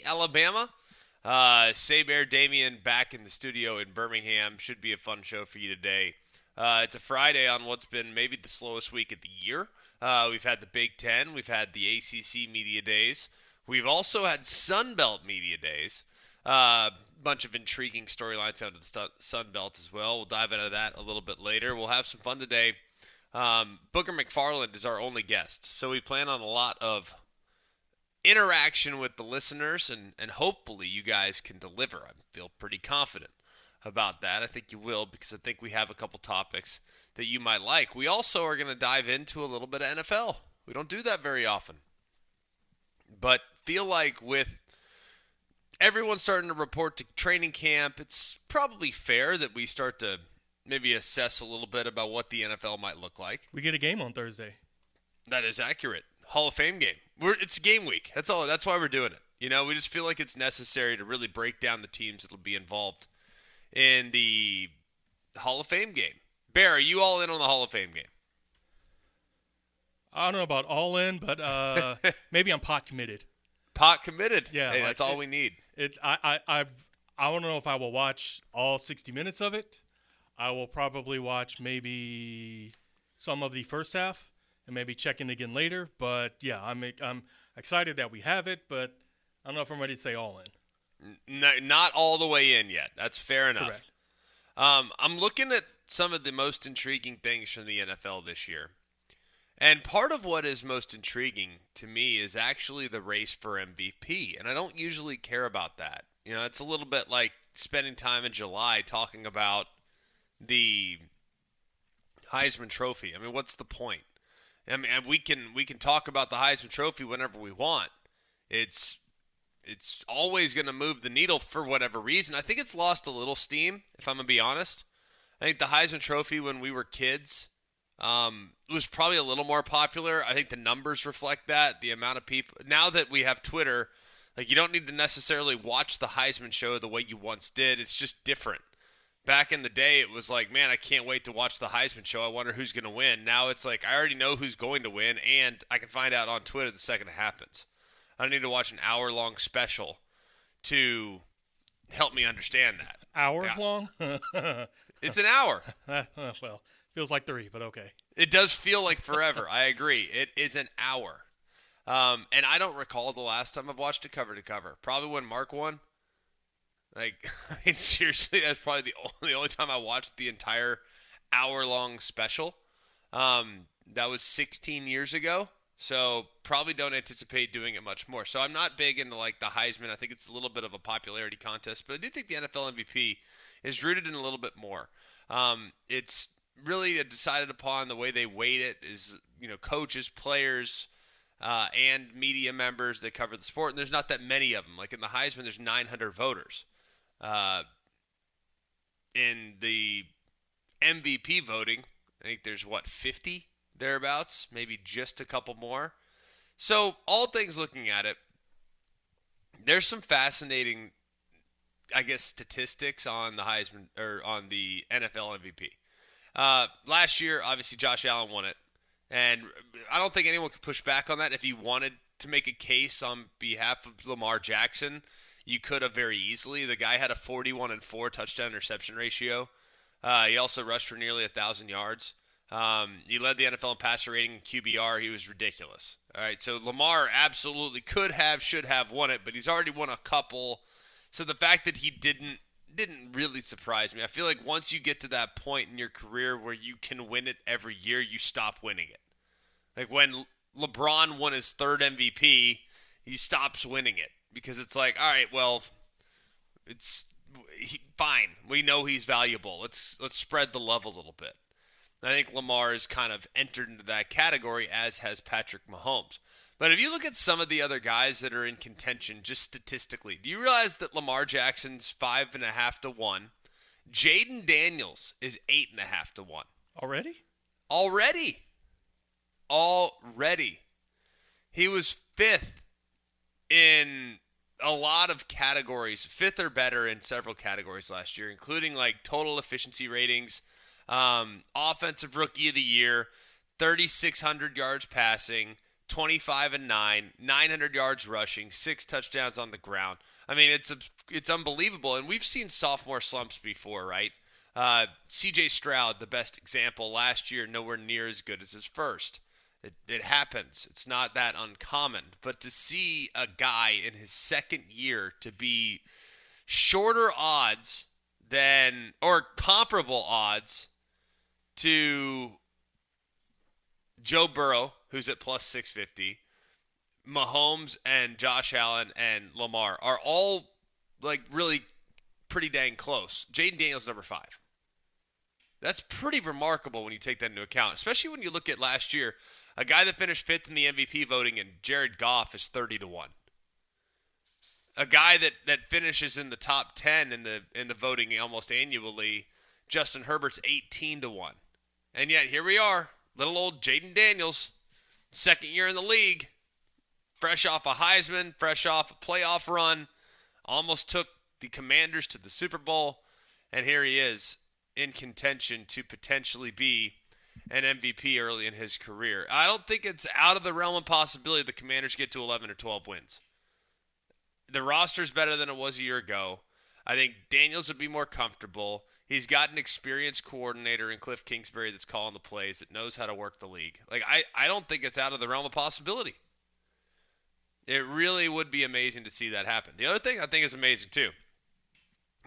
Alabama. Saber Damien back in the studio in Birmingham. Should be a fun show for you today. It's a Friday on what's been maybe the slowest week of the year. We've had the Big Ten. We've had the ACC Media Days. We've also had Sun Belt Media Days. Bunch of intriguing storylines out of the Sun Belt as well. We'll dive into that a little bit later. We'll have some fun today. Booker McFarland is our only guest, so we plan on a lot of interaction with the listeners, and hopefully you guys can deliver. I feel pretty confident about that. I think you will, because I think we have a couple topics that you might like. We also are going to dive into a little bit of NFL. We don't do that very often. But feel like with everyone starting to report to training camp, it's probably fair that we start to maybe assess a little bit about what the NFL might look like. We get a game on Thursday. That is accurate. Hall of Fame game. It's game week. That's all. That's why we're doing it. You know, we just feel like it's necessary to really break down the teams that will be involved in the Hall of Fame game. Bear, are you all in on the Hall of Fame game? I don't know about all in, but maybe I'm pot committed. Pot committed. Yeah, hey, that's all we need. I don't know if I will watch all 60 minutes of it. I will probably watch maybe some of the first half and maybe check in again later. But yeah, I'm excited that we have it, but I don't know if I'm ready to say all in. Not all the way in yet. That's fair enough. Correct. I'm looking at some of the most intriguing things from the NFL this year. And part of what is most intriguing to me is actually the race for MVP. And I don't usually care about that. You know, it's a little bit like spending time in July talking about the Heisman Trophy. I mean, what's the point? I mean, we can talk about the Heisman Trophy whenever we want. It's always going to move the needle for whatever reason. I think it's lost a little steam, if I'm going to be honest. I think the Heisman Trophy when we were kids was probably a little more popular. I think the numbers reflect that. The amount of people now that we have Twitter, like you don't need to necessarily watch the Heisman show the way you once did. It's just different. Back in the day, it was like, man, I can't wait to watch the Heisman show. I wonder who's going to win. Now it's like I already know who's going to win, and I can find out on Twitter the second it happens. I don't need to watch an hour-long special to help me understand that. Long? It's an hour. Well, feels like 3, but okay. It does feel like forever. I agree. It is an hour. And I don't recall the last time I've watched it cover to cover. Probably when Mark won. Like, I mean, seriously, that's probably the only time I watched the entire hour-long special. That was 16 years ago. So probably don't anticipate doing it much more. So I'm not big into like the Heisman. I think it's a little bit of a popularity contest, but I do think the NFL MVP is rooted in a little bit more. It's really decided upon the way they weight it is, you know, coaches, players, and media members that cover the sport. And there's not that many of them. Like in the Heisman, there's 900 voters. In the MVP voting, I think there's 50 thereabouts, maybe just a couple more. So all things looking at it, there's some fascinating, I guess, statistics on the Heisman or on the NFL MVP. Last year, obviously, Josh Allen won it, and I don't think anyone could push back on that. If you wanted to make a case on behalf of Lamar Jackson, you could have very easily. The guy had a 41-4 touchdown interception ratio. He also rushed for nearly 1,000 yards. He led the NFL in passer rating and QBR. He was ridiculous. All right, so Lamar absolutely could have, should have won it, but he's already won a couple. So the fact that he didn't really surprise me. I feel like once you get to that point in your career where you can win it every year, you stop winning it. Like when LeBron won his third MVP, he stops winning it because it's like, all right, well, fine. We know he's valuable. Let's spread the love a little bit. I think Lamar has kind of entered into that category, as has Patrick Mahomes. But if you look at some of the other guys that are in contention, just statistically, do you realize that Lamar Jackson's 5.5 to 1? Jaden Daniels is 8.5 to 1. Already? Already. He was fifth in a lot of categories, fifth or better in several categories last year, including like total efficiency ratings, offensive rookie of the year, 3,600 yards passing, 25 and 9, 900 yards rushing, 6 touchdowns on the ground. I mean, it's unbelievable, and we've seen sophomore slumps before, right? C.J. Stroud, the best example last year, nowhere near as good as his first. It happens. It's not that uncommon. But to see a guy in his second year to be shorter odds than, or comparable odds to Joe Burrow, who's at plus 650, Mahomes and Josh Allen and Lamar are all like really pretty dang close. Jaden Daniels number 5. That's pretty remarkable when you take that into account, especially when you look at last year. A guy that finished 5th in the MVP voting and Jared Goff is 30-1. A guy that finishes in the top 10 in the voting almost annually, Justin Herbert's 18-1. And yet here we are, little old Jaden Daniels, second year in the league, fresh off a Heisman, fresh off a playoff run, almost took the Commanders to the Super Bowl, and here he is in contention to potentially be an MVP early in his career. I don't think it's out of the realm of possibility the Commanders get to 11 or 12 wins. The roster's better than it was a year ago. I think Daniels would be more comfortable. He's got an experienced coordinator in Cliff Kingsbury that's calling the plays, that knows how to work the league. Like, I don't think it's out of the realm of possibility. It really would be amazing to see that happen. The other thing I think is amazing, too,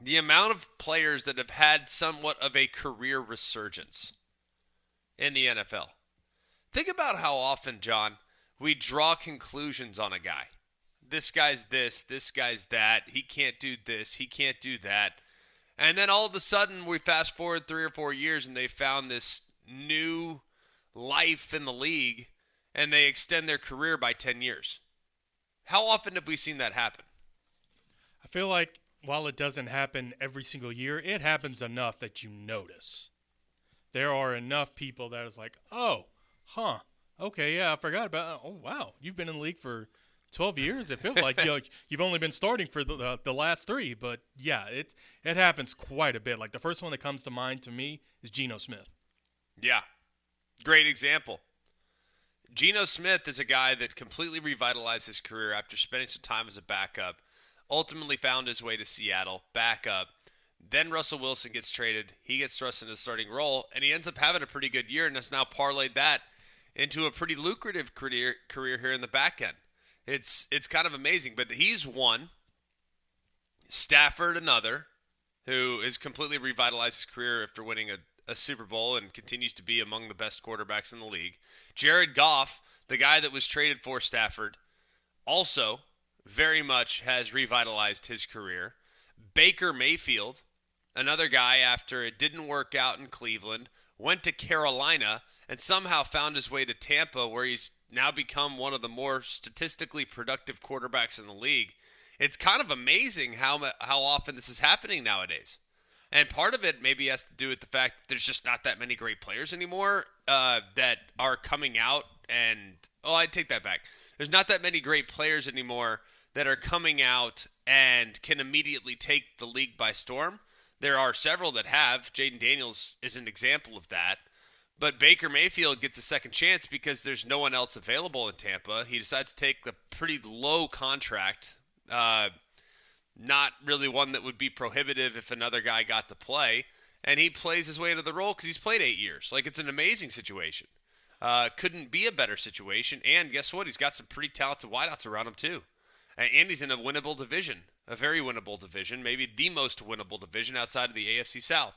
the amount of players that have had somewhat of a career resurgence in the NFL. Think about how often, John, we draw conclusions on a guy. This guy's this guy's that. He can't do this, he can't do that. And then all of a sudden, we fast forward 3 or 4 years, and they found this new life in the league, and they extend their career by 10 years. How often have we seen that happen? I feel like while it doesn't happen every single year, it happens enough that you notice. There are enough people that is like, oh, huh, okay, yeah, I forgot about it. Oh, wow, you've been in the league for 12 years. It feels like you've only been starting for the last 3. But, yeah, it happens quite a bit. Like, the first one that comes to mind to me is Geno Smith. Yeah, great example. Geno Smith is a guy that completely revitalized his career after spending some time as a backup, ultimately found his way to Seattle, backup. Then Russell Wilson gets traded. He gets thrust into the starting role, and he ends up having a pretty good year and has now parlayed that into a pretty lucrative career here in the back end. It's kind of amazing, but he's one. Stafford, another, who has completely revitalized his career after winning a Super Bowl and continues to be among the best quarterbacks in the league. Jared Goff, the guy that was traded for Stafford, also very much has revitalized his career. Baker Mayfield, another guy after it didn't work out in Cleveland, went to Carolina and somehow found his way to Tampa, where he's now become one of the more statistically productive quarterbacks in the league. It's kind of amazing how often this is happening nowadays. And part of it maybe has to do with the fact that there's just not that many great players anymore that are coming out. And, I take that back. There's not that many great players anymore that are coming out and can immediately take the league by storm. There are several that have. Jaden Daniels is an example of that. But Baker Mayfield gets a second chance because there's no one else available in Tampa. He decides to take the pretty low contract, not really one that would be prohibitive if another guy got to play. And he plays his way into the role because he's played 8 years. Like, it's an amazing situation. Couldn't be a better situation. And guess what? He's got some pretty talented wideouts around him, too. And he's in a winnable division, a very winnable division, maybe the most winnable division outside of the AFC South.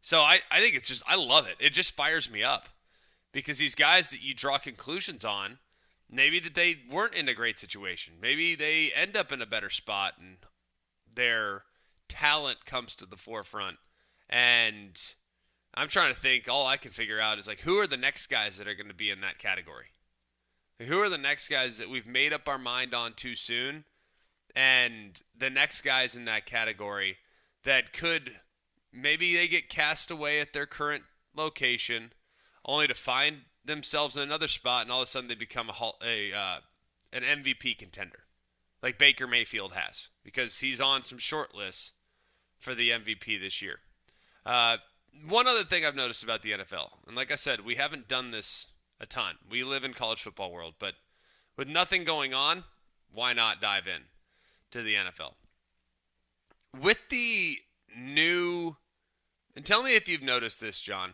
So I think it's just, I love it. It just fires me up because these guys that you draw conclusions on, maybe that they weren't in a great situation. Maybe they end up in a better spot and their talent comes to the forefront. And I'm trying to think, all I can figure out is like, who are the next guys that are going to be in that category? Who are the next guys that we've made up our mind on too soon? And the next guys in that category that could, maybe they get cast away at their current location only to find themselves in another spot, and all of a sudden they become an MVP contender, like Baker Mayfield has, because he's on some short lists for the MVP this year. One other thing I've noticed about the NFL, and like I said, we haven't done this a ton. We live in college football world, but with nothing going on, why not dive in to the NFL? With the new, and tell me if you've noticed this, John,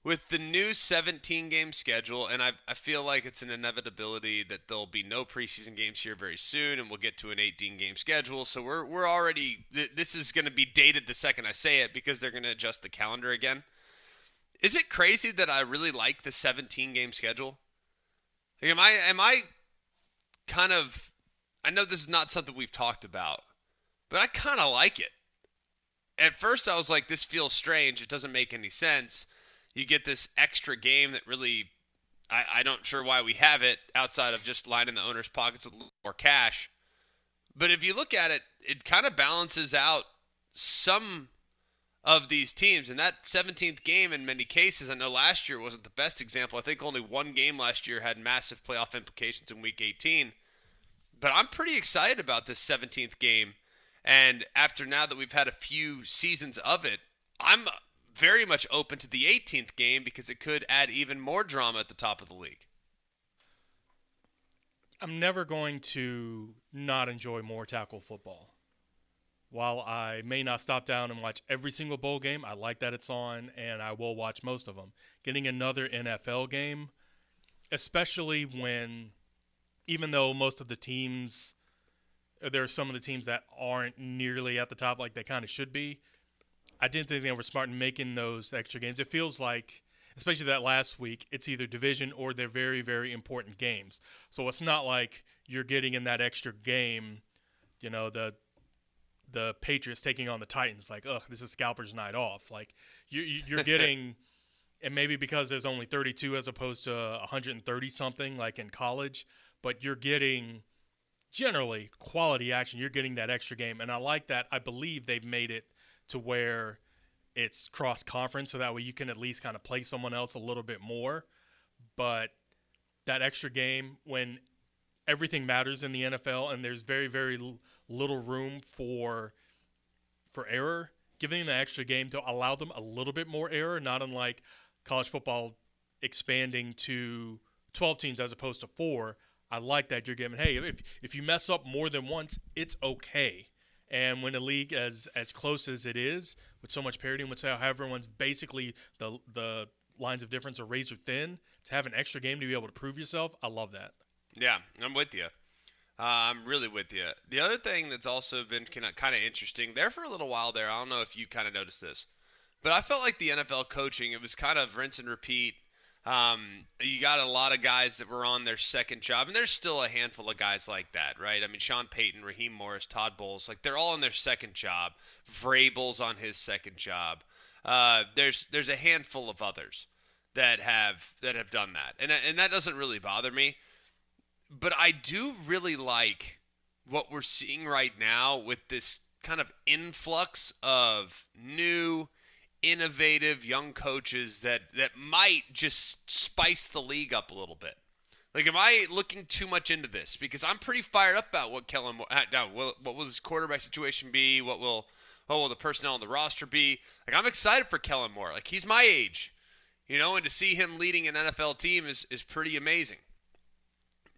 with the new 17 game schedule, and I feel like it's an inevitability that there'll be no preseason games here very soon, and we'll get to an 18 game schedule. So we're already, this is going to be dated the second I say it because they're going to adjust the calendar again. Is it crazy that I really like the 17 game schedule? Like, am I kind of, I know this is not something we've talked about, but I kind of like it. At first I was like, this feels strange. It doesn't make any sense. You get this extra game that really, I don't sure why we have it outside of just lining the owner's pockets with more cash. But if you look at it, it kind of balances out some of these teams. And that 17th game in many cases, I know last year wasn't the best example. I think only one game last year had massive playoff implications in week 18. But I'm pretty excited about this 17th game. And after now that we've had a few seasons of it, I'm very much open to the 18th game because it could add even more drama at the top of the league. I'm never going to not enjoy more tackle football. While I may not stop down and watch every single bowl game, I like that it's on, and I will watch most of them. Getting another NFL game, especially when, even though most of the teams, there are some of the teams that aren't nearly at the top like they kind of should be, I didn't think they were smart in making those extra games. It feels like, especially that last week, it's either division or they're very, very important games. So it's not like you're getting in that extra game, the Patriots taking on the Titans. Like, ugh, this is scalpers night off. Like, you're getting, and maybe because there's only 32 as opposed to 130 something like in college, but you're getting generally quality action. You're getting that extra game, and I like that. I believe they've made it to where it's cross-conference, so that way you can at least kind of play someone else a little bit more. But that extra game, when everything matters in the NFL and there's very, very little room for error, giving them the extra game to allow them a little bit more error, not unlike college football expanding to 12 teams as opposed to 4. I like that you're giving, hey, if you mess up more than once, it's okay. And when a league as close as it is, with so much parity, and with how everyone's basically the lines of difference are razor thin, to have an extra game to be able to prove yourself, I love that. Yeah, I'm with you. I'm really with you. The other thing that's also been kind of interesting there for a little while there, I don't know if you kind of noticed this, but I felt like the NFL coaching, it was kind of rinse and repeat. You got a lot of guys that were on their second job, and there's still a handful of guys like that, right? I mean, Sean Payton, Raheem Morris, Todd Bowles, like they're all on their second job. Vrabel's on his second job. There's a handful of others that have done that, and that doesn't really bother me. But I do really like what we're seeing right now with this kind of influx of new innovative young coaches that might just spice the league up a little bit. Like, am I looking too much into this? Because I'm pretty fired up about what what will his quarterback situation be? What will the personnel on the roster be? Like, I'm excited for Kellen Moore. Like, he's my age, and to see him leading an NFL team is pretty amazing.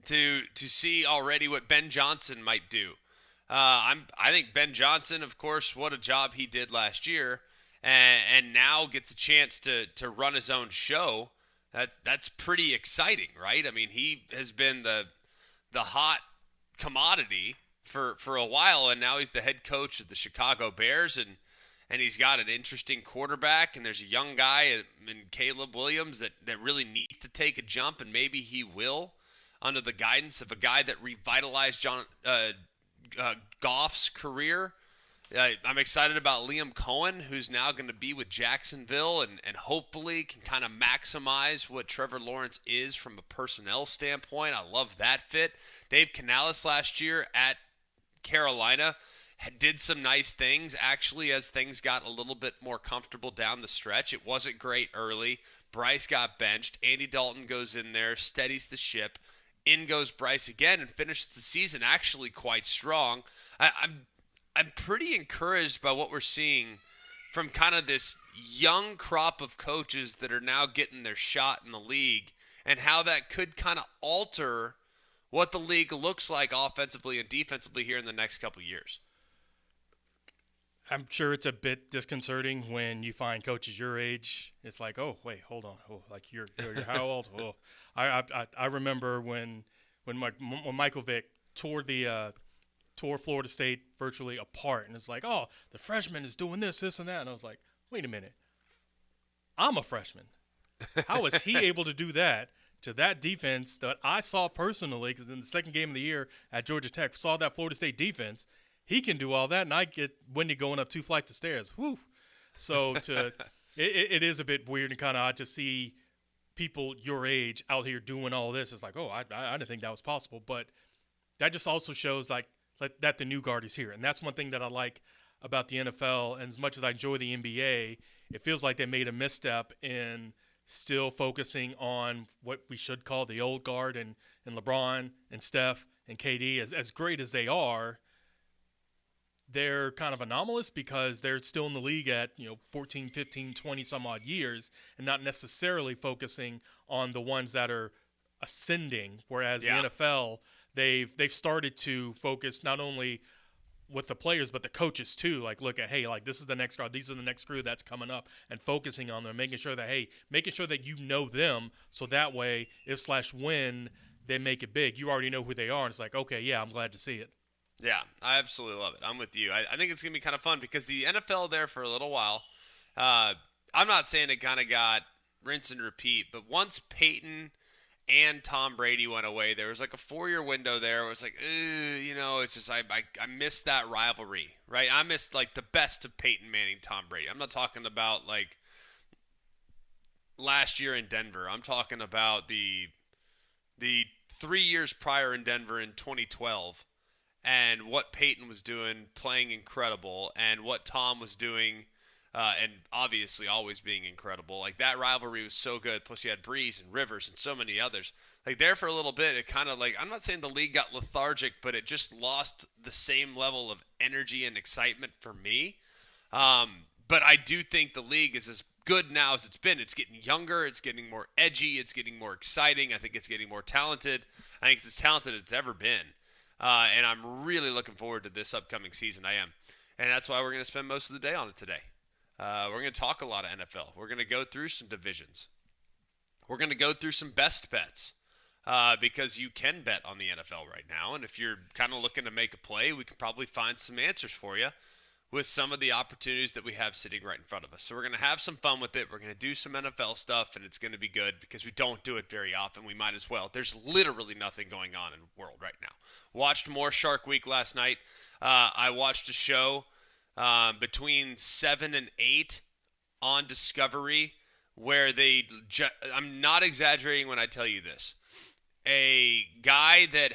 To see already what Ben Johnson might do. I think Ben Johnson, of course, what a job he did last year. And now gets a chance to run his own show. That's pretty exciting, right? I mean, he has been the hot commodity for a while, and now he's the head coach of the Chicago Bears, and he's got an interesting quarterback, and there's a young guy in Caleb Williams that really needs to take a jump, and maybe he will under the guidance of a guy that revitalized Goff's career. I'm excited about Liam Cohen, who's now going to be with Jacksonville and hopefully can kind of maximize what Trevor Lawrence is from a personnel standpoint. I love that fit. Dave Canales last year at Carolina did some nice things, actually, as things got a little bit more comfortable down the stretch. It wasn't great early. Bryce got benched. Andy Dalton goes in there, steadies the ship. In goes Bryce again and finishes the season actually quite strong. I'm pretty encouraged by what we're seeing from kind of this young crop of coaches that are now getting their shot in the league, and how that could kind of alter what the league looks like offensively and defensively here in the next couple years. I'm sure it's a bit disconcerting when you find coaches your age. It's like, oh wait, hold on, like you're how old? Oh, I remember when Michael Vick tore Florida State virtually apart, and it's like, oh, the freshman is doing this, and that, and I was like, wait a minute, I'm a freshman. How is he able to do that to that defense that I saw personally? Because in the second game of the year at Georgia Tech, saw that Florida State defense. He can do all that, and I get Wendy going up 2 flights of stairs. Whew. So it is a bit weird and kind of odd to see people your age out here doing all this. It's like, oh, I didn't think that was possible. But that just also shows like that the new guard is here, and that's one thing that I like about the NFL. And as much as I enjoy the NBA, it feels like they made a misstep in still focusing on what we should call the old guard and LeBron and Steph and KD. As great as they are, they're kind of anomalous because they're still in the league at 14, 15, 20 some odd years and not necessarily focusing on the ones that are ascending, whereas the NFL, they've started to focus not only with the players but the coaches too. Like, look at, hey, like, this is the next guard, these are the next crew that's coming up, and focusing on them, making sure that you know them, so that way if/when they make it big, you already know who they are, and it's like, okay, yeah, I'm glad to see it. Yeah, I absolutely love it. I'm with you. I think it's going to be kind of fun because the NFL there for a little while, I'm not saying it kind of got rinse and repeat, but once Peyton and Tom Brady went away, there was like a 4-year window there. It was like, it's just I missed that rivalry, right? I missed like the best of Peyton Manning, Tom Brady. I'm not talking about like last year in Denver. I'm talking about the 3 years prior in Denver in 2012. And what Peyton was doing, playing incredible, and what Tom was doing, and obviously always being incredible. Like, that rivalry was so good. Plus, you had Breeze and Rivers and so many others. Like, there for a little bit, it kind of like, I'm not saying the league got lethargic, but it just lost the same level of energy and excitement for me. But I do think the league is as good now as it's been. It's getting younger. It's getting more edgy. It's getting more exciting. I think it's getting more talented. I think it's as talented as it's ever been. And I'm really looking forward to this upcoming season. I am. And that's why we're going to spend most of the day on it today. We're going to talk a lot of NFL. We're going to go through some divisions. We're going to go through some best bets because you can bet on the NFL right now. And if you're kind of looking to make a play, we can probably find some answers for you with some of the opportunities that we have sitting right in front of us. So we're going to have some fun with it. We're going to do some NFL stuff, and it's going to be good because we don't do it very often. We might as well. There's literally nothing going on in the world right now. Watched more Shark Week last night. I watched a show between 7 and 8 on Discovery where I'm not exaggerating when I tell you this. A guy that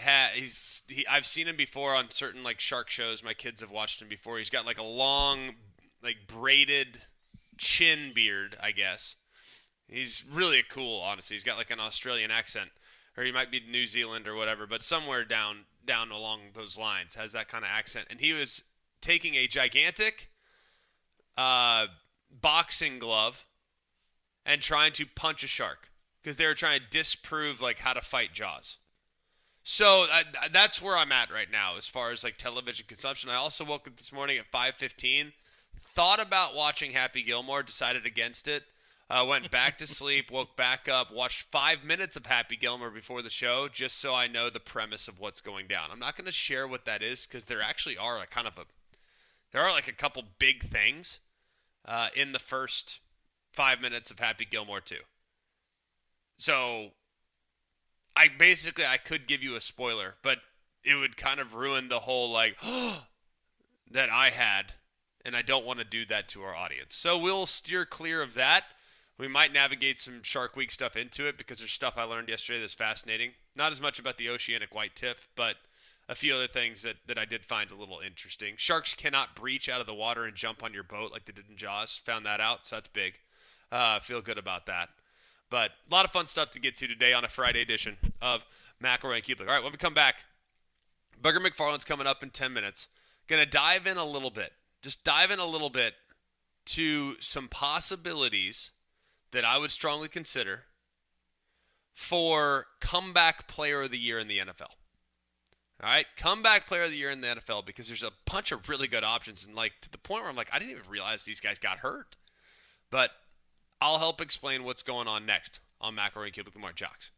I've seen him before on certain like shark shows. My kids have watched him before. He's got like a long, like braided chin beard, I guess. He's really cool, honestly. He's got like an Australian accent, or he might be New Zealand or whatever, but somewhere down along those lines has that kind of accent. And he was taking a gigantic boxing glove and trying to punch a shark, because they were trying to disprove like how to fight Jaws. So that's where I'm at right now as far as like television consumption. I also woke up this morning at 5:15, thought about watching Happy Gilmore, decided against it. Went back to sleep, woke back up, watched 5 minutes of Happy Gilmore before the show, just so I know the premise of what's going down. I'm not going to share what that is because there actually are there are like a couple big things in the first 5 minutes of Happy Gilmore 2. So I could give you a spoiler, but it would kind of ruin the whole like that I had, and I don't want to do that to our audience. So we'll steer clear of that. We might navigate some Shark Week stuff into it because there's stuff I learned yesterday that's fascinating. Not as much about the oceanic white tip, but a few other things that I did find a little interesting. Sharks cannot breach out of the water and jump on your boat like they did in Jaws. Found that out, so that's big. Feel good about that. But a lot of fun stuff to get to today on a Friday edition of McElroy and Cubelic. All right, when we come back, Booger McFarland's coming up in 10 minutes. Going to dive in a little bit. Just dive in a little bit to some possibilities that I would strongly consider for comeback player of the year in the NFL. All right, comeback player of the year in the NFL because there's a bunch of really good options, and like to the point where I'm like, I didn't even realize these guys got hurt. But I'll help explain what's going on next on McElroy and Cubelic. Good morning, Jox.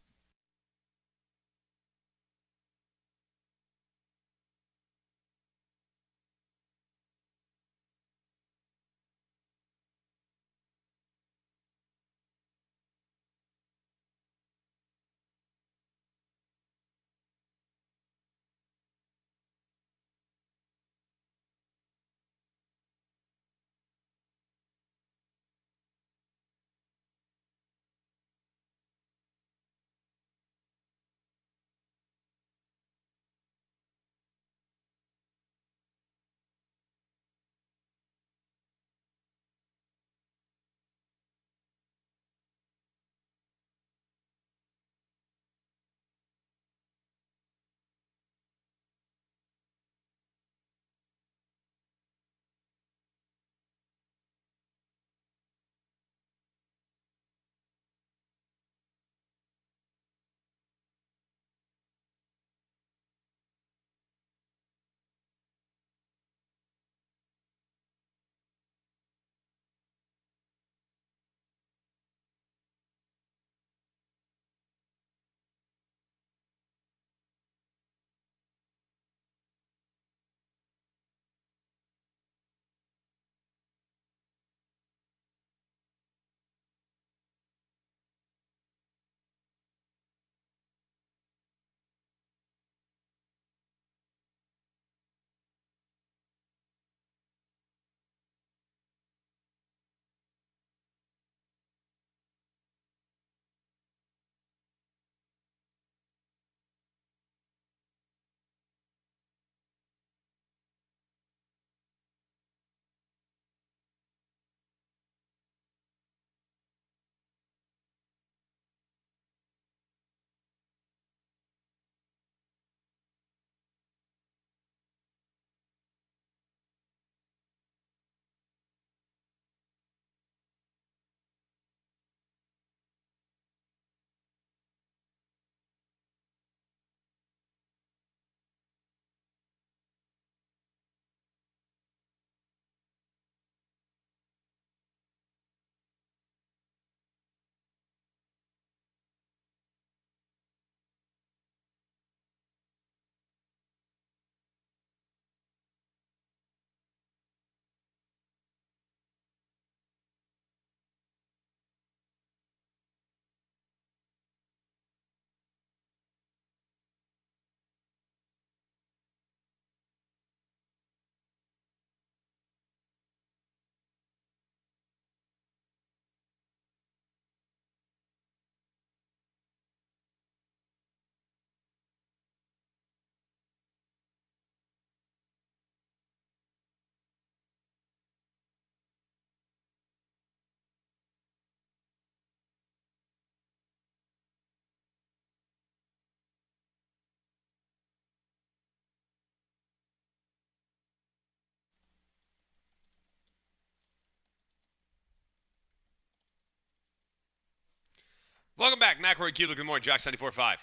Welcome back, McElroy and Cubelic. Good morning, Jox 94.5.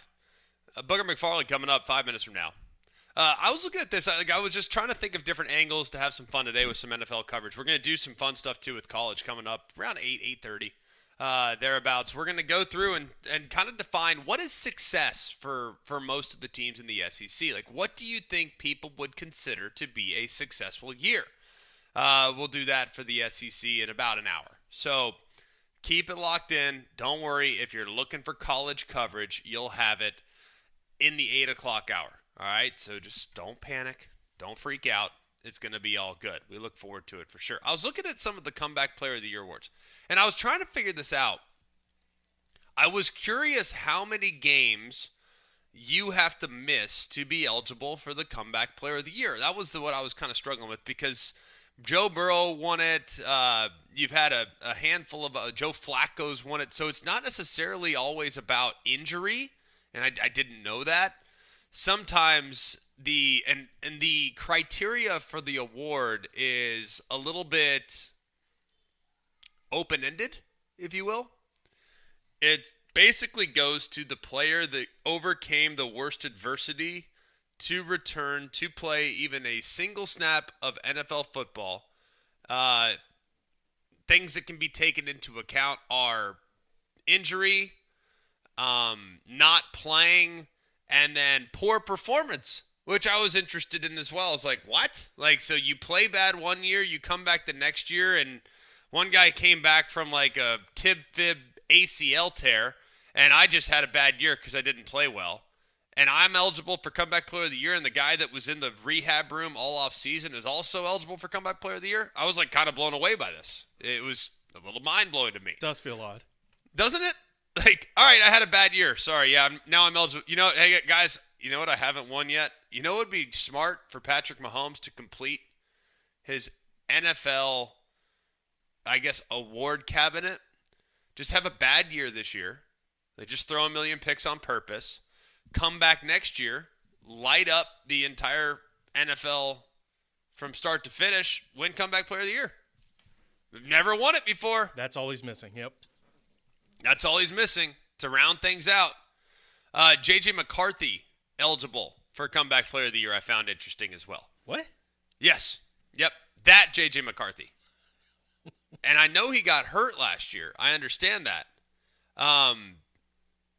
Booger McFarlane coming up 5 minutes from now. I was looking at this. I was just trying to think of different angles to have some fun today with some NFL coverage. We're going to do some fun stuff too with college coming up around 8:30, thereabouts. We're going to go through and kind of define what is success for most of the teams in the SEC. Like, what do you think people would consider to be a successful year? We'll do that for the SEC in about an hour. So keep it locked in. Don't worry. If you're looking for college coverage, you'll have it in the 8 o'clock hour. All right, so just don't panic. Don't freak out. It's going to be all good. We look forward to it for sure. I was looking at some of the Comeback Player of the Year awards, and I was trying to figure this out. I was curious how many games you have to miss to be eligible for the Comeback Player of the Year. That was what I was kind of struggling with because Joe Burrow won it. You've had a handful of Joe Flacco's won it. So it's not necessarily always about injury, and I didn't know that. Sometimes the criteria for the award is a little bit open-ended, if you will. It basically goes to the player that overcame the worst adversity to return to play even a single snap of NFL football. Uh, Things that can be taken into account are injury, not playing, and then poor performance, which I was interested in as well. I was like, what? Like, so you play bad one year, you come back the next year, and one guy came back from like a tib-fib ACL tear, and I just had a bad year because I didn't play well. And I'm eligible for Comeback Player of the Year, and the guy that was in the rehab room all off season is also eligible for Comeback Player of the Year. I was like kind of blown away by this. It was a little mind-blowing to me. Does feel odd. Doesn't it? Like, all right, I had a bad year. Sorry, yeah, now I'm eligible. You know, hey, guys, you know what? I haven't won yet. You know what would be smart for Patrick Mahomes to complete his NFL, I guess, award cabinet? Just have a bad year this year. They just throw a million picks on purpose. Come back next year, light up the entire NFL from start to finish, win Comeback Player of the Year. We've never won it before. That's all he's missing, yep. That's all he's missing to round things out. J.J. McCarthy, eligible for Comeback Player of the Year, I found interesting as well. What? Yes. Yep. That J.J. McCarthy. And I know he got hurt last year. I understand that.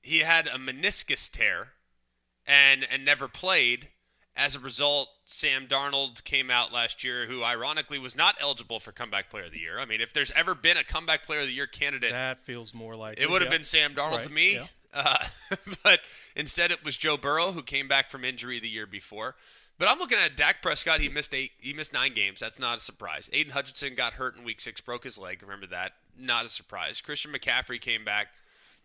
He had a meniscus tear and never played. As a result, Sam Darnold came out last year, who ironically was not eligible for Comeback Player of the Year. I mean, if there's ever been a Comeback Player of the Year candidate, that feels more like it would have been Sam Darnold to me. Yeah. But instead, it was Joe Burrow, who came back from injury the year before. But I'm looking at Dak Prescott. He missed 9 games. That's not a surprise. Aiden Hutchinson got hurt in Week 6, broke his leg. Remember that? Not a surprise. Christian McCaffrey came back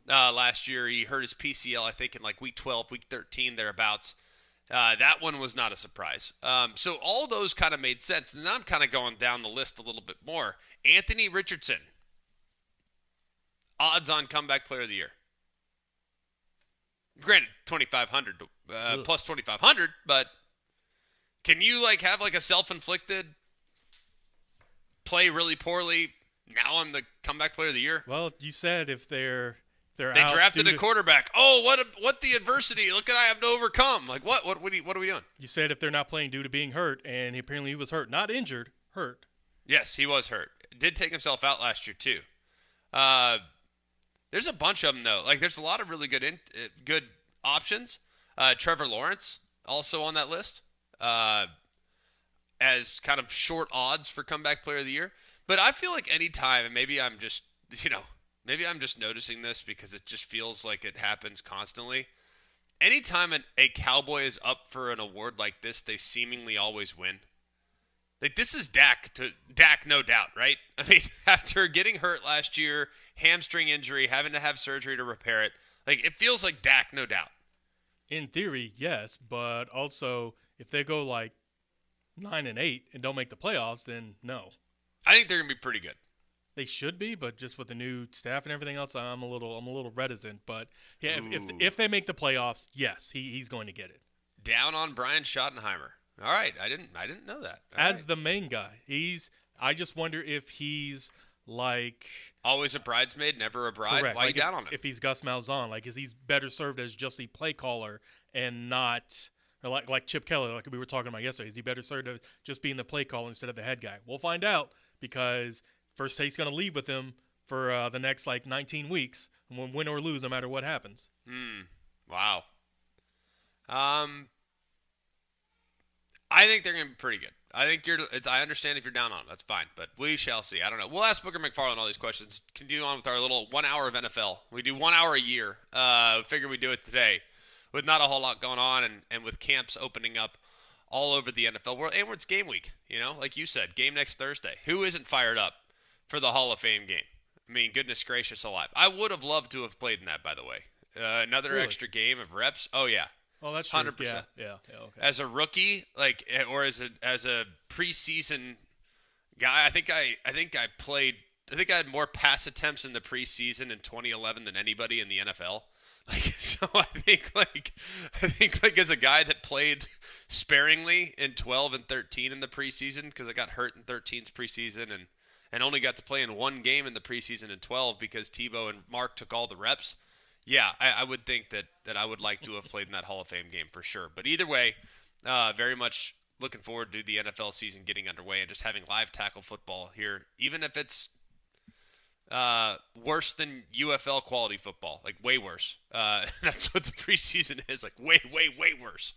last year. He hurt his PCL, I think, in like Week 12, Week 13, thereabouts. That one was not a surprise. So all those kind of made sense. And then I'm kind of going down the list a little bit more. Anthony Richardson, odds on Comeback Player of the Year. Granted, 2,500 plus 2,500, but can you like have like a self-inflicted play really poorly? Now I'm the Comeback Player of the Year. Well, you said if they drafted a quarterback. Oh, what the adversity! Look at I have to overcome. Like what are we doing? You said if they're not playing due to being hurt, and apparently he was hurt, not injured, hurt. Yes, he was hurt. Did take himself out last year too. There's a bunch of them though. Like there's a lot of really good options. Trevor Lawrence also on that list as kind of short odds for Comeback Player of the Year. But I feel like any time, and maybe I'm just noticing this because it just feels like it happens constantly. Anytime a Cowboy is up for an award like this, they seemingly always win. Like this is Dak, no doubt, right? I mean, after getting hurt last year, hamstring injury, having to have surgery to repair it, like it feels like Dak, no doubt. In theory, yes, but also if they go like 9-8 and don't make the playoffs, then no. I think they're gonna be pretty good. They should be, but just with the new staff and everything else, I'm a little reticent. But yeah, if they make the playoffs, yes, he's going to get it. Down on Brian Schottenheimer. All right, I didn't know that. The main guy, I just wonder if he's like always a bridesmaid, never a bride. Correct. Why like you down on him? If he's Gus Malzahn, like is he's better served as just a play caller and not like Chip Kelly, like we were talking about yesterday. Is he better served as just being the play caller instead of the head guy? We'll find out because First Take's going to leave with him for the next 19 weeks, win or lose, no matter what happens. Wow. I think they're going to be pretty good. I think I understand if you're down on them. That's fine, but we shall see. I don't know. We'll ask Booker McFarland all these questions. Continue on with our little 1 hour of NFL. We do 1 hour a year. Figure we do it today with not a whole lot going on and with camps opening up all over the NFL world. And it's game week, like you said, game next Thursday. Who isn't fired up for the Hall of Fame game? I mean, goodness gracious alive. I would have loved to have played in that, by the way. Another really? Extra game of reps. Oh, yeah. Oh, that's true. 100%. Yeah, okay. As a rookie, or as a preseason guy, I think I had more pass attempts in the preseason in 2011 than anybody in the NFL. So I think as a guy that played sparingly in 12 and 13 in the preseason, because I got hurt in 13's preseason and only got to play in one game in the preseason in 12 because Tebow and Mark took all the reps. Yeah, I would think that I would like to have played in that Hall of Fame game for sure. But either way, Very much looking forward to the NFL season getting underway and just having live tackle football here, even if it's worse than UFL quality football, like way worse. That's what the preseason is, like way, way, way worse.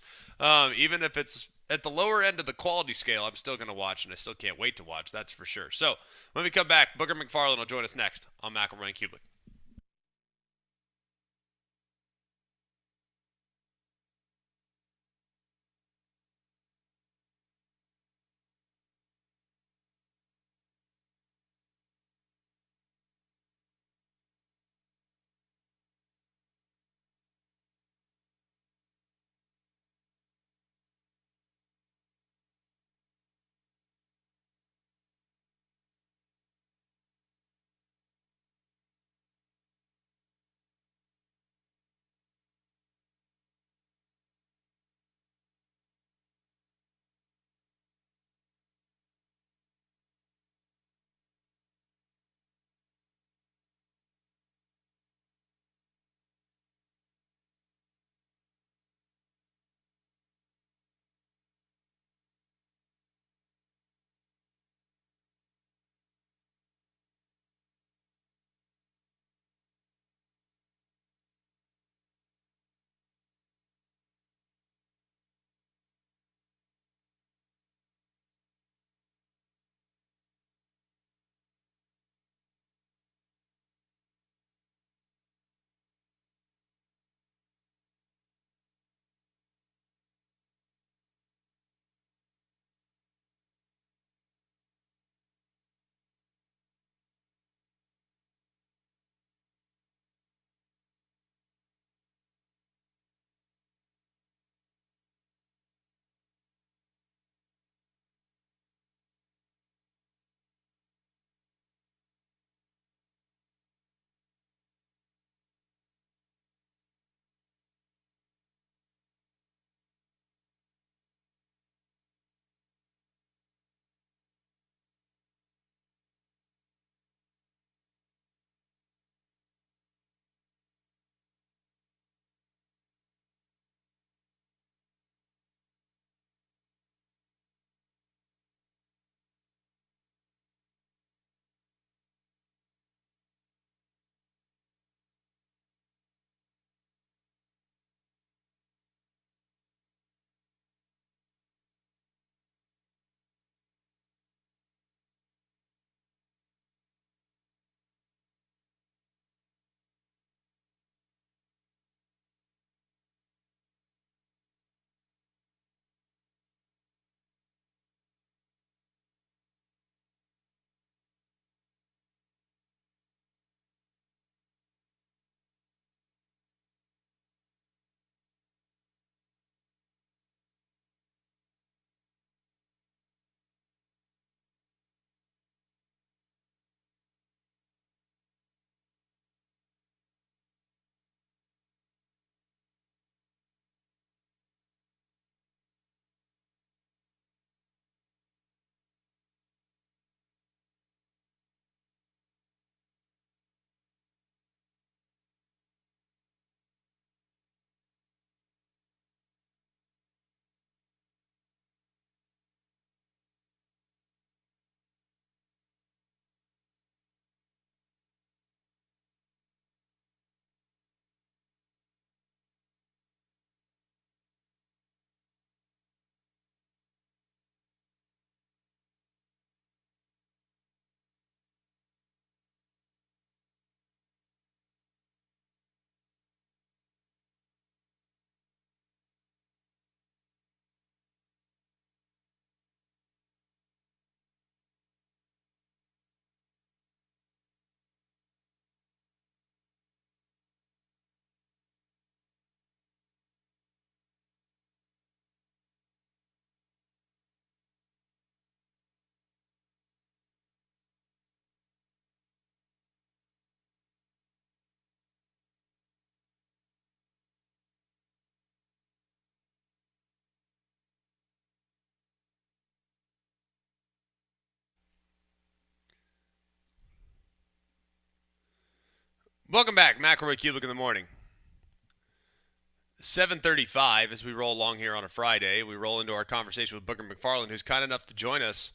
Even if it's at the lower end of the quality scale, I'm still going to watch, and I still can't wait to watch. That's for sure. So when we come back, Booker McFarland will join us next on McElroy and Cubelic. Welcome back, McElroy Cubic in the morning. 7:35 as we roll along here on a Friday. We roll into our conversation with Booker McFarland, who's kind enough to join us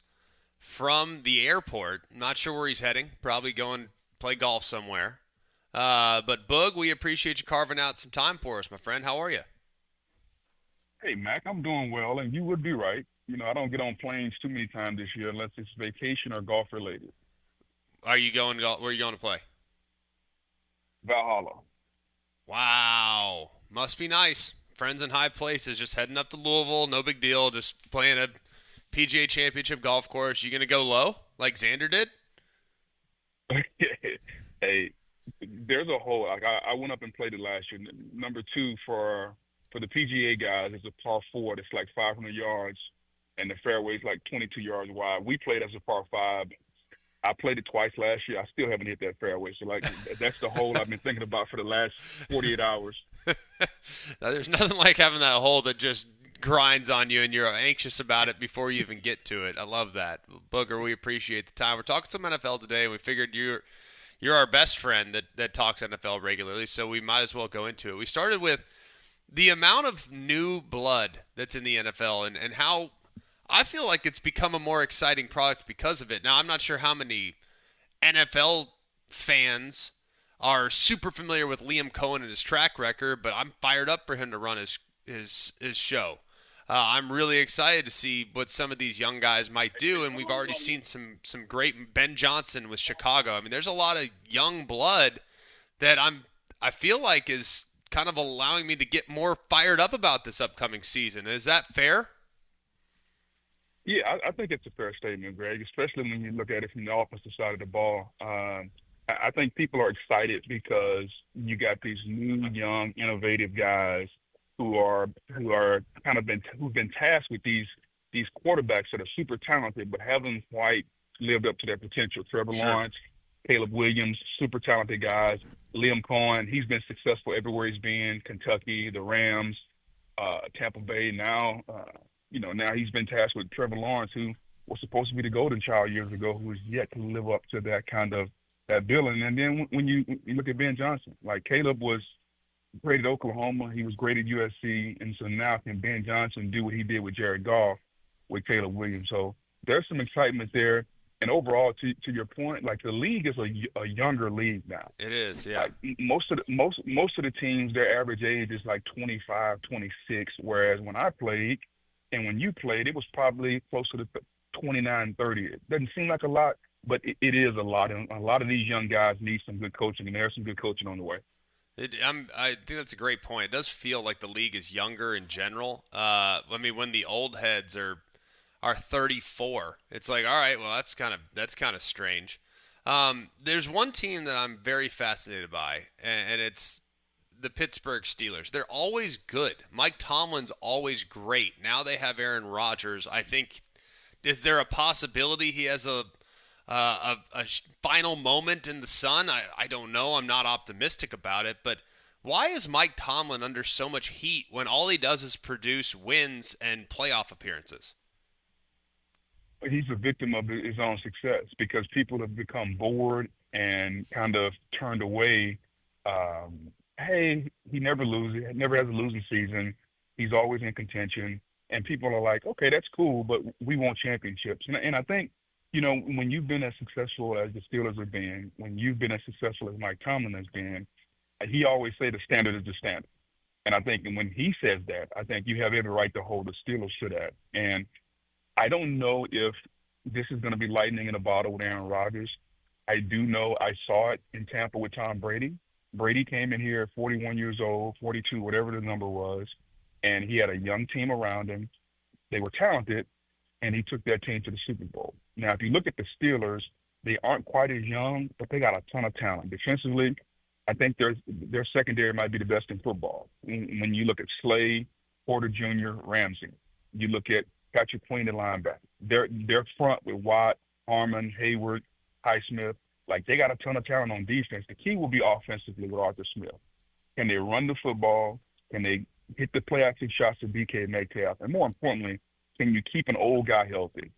from the airport. Not sure where he's heading. Probably going to play golf somewhere. But Boog, we appreciate you carving out some time for us, my friend. How are you? Hey, Mac, I'm doing well, and you would be right. I don't get on planes too many times this year unless it's vacation or golf related. Are you going? Where are you going to play? Valhalla. Wow, must be nice. Friends in high places, just heading up to Louisville. No big deal. Just playing a PGA Championship golf course. You gonna go low like Xander did? Hey, there's a hole. Like I went up and played it last year. Number two for the PGA guys is a par four that's like 500 yards, and the fairway's like 22 yards wide. We played as a par five. I played it twice last year. I still haven't hit that fairway. So like that's the hole I've been thinking about for the last 48 hours. Now, there's nothing like having that hole that just grinds on you and you're anxious about it before you even get to it. I love that. Booger, we appreciate the time. We're talking some NFL today, and we figured you're our best friend that talks NFL regularly, so we might as well go into it. We started with the amount of new blood that's in the NFL and how I feel like it's become a more exciting product because of it. Now, I'm not sure how many NFL fans are super familiar with Liam Cohen and his track record, but I'm fired up for him to run his show. I'm really excited to see what some of these young guys might do, and we've already seen some great Ben Johnson with Chicago. I mean, there's a lot of young blood that I feel like is kind of allowing me to get more fired up about this upcoming season. Is that fair? Yeah, I think it's a fair statement, Greg, especially when you look at it from the offensive side of the ball. I think people are excited because you got these new, young, innovative guys who are kind of been who've been tasked with these quarterbacks that are super talented but haven't quite lived up to their potential. Trevor Sure. Lawrence, Caleb Williams, super talented guys. Liam Cohen, he's been successful everywhere he's been. Kentucky, the Rams, Tampa Bay. Now he's been tasked with Trevor Lawrence, who was supposed to be the golden child years ago, who is yet to live up to that kind of that billing. And then when you look at Ben Johnson, like Caleb was great at Oklahoma, he was great at USC, and so now can Ben Johnson do what he did with Jared Goff with Caleb Williams? So there's some excitement there. And overall, to your point, like the league is a younger league now. It is, yeah. Like most of the teams, their average age is like 25, 26. Whereas when I played, and when you played, it was probably closer to 29, 30. It doesn't seem like a lot, but it is a lot. And a lot of these young guys need some good coaching, and there's some good coaching on the way. I think that's a great point. It does feel like the league is younger in general. I mean, when the old heads are 34, it's like, all right, well, that's kind of strange. There's one team that I'm very fascinated by, and it's the Pittsburgh Steelers. They're always good. Mike Tomlin's always great. Now they have Aaron Rodgers. I think, is there a possibility he has a final moment in the sun? I don't know. I'm not optimistic about it, but why is Mike Tomlin under so much heat when all he does is produce wins and playoff appearances? He's a victim of his own success because people have become bored and kind of turned away. Hey, he never loses, never has a losing season. He's always in contention, and people are like, okay, that's cool, but we want championships. And I think, when you've been as successful as the Steelers have been, when you've been as successful as Mike Tomlin has been, he always say the standard is the standard. And I think when he says that, I think you have every right to hold the Steelers to that. And I don't know if this is going to be lightning in a bottle with Aaron Rodgers. I do know I saw it in Tampa with Tom Brady. Brady came in here at 41 years old, 42, whatever the number was, and he had a young team around him. They were talented, and he took that team to the Super Bowl. Now, if you look at the Steelers, they aren't quite as young, but they got a ton of talent. Defensively, I think their secondary might be the best in football. When you look at Slade, Porter Jr., Ramsey, you look at Patrick Queen at linebacker. Their front with Watt, Harmon, Hayward, Highsmith, like they got a ton of talent on defense. The key will be offensively with Arthur Smith. Can they run the football? Can they hit the play action shots to DK Metcalf? And more importantly, can you keep an old guy healthy?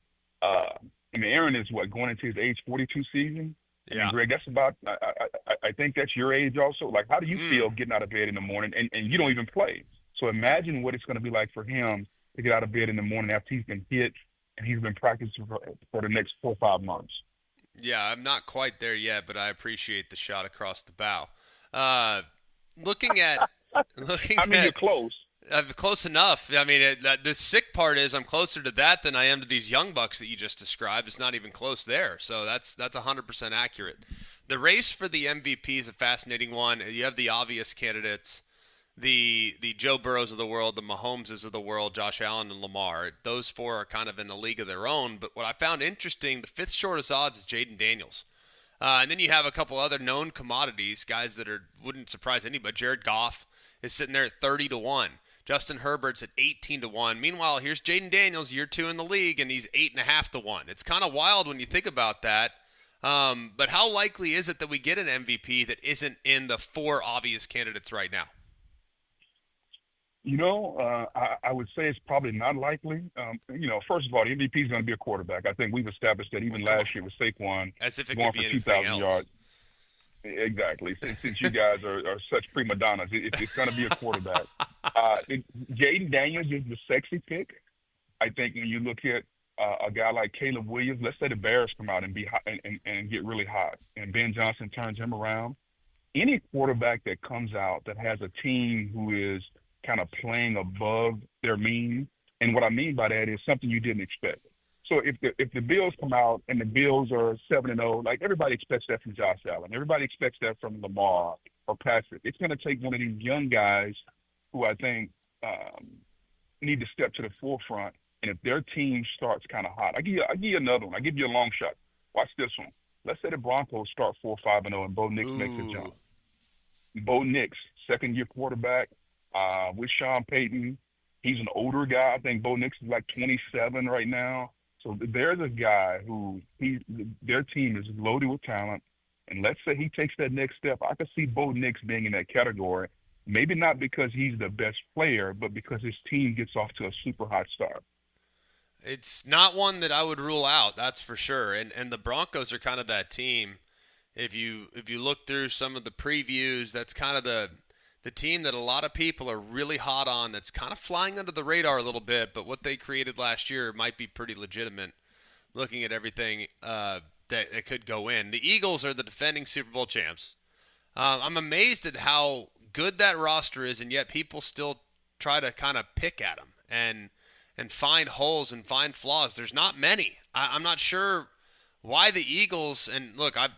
Aaron is going into his age 42 season. Yeah. Greg, that's about. I think that's your age also. Like, how do you feel getting out of bed in the morning and you don't even play? So imagine what it's going to be like for him to get out of bed in the morning after he's been hit and he's been practicing for the next 4 or 5 months. Yeah, I'm not quite there yet, but I appreciate the shot across the bow. Uh, looking at looking I mean, you're at close. close enough. I mean, the sick part is I'm closer to that than I am to these young bucks that you just described. It's not even close there. So that's 100% accurate. The race for the MVP is a fascinating one. You have the obvious candidates, the Joe Burrows of the world, the Mahomeses of the world, Josh Allen and Lamar. Those four are kind of in a league of their own. But what I found interesting, the fifth shortest odds is Jaden Daniels. And then you have a couple other known commodities, guys that wouldn't surprise anybody. Jared Goff is sitting there at 30-1. Justin Herbert's at 18-1. Meanwhile, here's Jaden Daniels, year 2 in the league, and he's 8.5-1. It's kind of wild when you think about that. But how likely is it that we get an MVP that isn't in the four obvious candidates right now? I would say it's probably not likely. First of all, the MVP is going to be a quarterback. I think we've established that even last year with Saquon as if it going could be for anything 2,000 else. yards. Exactly. Since you guys are such prima donnas, it's going to be a quarterback. Jaden Daniels is the sexy pick. I think when you look at a guy like Caleb Williams, let's say the Bears come out and be hot and get really hot, and Ben Johnson turns him around. Any quarterback that comes out that has a team who is kind of playing above their mean, and what I mean by that is something you didn't expect. So if the Bills come out and the Bills are 7-0, like everybody expects that from Josh Allen, everybody expects that from Lamar or Patrick. It's going to take one of these young guys who I think need to step to the forefront. And if their team starts kind of hot, I give you another one. I give you a long shot. Watch this one. Let's say the Broncos start 4-5-0 and Bo Nix makes a jump. Bo Nix, second-year quarterback with Sean Payton. He's an older guy. I think Bo Nix is like 27 right now. So there's a guy who their team is loaded with talent. And let's say he takes that next step. I could see Bo Nix being in that category. Maybe not because he's the best player, but because his team gets off to a super hot start. It's not one that I would rule out, that's for sure. And the Broncos are kind of that team. If you look through some of the previews, that's kind of the team that a lot of people are really hot on, that's kind of flying under the radar a little bit, but what they created last year might be pretty legitimate looking at everything that could go in. The Eagles are the defending Super Bowl champs. I'm amazed at how good that roster is, and yet people still try to kind of pick at them and find holes and find flaws. There's not many. I'm not sure why the Eagles, and look, I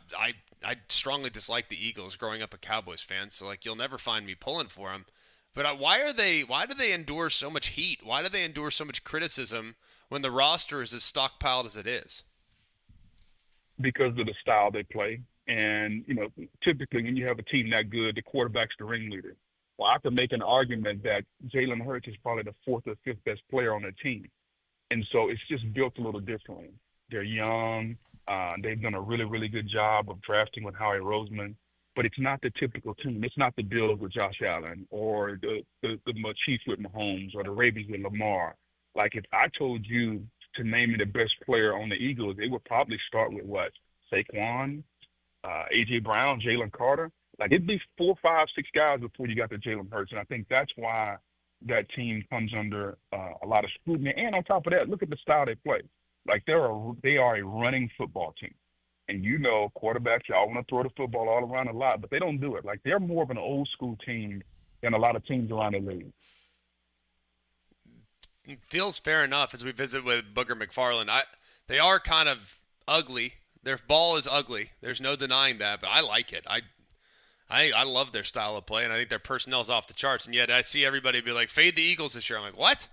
strongly dislike the Eagles growing up a Cowboys fan, so like you'll never find me pulling for them. But why do they endure so much heat? Why do they endure so much criticism when the roster is as stockpiled as it is? Because of the style they play. And, typically when you have a team that good, the quarterback's the ringleader. Well, I could make an argument that Jalen Hurts is probably the fourth or fifth best player on the team. And so it's just built a little differently. They're young. They've done a really, really good job of drafting with Howie Roseman. But it's not the typical team. It's not the Bills with Josh Allen or the Chiefs with Mahomes or the Ravens with Lamar. Like if I told you to name me the best player on the Eagles, it would probably start with what? Saquon, A.J. Brown, Jalen Carter. Like it'd be 4, 5, 6 guys before you got to Jalen Hurts. And I think that's why that team comes under a lot of scrutiny. And on top of that, look at the style they play. Like they are a running football team. And quarterbacks, y'all want to throw the football all around a lot, but they don't do it. Like they're more of an old school team than a lot of teams around the league. It feels fair enough as we visit with Booger McFarland. They are kind of ugly. Their ball is ugly. There's no denying that, but I like it. I love their style of play, and I think their personnel's off the charts. And yet I see everybody be like, fade the Eagles this year. I'm like, what?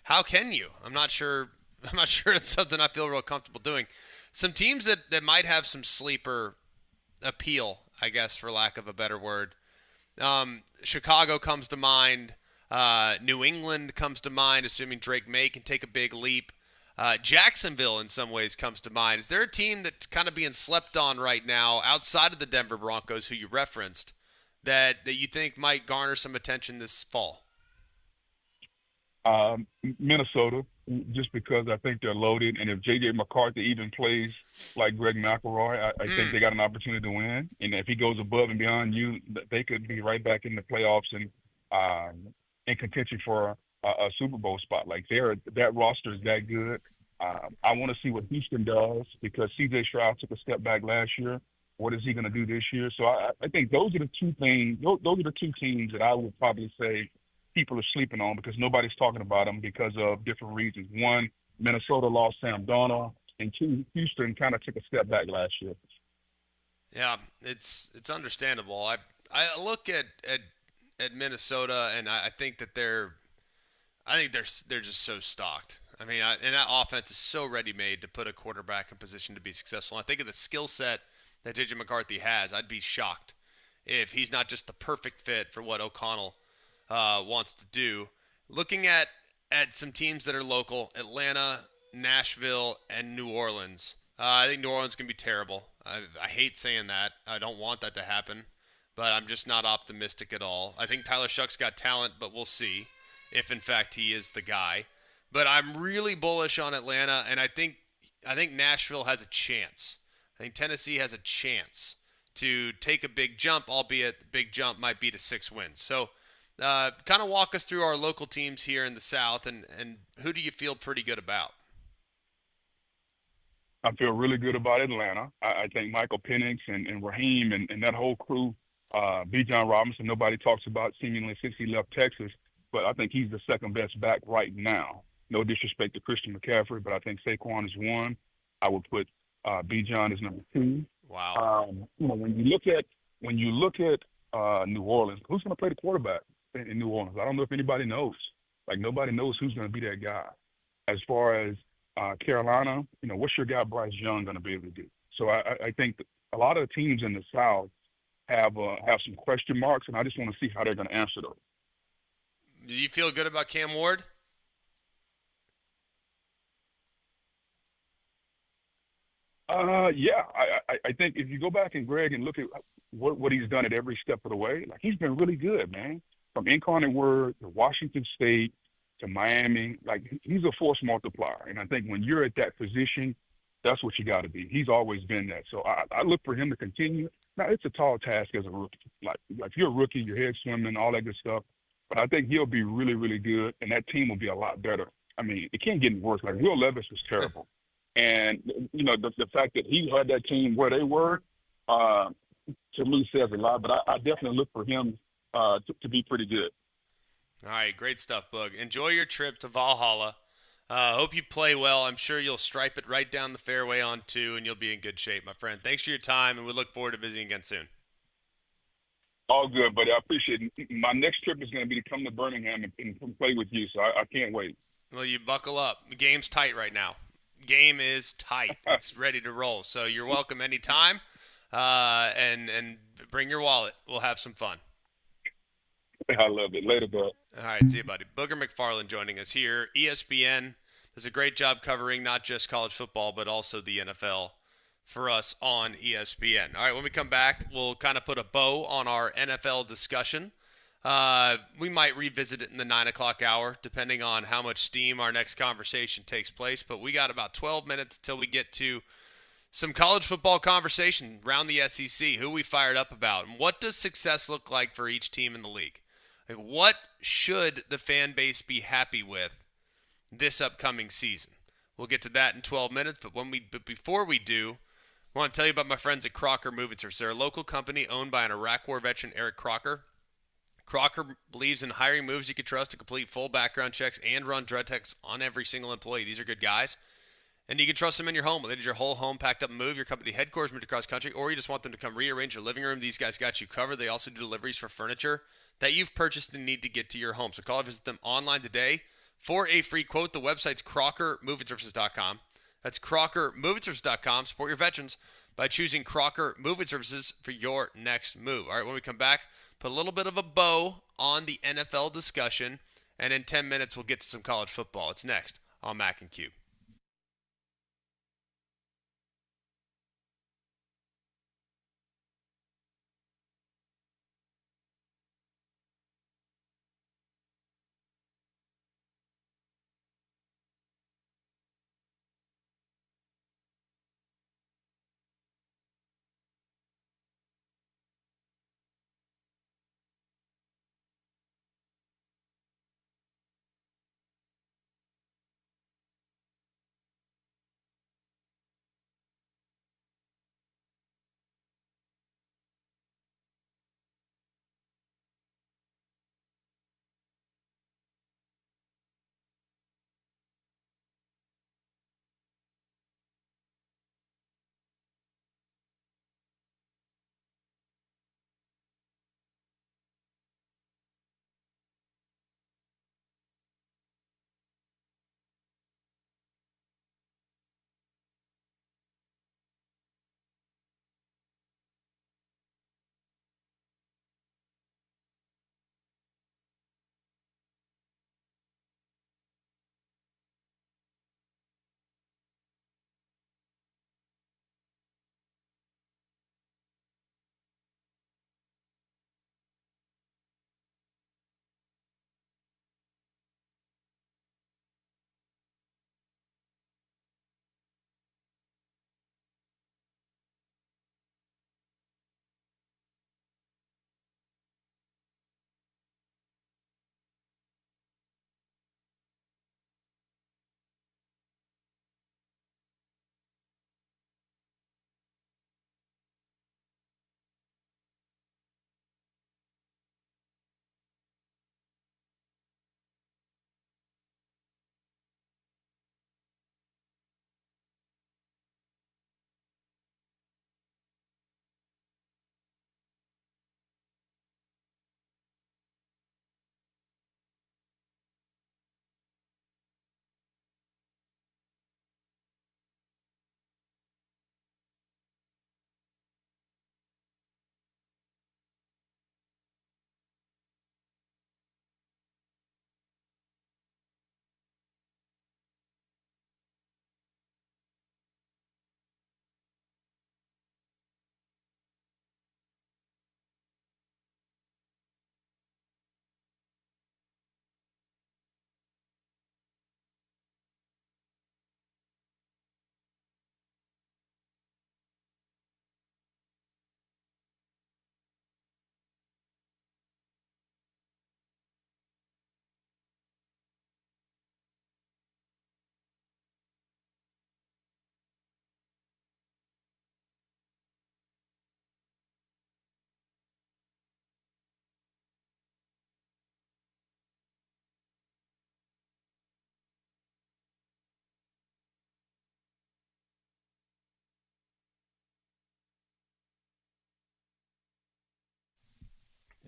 How can you? I'm not sure it's something I feel real comfortable doing. Some teams that might have some sleeper appeal, I guess, for lack of a better word. Chicago comes to mind. New England comes to mind, assuming Drake May can take a big leap. Jacksonville, in some ways, comes to mind. Is there a team that's kind of being slept on right now, outside of the Denver Broncos, who you referenced, that you think might garner some attention this fall? Minnesota, just because I think they're loaded, and if J.J. McCarthy even plays like Greg McElroy, I think they got an opportunity to win. And if he goes above and beyond they could be right back in the playoffs. And in contention for a Super Bowl spot. Like that roster is that good. I want to see what Houston does because C.J. Stroud took a step back last year. What is he going to do this year? So I think those are the two things. Those are the two teams that I would probably say people are sleeping on because nobody's talking about them because of different reasons. One, Minnesota lost Sam Darnold, and two, Houston kind of took a step back last year. Yeah, it's understandable. I look at Minnesota and I think that they're just so stocked. I mean, and that offense is so ready-made to put a quarterback in position to be successful. And I think of the skill set that J.J. McCarthy has, I'd be shocked if he's not just the perfect fit for what O'Connell wants to do. Looking at some teams that are local, Atlanta, Nashville, and New Orleans. I think New Orleans can be terrible. I hate saying that. I don't want that to happen, but I'm just not optimistic at all. I think Tyler Shuck's got talent, but we'll see if in fact he is the guy. But I'm really bullish on Atlanta, and I think Nashville has a chance. I think Tennessee has a chance to take a big jump, albeit the big jump might be to 6 wins. So kind of walk us through our local teams here in the South, and who do you feel pretty good about? I feel really good about Atlanta. I think Michael Penix and Raheem and that whole crew, B. John Robinson, nobody talks about seemingly since he left Texas, but I think he's the second best back right now. No disrespect to Christian McCaffrey, but I think Saquon is one. I would put B. John as number two. Wow. When you look at New Orleans, who's going to play the quarterback in New Orleans? I don't know if anybody knows. Like nobody knows who's going to be that guy. As far as Carolina, what's your guy Bryce Young going to be able to do? So I think that a lot of the teams in the South have some question marks, and I just want to see how they're going to answer those. Do you feel good about Cam Ward? Yeah. I think if you go back and Greg and look at what he's done at every step of the way, like he's been really good, man. From Incarnate Word to Washington State to Miami, like he's a force multiplier. And I think when you're at that position, that's what you got to be. He's always been that. So I look for him to continue. Now it's a tall task as a rookie. Like you're a rookie, your head swimming, all that good stuff. But I think he'll be really, really good, and that team will be a lot better. I mean, it can't get any worse. Like Will Levis was terrible. And, the fact that he had that team where they were, to me says a lot. But I definitely look for him to be pretty good. All right, great stuff, Boog. Enjoy your trip to Valhalla. Hope you play well. I'm sure you'll stripe it right down the fairway on 2, and you'll be in good shape, my friend. Thanks for your time, and we look forward to visiting again soon. All good, buddy. I appreciate it. My next trip is going to be to come to Birmingham and play with you, so I can't wait. Well, you buckle up. The game's tight right now. Game is tight. It's ready to roll. So you're welcome anytime, and bring your wallet. We'll have some fun. I love it. Later, bud. All right, see you, buddy. Booger McFarland joining us here. ESPN does a great job covering not just college football, but also the NFL for us on ESPN. All right, when we come back, we'll kind of put a bow on our NFL discussion. We might revisit it in the 9 o'clock hour, depending on how much steam our next conversation takes place. But we got about 12 minutes until we get to some college football conversation around the SEC, who we fired up about, and what does success look like for each team in the league? Like, what should the fan base be happy with this upcoming season? We'll get to that in 12 minutes, but before we do, I want to tell you about my friends at Crocker Moving Service. They're a local company owned by an Iraq War veteran, Eric Crocker. Crocker believes in hiring moves you can trust to complete full background checks and run drug tests on every single employee. These are good guys. And you can trust them in your home. Whether it's your whole home packed up and moved, your company headquarters moved across country, or you just want them to come rearrange your living room, these guys got you covered. They also do deliveries for furniture that you've purchased and need to get to your home. So call or visit them online today for a free quote. The website's CrockerMovingServices.com. That's CrockerMovingServices.com. Support your veterans by choosing Crocker Moving Services for your next move. All right, when we come back, put a little bit of a bow on the NFL discussion, and in 10 minutes we'll get to some college football. It's next on Mac and Cube.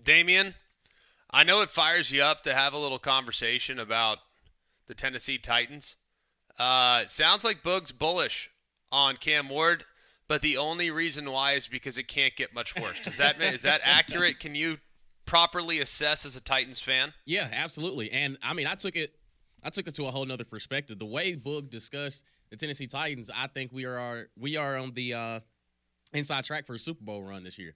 Damien, I know it fires you up to have a little conversation about the Tennessee Titans. It sounds like Boog's bullish on Cam Ward, but the only reason why is because it can't get much worse. Is that accurate? Can you properly assess as a Titans fan? Yeah, absolutely. And I mean, I took it to a whole nother perspective. The way Boog discussed the Tennessee Titans, I think we are on the inside track for a Super Bowl run this year.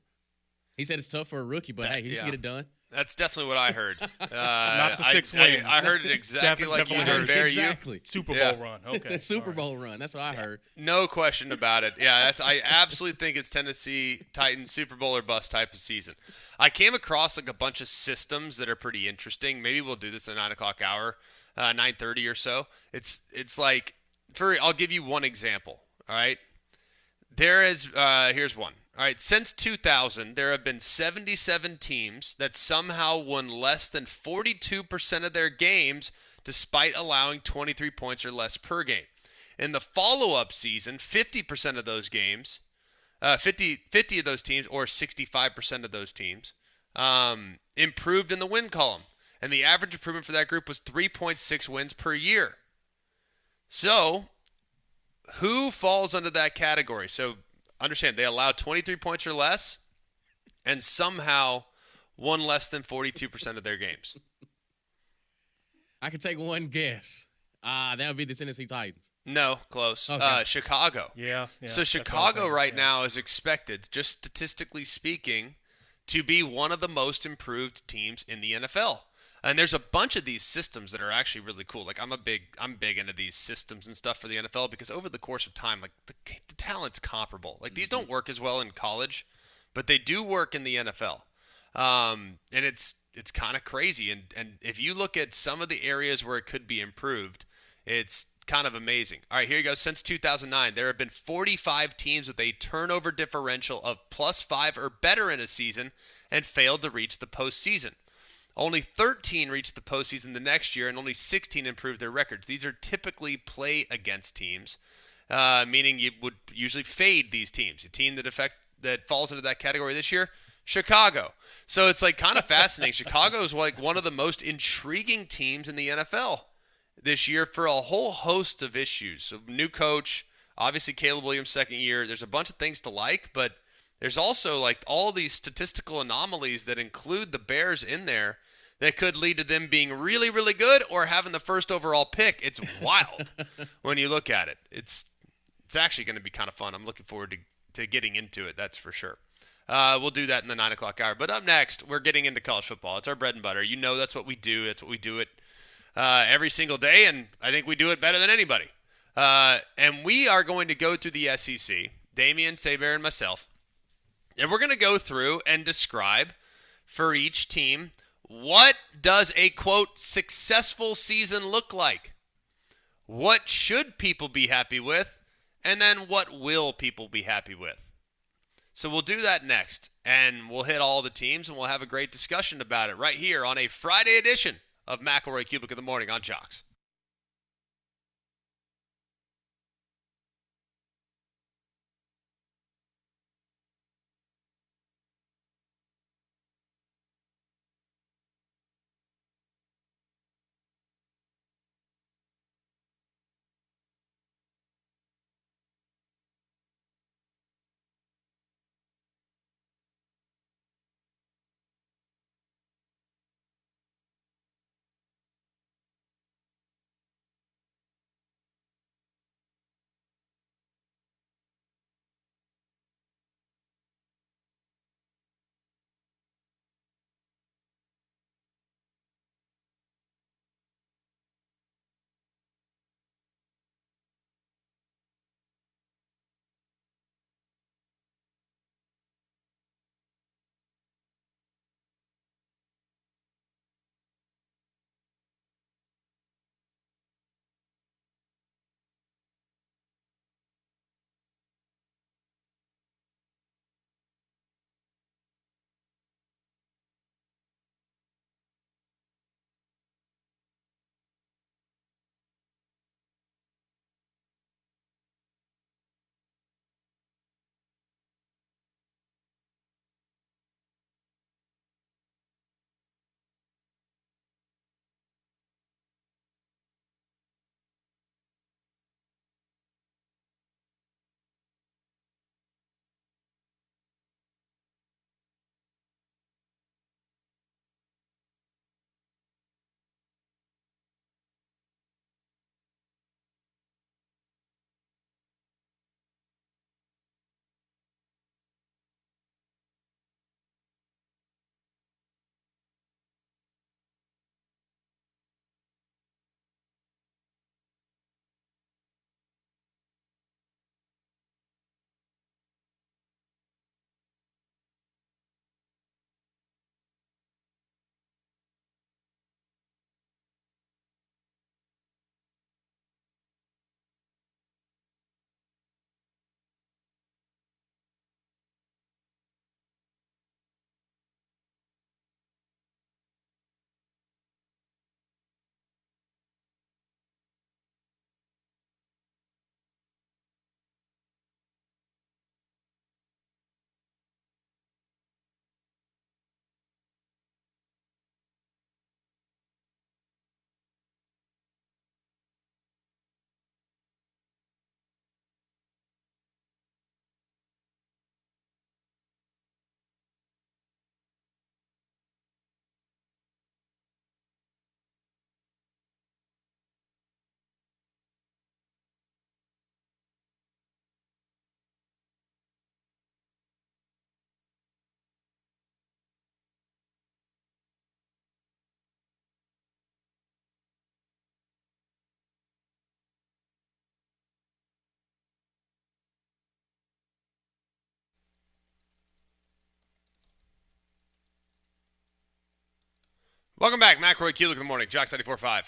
He said it's tough for a rookie, but hey, he can get it done. That's definitely what I heard. Not the 6 wins. I heard it exactly like you heard. Exactly. Super Bowl run. Okay. Super Bowl run. That's what I heard. No question about it. Yeah, I absolutely think it's Tennessee Titans Super Bowl or bust type of season. I came across like a bunch of systems that are pretty interesting. Maybe we'll do this at 9 o'clock hour, 9:30 or so. It's like I'll give you one example. All right. Here's one. All right, since 2000, there have been 77 teams that somehow won less than 42% of their games despite allowing 23 points or less per game. In the follow-up season, 50% of those games, 50 of those teams, or 65% of those teams, improved in the win column. And the average improvement for that group was 3.6 wins per year. So, who falls under that category? So, understand, they allowed 23 points or less and somehow won less than 42% of their games. I can take one guess. That would be the Tennessee Titans. No, close. Okay. Chicago. Yeah. So Chicago right now is expected, just statistically speaking, to be one of the most improved teams in the NFL. And there's a bunch of these systems that are actually really cool. Like I'm big into these systems and stuff for the NFL because over the course of time, like the talent's comparable. Like these don't work as well in college, but they do work in the NFL. And it's kind of crazy. And if you look at some of the areas where it could be improved, it's kind of amazing. All right, here you go. Since 2009, there have been 45 teams with a turnover differential of +5 or better in a season and failed to reach the postseason. Only 13 reached the postseason the next year, and only 16 improved their records. These are typically play against teams, meaning you would usually fade these teams. A team that falls into that category this year, Chicago. So it's like kind of fascinating. Chicago is like one of the most intriguing teams in the NFL this year for a whole host of issues. So new coach, obviously Caleb Williams' second year. There's a bunch of things to like, but there's also like all these statistical anomalies that include the Bears in there that could lead to them being really, really good or having the first overall pick. It's wild when you look at it. It's actually going to be kind of fun. I'm looking forward to getting into it, that's for sure. We'll do that in the 9 o'clock hour. But up next, we're getting into college football. It's our bread and butter. You know that's what we do. That's what we do it every single day, and I think we do it better than anybody. And we are going to go through the SEC, Damian, Saber, and myself. And we're going to go through and describe for each team what does a, quote, successful season look like? What should people be happy with? And then what will people be happy with? So we'll do that next, and we'll hit all the teams, and we'll have a great discussion about it right here on a Friday edition of McElroy and Cubelic in the morning on Jox. Welcome back, McElroy and Cubelic in the morning, Jox 94.5.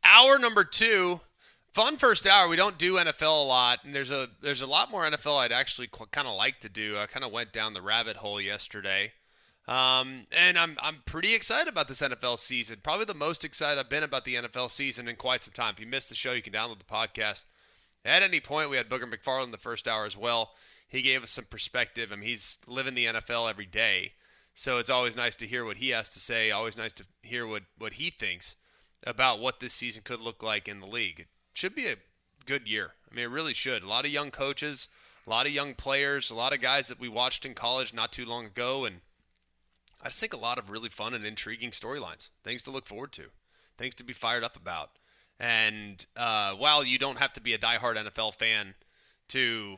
Hour number 2, fun first hour. We don't do NFL a lot, and there's a lot more NFL I'd actually kind of like to do. I kind of went down the rabbit hole yesterday, and I'm pretty excited about this NFL season. Probably the most excited I've been about the NFL season in quite some time. If you missed the show, you can download the podcast. At any point, we had Booger McFarland in the first hour as well. He gave us some perspective. I mean, he's living the NFL every day. So it's always nice to hear what he has to say, always nice to hear what he thinks about what this season could look like in the league. It should be a good year. I mean, it really should. A lot of young coaches, a lot of young players, a lot of guys that we watched in college not too long ago, and I just think a lot of really fun and intriguing storylines, things to look forward to, things to be fired up about. And while you don't have to be a diehard NFL fan to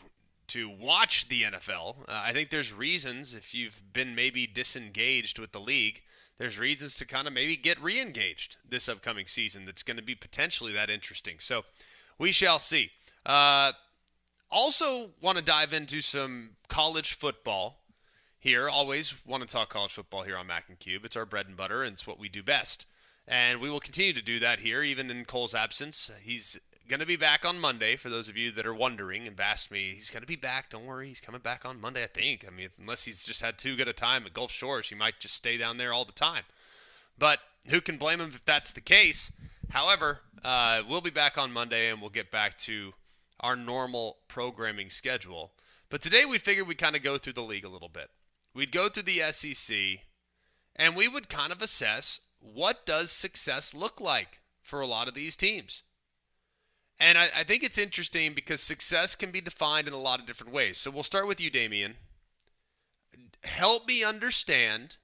watch the NFL, I think there's reasons, if you've been maybe disengaged with the league, there's reasons to kind of maybe get re-engaged this upcoming season that's going to be potentially that interesting. So we shall see. Also want to dive into some college football here. Always want to talk college football here on Mac and Cube. It's our bread and butter, and it's what we do best. And we will continue to do that here, even in Cole's absence. He's going to be back on Monday, for those of you that are wondering and asked me. He's going to be back. Don't worry. He's coming back on Monday, I think. I mean, unless he's just had too good a time at Gulf Shores, he might just stay down there all the time. But who can blame him if that's the case? However, we'll be back on Monday, and we'll get back to our normal programming schedule. But today we figured we'd kind of go through the league a little bit. We'd go through the SEC, and we would kind of assess what does success look like for a lot of these teams. And I think it's interesting because success can be defined in a lot of different ways. So we'll start with you, Damien. Help me understand,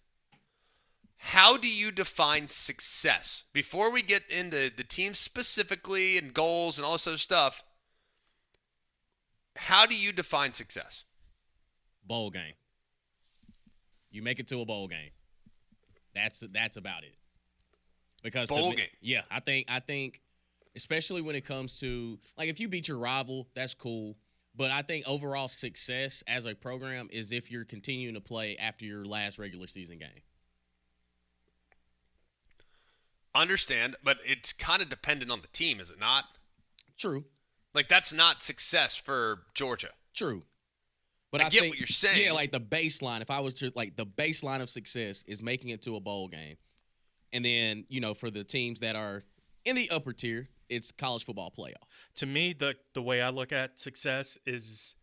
how do you define success? Before we get into the team specifically and goals and all this other stuff, how do you define success? Bowl game. You make it to a bowl game. That's about it. Because bowl game. Yeah, I think especially when it comes to, like, if you beat your rival, that's cool. But I think overall success as a program is if you're continuing to play after your last regular season game. Understand, but it's kind of dependent on the team, is it not? True. Like, that's not success for Georgia. True. But I get what you're saying. Yeah, like the baseline, if I was to, like, the baseline of success is making it to a bowl game. And then, for the teams that are in the upper tier, it's college football playoff. To me, the way I look at success is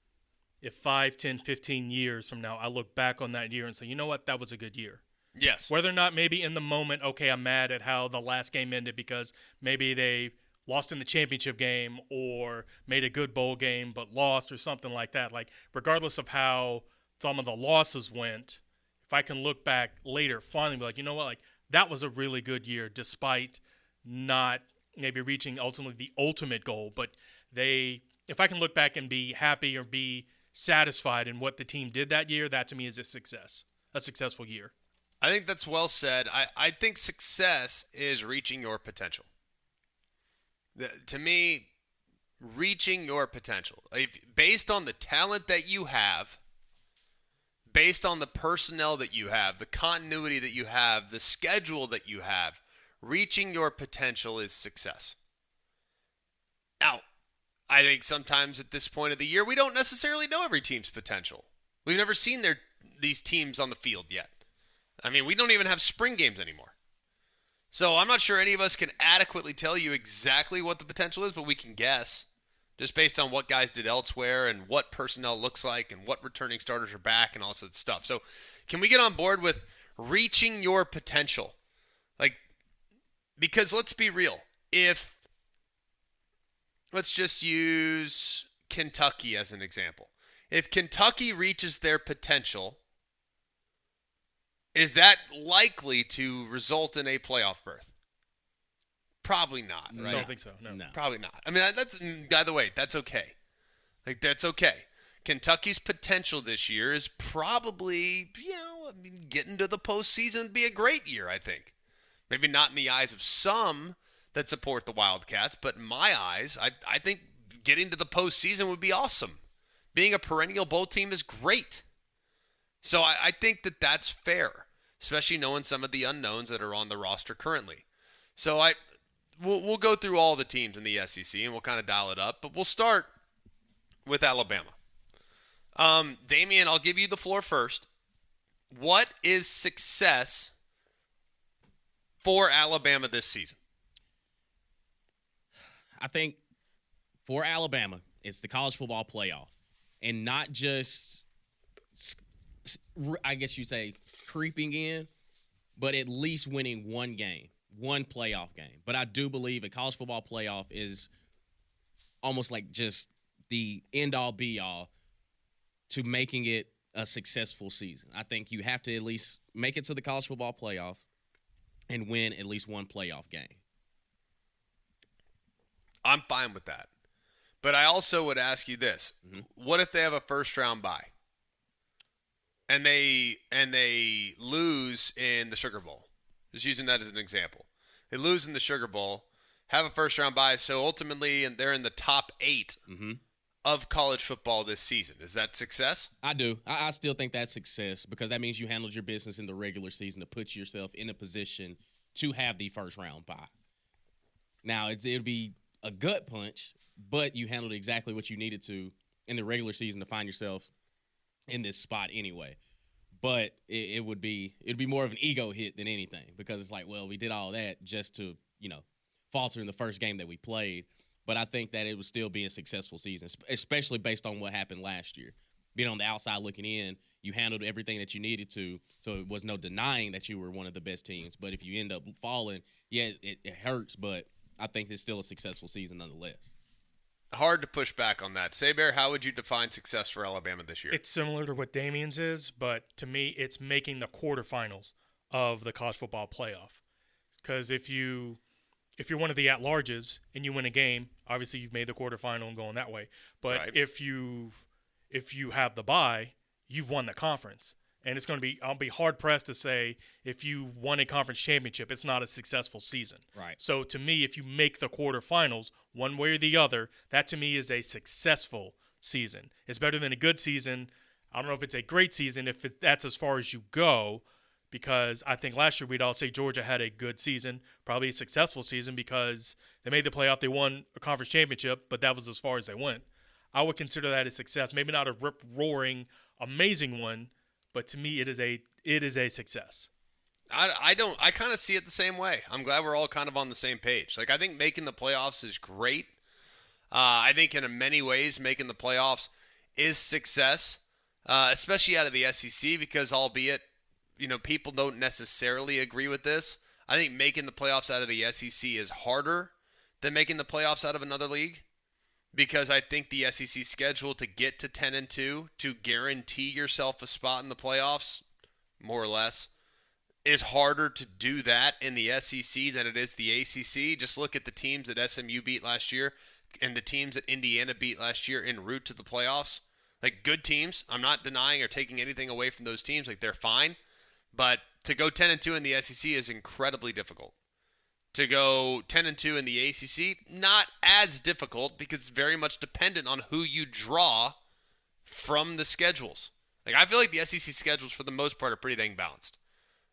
if 5, 10, 15 years from now, I look back on that year and say, you know what, that was a good year. Yes. Whether or not maybe in the moment, okay, I'm mad at how the last game ended because maybe they lost in the championship game or made a good bowl game but lost or something like that. Like, regardless of how some of the losses went, if I can look back later, finally be like, you know what, like, that was a really good year despite not maybe reaching ultimately the ultimate goal. But if I can look back and be happy or be satisfied in what the team did that year, that to me is a successful year. I think that's well said. I think success is reaching your potential. To me, reaching your potential. Based on the talent that you have, based on the personnel that you have, the continuity that you have, the schedule that you have, reaching your potential is success. Now, I think sometimes at this point of the year, we don't necessarily know every team's potential. We've never seen these teams on the field yet. I mean, we don't even have spring games anymore. So I'm not sure any of us can adequately tell you exactly what the potential is, but we can guess just based on what guys did elsewhere and what personnel looks like and what returning starters are back and all sorts of stuff. So can we get on board with reaching your potential? Like, because let's be real. Let's just use Kentucky as an example. If Kentucky reaches their potential, is that likely to result in a playoff berth? Probably not, right? I don't think so, no. Probably not. I mean, by the way, that's okay. Like, that's okay. Kentucky's potential this year is probably, getting to the postseason would be a great year, I think. Maybe not in the eyes of some that support the Wildcats, but in my eyes, I think getting to the postseason would be awesome. Being a perennial bowl team is great. So I think that that's fair. especially knowing some of the unknowns that are on the roster currently. So we'll go through all the teams in the SEC and we'll kind of dial it up, but we'll start with Alabama. Damian, I'll give you the floor first. What is success for Alabama this season? I think for Alabama, it's the college football playoff, and not just, I guess you'd say, creeping in, but at least winning one game, one playoff game. But I do believe a college football playoff is almost like just the end-all, be-all to making it a successful season. I think you have to at least make it to the college football playoff and win at least one playoff game. I'm fine with that. But I also would ask you this. Mm-hmm. What if they have a first-round bye? And they lose in the Sugar Bowl? Just using that as an example. They lose in the Sugar Bowl, have a first-round bye, so ultimately they're in the top 8 of college football this season. Is that success? I do. I still think that's success because that means you handled your business in the regular season to put yourself in a position to have the first-round bye. Now, it'll be a gut punch, but you handled exactly what you needed to in the regular season to find yourself in this spot anyway. But it'd be more of an ego hit than anything because it's like, well, we did all that just to, falter in the first game that we played. But I think that it would still be a successful season, especially based on what happened last year. Being on the outside looking in, you handled everything that you needed to, so it was no denying that you were one of the best teams. But if you end up falling, yeah, it hurts, but I think it's still a successful season nonetheless. Hard to push back on that. Saber, how would you define success for Alabama this year? It's similar to what Damian's is, but to me, it's making the quarterfinals of the college football playoff. Because if you're one of the at-larges and you win a game, obviously you've made the quarterfinal and going that way. But right. if you have the bye, you've won the conference. And I'll be hard-pressed to say if you won a conference championship, it's not a successful season. Right. So to me, if you make the quarterfinals one way or the other, that to me is a successful season. It's better than a good season. I don't know if it's a great season if that's as far as you go, because I think last year we'd all say Georgia had a good season, probably a successful season because they made the playoff, they won a conference championship, but that was as far as they went. I would consider that a success. Maybe not a rip-roaring, amazing one, but to me, it is a success. I kind of see it the same way. I'm glad we're all kind of on the same page. Like, I think making the playoffs is great. I think in many ways making the playoffs is success, especially out of the SEC because albeit, people don't necessarily agree with this. I think making the playoffs out of the SEC is harder than making the playoffs out of another league. Because I think the SEC schedule to get to 10-2 to guarantee yourself a spot in the playoffs, more or less, is harder to do that in the SEC than it is the ACC. Just look at the teams that SMU beat last year and the teams that Indiana beat last year en route to the playoffs. Like, good teams. I'm not denying or taking anything away from those teams. Like, they're fine. But to go 10-2 in the SEC is incredibly difficult. To go 10-2 in the ACC, not as difficult because it's very much dependent on who you draw from the schedules. Like, I feel like the SEC schedules, for the most part, are pretty dang balanced.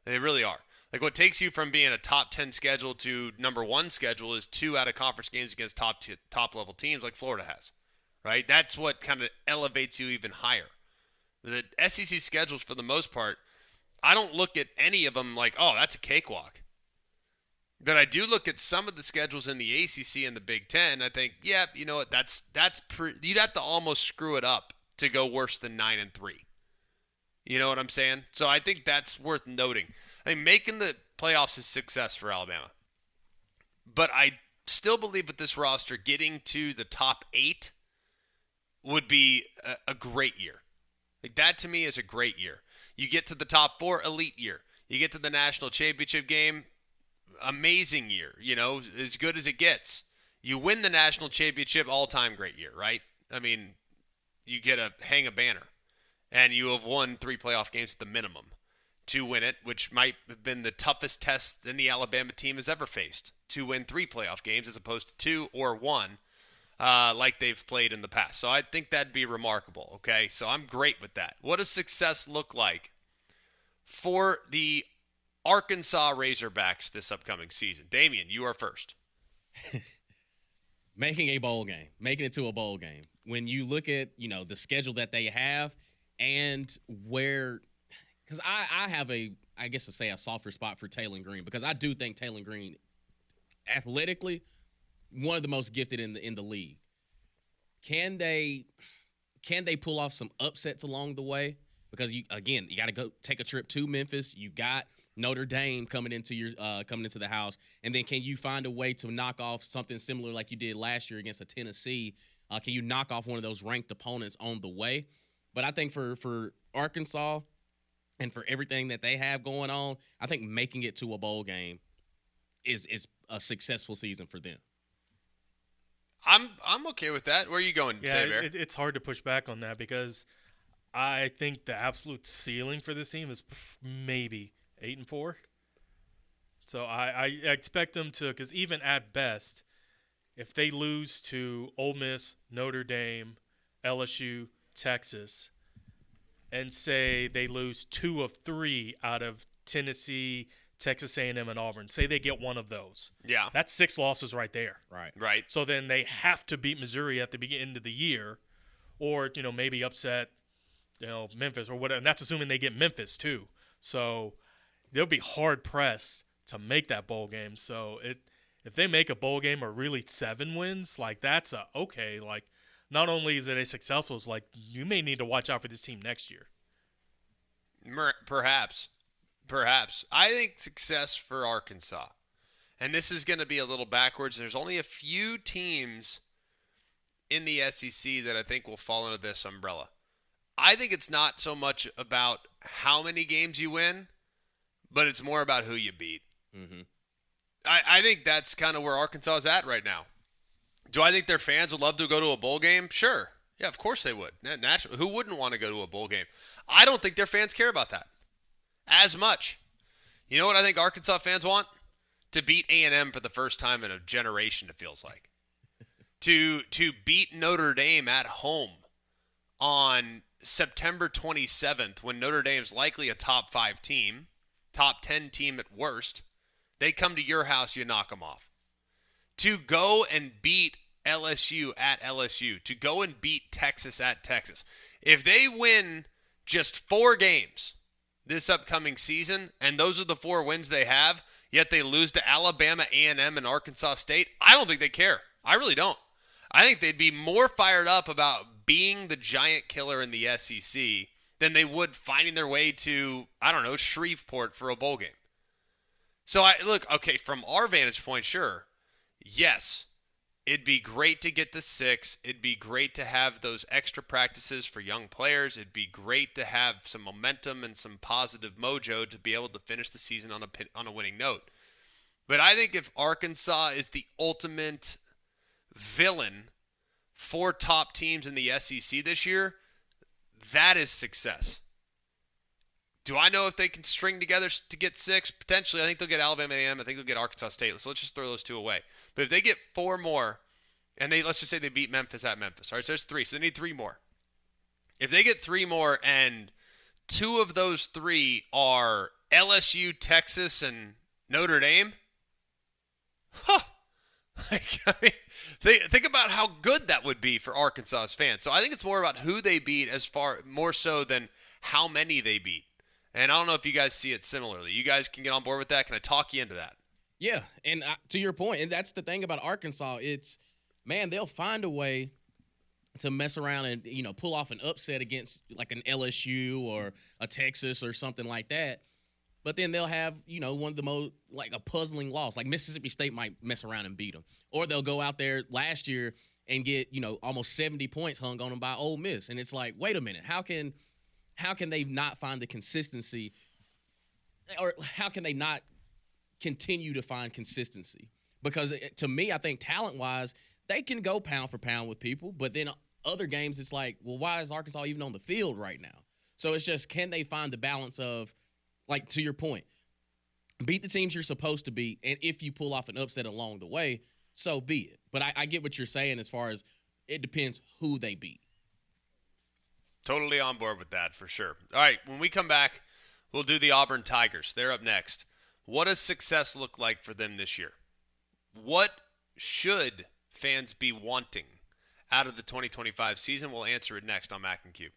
They really are. Like, what takes you from being a top 10 schedule to number 1 schedule is 2 out-of-conference games against top-level teams like Florida has, right? That's what kind of elevates you even higher. The SEC schedules, for the most part, I don't look at any of them like, oh, that's a cakewalk. But I do look at some of the schedules in the ACC and the Big Ten. I think, yeah, you know what? You'd have to almost screw it up to go worse than 9-3. You know what I'm saying? So I think that's worth noting. I think making the playoffs is success for Alabama. But I still believe with this roster, getting to the top 8 would be a great year. Like, that to me is a great year. You get to the top 4, elite year. You get to the national championship game, amazing year, as good as it gets. You win the national championship, all-time great year, right? I mean, you get to hang a banner, and you have won 3 playoff games at the minimum to win it, which might have been the toughest test any Alabama team has ever faced, to win 3 playoff games as opposed to 2 or 1 like they've played in the past. So I think that'd be remarkable, okay? So I'm great with that. What does success look like for the Arkansas Razorbacks this upcoming season. Damian, you are first. Making a bowl game, making it to a bowl game. When you look at, the schedule that they have and where – because I have a softer spot for Taylor Green, because I do think Taylor Green, athletically, one of the most gifted in the league. Can they pull off some upsets along the way? Because you got to go take a trip to Memphis. You got Notre Dame coming into the house, and then can you find a way to knock off something similar like you did last year against a Tennessee? Can you knock off one of those ranked opponents on the way? But I think for Arkansas and for everything that they have going on, I think making it to a bowl game is a successful season for them. I'm okay with that. Where are you going, yeah, Bear? It's hard to push back on that because I think the absolute ceiling for this team is maybe 8-4. So I expect them to, because even at best, if they lose to Ole Miss, Notre Dame, LSU, Texas, and say they lose 2 of 3 out of Tennessee, Texas A&M, and Auburn, say they get one of those. Yeah. That's 6 losses right there. Right. So then they have to beat Missouri at the beginning of the year, or maybe upset Memphis or whatever. And that's assuming they get Memphis too. So they'll be hard pressed to make that bowl game. So if they make a bowl game or really 7 wins, like that's like not only is it a successful, it's like you may need to watch out for this team next year. Perhaps. I think success for Arkansas, and this is going to be a little backwards. There's only a few teams in the SEC that I think will fall under this umbrella. I think it's not so much about how many games you win, but it's more about who you beat. Mm-hmm. I think that's kind of where Arkansas is at right now. Do I think their fans would love to go to a bowl game? Sure. Yeah, of course they would. Naturally. Who wouldn't want to go to a bowl game? I don't think their fans care about that as much. You know what I think Arkansas fans want? To beat A&M for the first time in a generation, it feels like. to beat Notre Dame at home on September 27th when Notre Dame's likely a top 5 team, top 10 team at worst. They come to your house, you knock them off. To go and beat LSU at LSU, to go and beat Texas at Texas. If they win just 4 games this upcoming season, and those are the 4 wins they have, yet they lose to Alabama, A&M, and Arkansas State, I don't think they care. I really don't. I think they'd be more fired up about being the giant killer in the SEC than they would finding their way to, Shreveport for a bowl game. So, from our vantage point, sure, yes, it'd be great to get the 6. It'd be great to have those extra practices for young players. It'd be great to have some momentum and some positive mojo to be able to finish the season on a winning note. But I think if Arkansas is the ultimate villain for top teams in the SEC this year, that is success. Do I know if they can string together to get 6? Potentially. I think they'll get Alabama A&M. I think they'll get Arkansas State. So let's just throw those 2 away. But if they get 4 more, and let's just say they beat Memphis at Memphis. All right, so there's 3. So they need 3 more. If they get 3 more and 2 of those 3 are LSU, Texas, and Notre Dame, think about how good that would be for Arkansas's fans. So I think it's more about who they beat more so than how many they beat. And I don't know if you guys see it similarly. You guys can get on board with that. Can I talk you into that? Yeah, and to your point, and that's the thing about Arkansas. It's, man, they'll find a way to mess around and, pull off an upset against like an LSU or a Texas or something like that. But then they'll have, one of the most, like a puzzling loss. Like Mississippi State might mess around and beat them. Or they'll go out there last year and get, almost 70 points hung on them by Ole Miss. And it's like, wait a minute, how can they not find the consistency, or how can they not continue to find consistency? Because to me, I think talent-wise, they can go pound for pound with people, but then other games, it's like, well, why is Arkansas even on the field right now? So it's just, can they find the balance of, like, to your point, beat the teams you're supposed to beat, and if you pull off an upset along the way, so be it. But I get what you're saying as far as it depends who they beat. Totally on board with that for sure. All right, when we come back, we'll do the Auburn Tigers. They're up next. What does success look like for them this year? What should fans be wanting out of the 2025 season? We'll answer it next on Mac and Cube.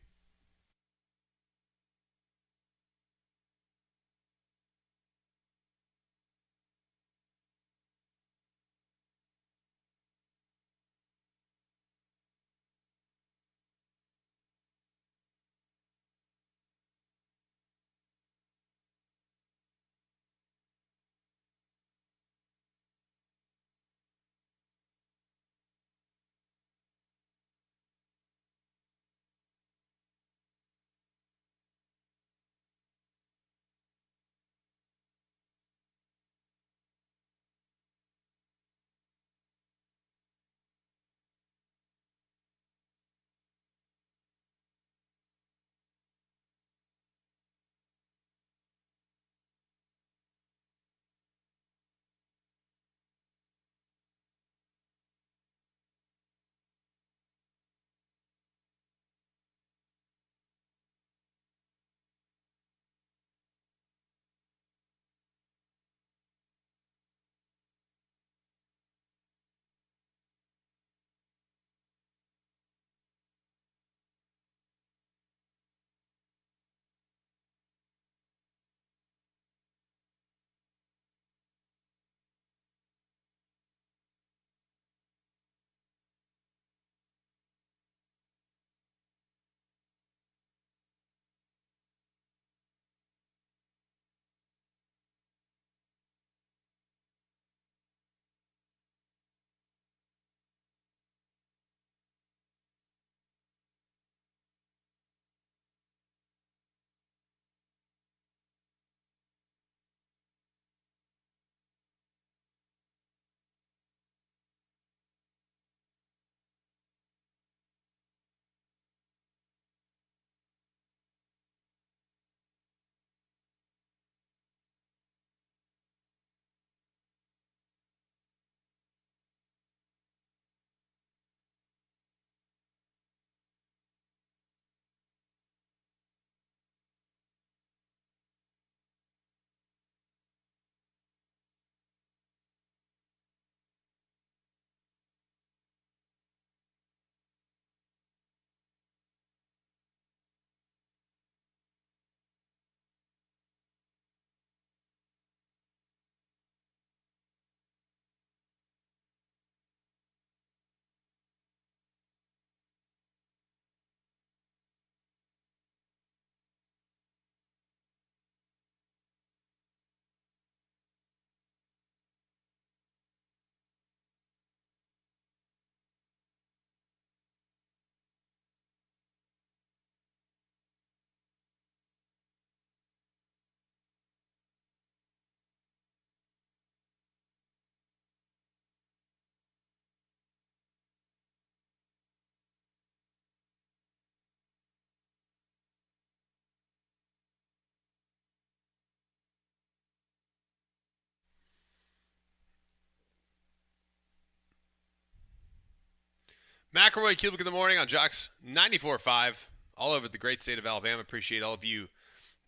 McElroy and Cubelic in the morning on Jox 94.5, all over the great state of Alabama. Appreciate all of you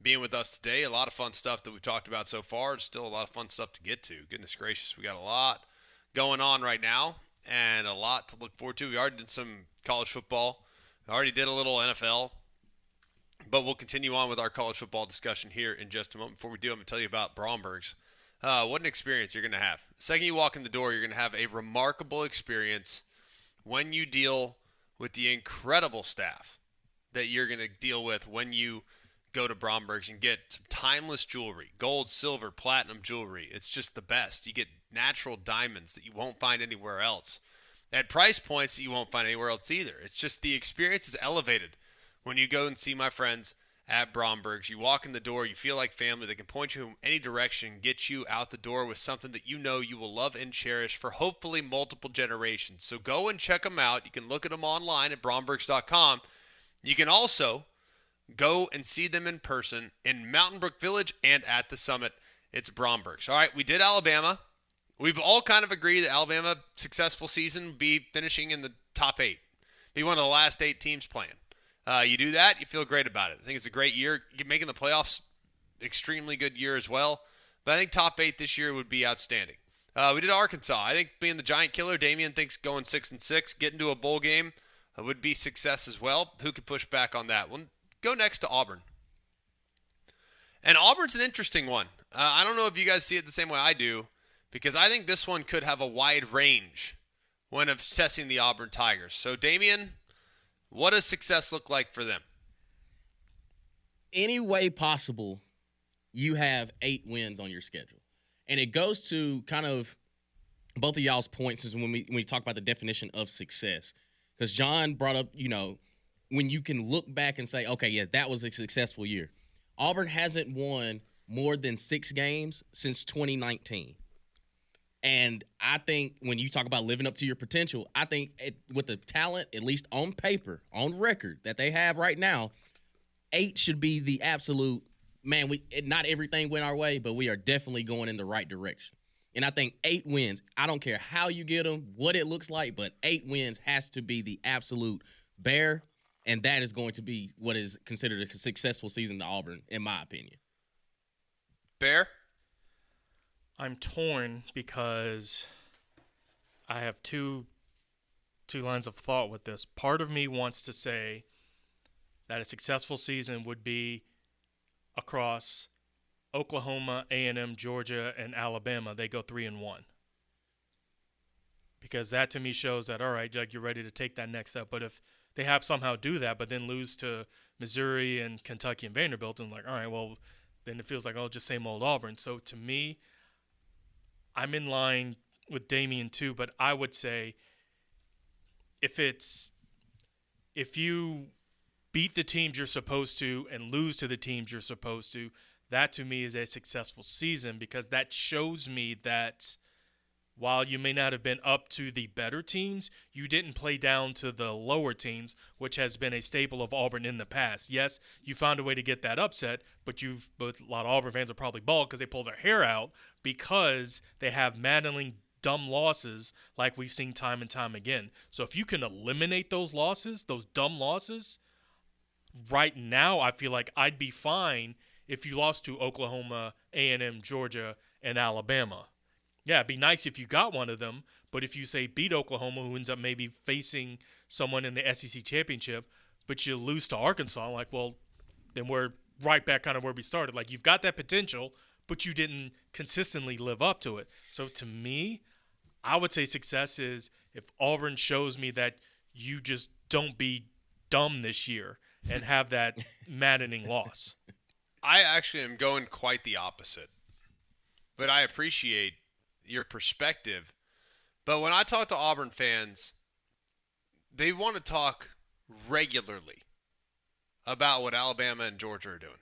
being with us today. A lot of fun stuff that we've talked about so far. Still a lot of fun stuff to get to. Goodness gracious, we got a lot going on right now and a lot to look forward to. We already did some college football. We already did a little NFL. But we'll continue on with our college football discussion here in just a moment. Before we do, I'm going to tell you about Bromberg's. What an experience you're going to have. The second you walk in the door, you're going to have a remarkable experience when you deal with the incredible staff that you're going to deal with when you go to Bromberg's and get some timeless jewelry, gold, silver, platinum jewelry. It's just the best. You get natural diamonds that you won't find anywhere else at price points that you won't find anywhere else either. It's just the experience is elevated when you go and see my friends at Bromberg's. You walk in the door, you feel like family. They can point you in any direction, get you out the door with something that you know you will love and cherish for hopefully multiple generations. So go and check them out. You can look at them online at brombergs.com. You can also go and see them in person in Mountain Brook Village and at the Summit. It's Bromberg's. All right, we did Alabama. We've all kind of agreed that Alabama, successful season, be finishing in the top 8. Be one of the last 8 teams playing. You do that, you feel great about it. I think it's a great year. Making the playoffs, extremely good year as well. but I think top 8 this year would be outstanding. We did Arkansas. I think being the giant killer, Damian thinks going 6-6, getting to a bowl game would be success as well. Who could push back on that? We'll go next to Auburn. And Auburn's an interesting one. I don't know if you guys see it the same way I do, because I think this one could have a wide range when assessing the Auburn Tigers. So, Damian, what does success look like for them? Any way possible, you have 8 wins on your schedule. And it goes to kind of both of y'all's points is when we talk about the definition of success. Because John brought up, when you can look back and say, okay, yeah, that was a successful year. Auburn hasn't won more than 6 games since 2019. And I think when you talk about living up to your potential, I think with the talent, at least on paper, on record, that they have right now, 8 should be the absolute, man, not everything went our way, but we are definitely going in the right direction. And I think 8 wins, I don't care how you get them, what it looks like, but 8 wins has to be the absolute bare, and that is going to be what is considered a successful season to Auburn, in my opinion. Bear? I'm torn because I have two lines of thought with this. Part of me wants to say that a successful season would be across Oklahoma, A&M, Georgia, and Alabama. They go 3-1. Because that to me shows that, all right, like you're ready to take that next step. But if they have somehow do that, but then lose to Missouri and Kentucky and Vanderbilt, and like, all right, well, then it feels like, oh, just same old Auburn. So to me, I'm in line with Damian too, but I would say if you beat the teams you're supposed to and lose to the teams you're supposed to, that to me is a successful season, because that shows me that while you may not have been up to the better teams, you didn't play down to the lower teams, which has been a staple of Auburn in the past. Yes, you found a way to get that upset, but a lot of Auburn fans are probably bald because they pull their hair out because they have maddening, dumb losses like we've seen time and time again. So if you can eliminate those losses, those dumb losses, right now I feel like I'd be fine if you lost to Oklahoma, A&M, Georgia, and Alabama. Yeah, it'd be nice if you got one of them, but if you, say, beat Oklahoma, who ends up maybe facing someone in the SEC championship, but you lose to Arkansas, like, well, then we're right back kind of where we started. Like, you've got that potential, but you didn't consistently live up to it. So to me, I would say success is if Auburn shows me that you just don't be dumb this year and have that maddening loss. I actually am going quite the opposite, but I appreciate your perspective. But when I talk to Auburn fans, they want to talk regularly about what Alabama and Georgia are doing.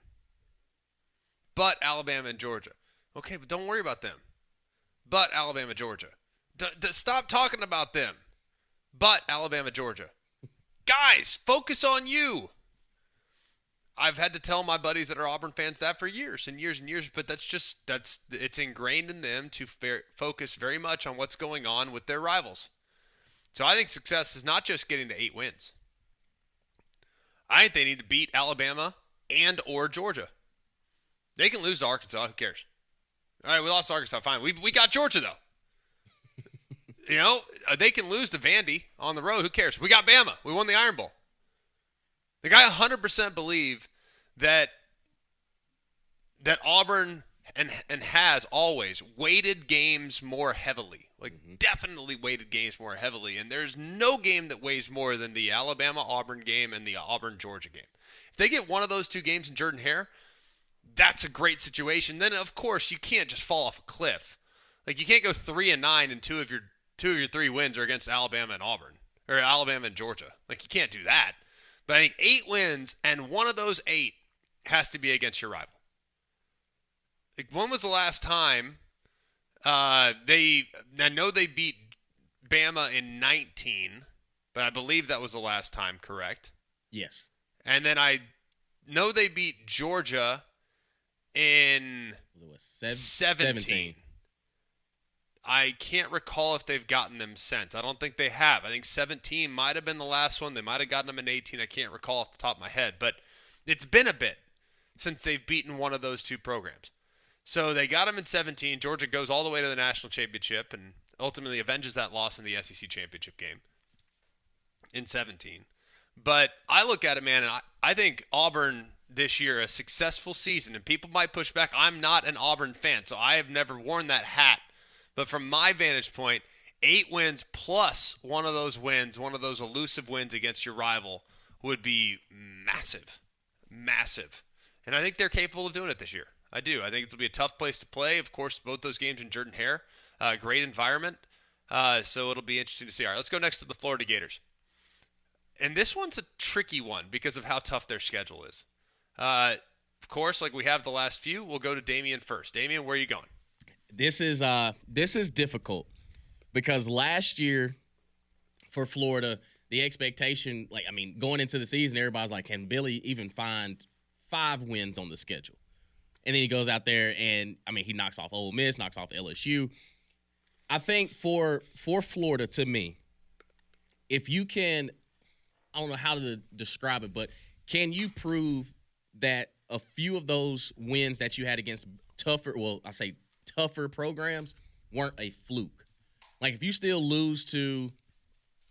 But Alabama and Georgia. Okay, but don't worry about them. But Alabama, Georgia. Stop talking about them. But Alabama, Georgia. Guys, focus on you. I've had to tell my buddies that are Auburn fans that for years and years and years, but it's ingrained in them to focus very much on what's going on with their rivals. So I think success is not just getting to 8 wins. I think they need to beat Alabama and or Georgia. They can lose to Arkansas. Who cares? All right, we lost to Arkansas. Fine. We got Georgia, though. They can lose to Vandy on the road. Who cares? We got Bama. We won the Iron Bowl. The guy 100% believe that Auburn and has always weighted games more heavily. Definitely weighted games more heavily. And there's no game that weighs more than the Alabama-Auburn game and the Auburn-Georgia game. If they get one of those 2 games in Jordan-Hare, that's a great situation. Then, of course, you can't just fall off a cliff. Like, you can't go 3-9 and 2 of your 3 wins are against Alabama and Auburn. Or Alabama and Georgia. Like, you can't do that. But I think 8 wins, and one of those 8 has to be against your rival. Like, when was the last time I know they beat Bama in 19, but I believe that was the last time, correct? Yes. And then I know they beat Georgia in 17. I can't recall if they've gotten them since. I don't think they have. I think 17 might have been the last one. They might have gotten them in 18. I can't recall off the top of my head. But it's been a bit since they've beaten one of those 2 programs. So they got them in 17. Georgia goes all the way to the national championship and ultimately avenges that loss in the SEC championship game in 17. But I look at it, man, and I think Auburn this year, a successful season, and people might push back. I'm not an Auburn fan, so I have never worn that hat. But from my vantage point, 8 wins plus one of those wins, one of those elusive wins against your rival would be massive. Massive. And I think they're capable of doing it this year. I do. I think it'll be a tough place to play. Of course, both those games in Jordan-Hare. Great environment. So it'll be interesting to see. All right, let's go next to the Florida Gators. And this one's a tricky one because of how tough their schedule is. Of course, like we have the last few, we'll go to Damian first. Damian, where are you going? This is difficult because last year for Florida, the expectation, going into the season, everybody's like, can Billy even find 5 wins on the schedule? And then he goes out there and, he knocks off Ole Miss, knocks off LSU. I think for Florida, to me, if you can, I don't know how to describe it, but can you prove that a few of those wins that you had against tougher programs weren't a fluke? Like if you still lose to,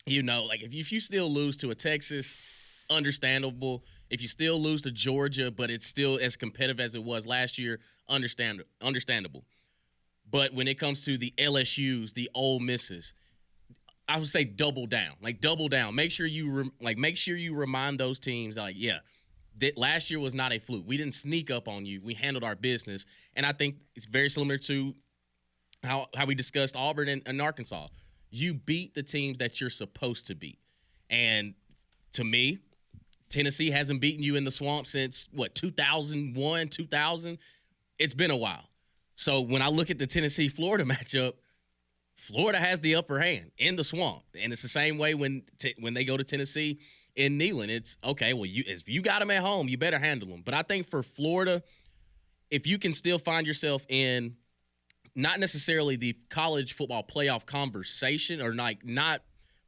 if you still lose to a Texas, understandable. If you still lose to Georgia, but it's still as competitive as it was last year, understandable. But when it comes to the LSUs, the Ole Misses, I would say double down. Double down. Make sure you remind those teams that last year was not a fluke. We didn't sneak up on you. We handled our business. And I think it's very similar to how we discussed Auburn and Arkansas. You beat the teams that you're supposed to beat. And to me, Tennessee hasn't beaten you in the swamp since, 2001, 2000? It's been a while. So when I look at the Tennessee-Florida matchup, Florida has the upper hand in the swamp. And it's the same way when they go to Tennessee in Neyland. It's, okay, well, if you got them at home, you better handle them. But I think for Florida, if you can still find yourself in not necessarily the college football playoff conversation or not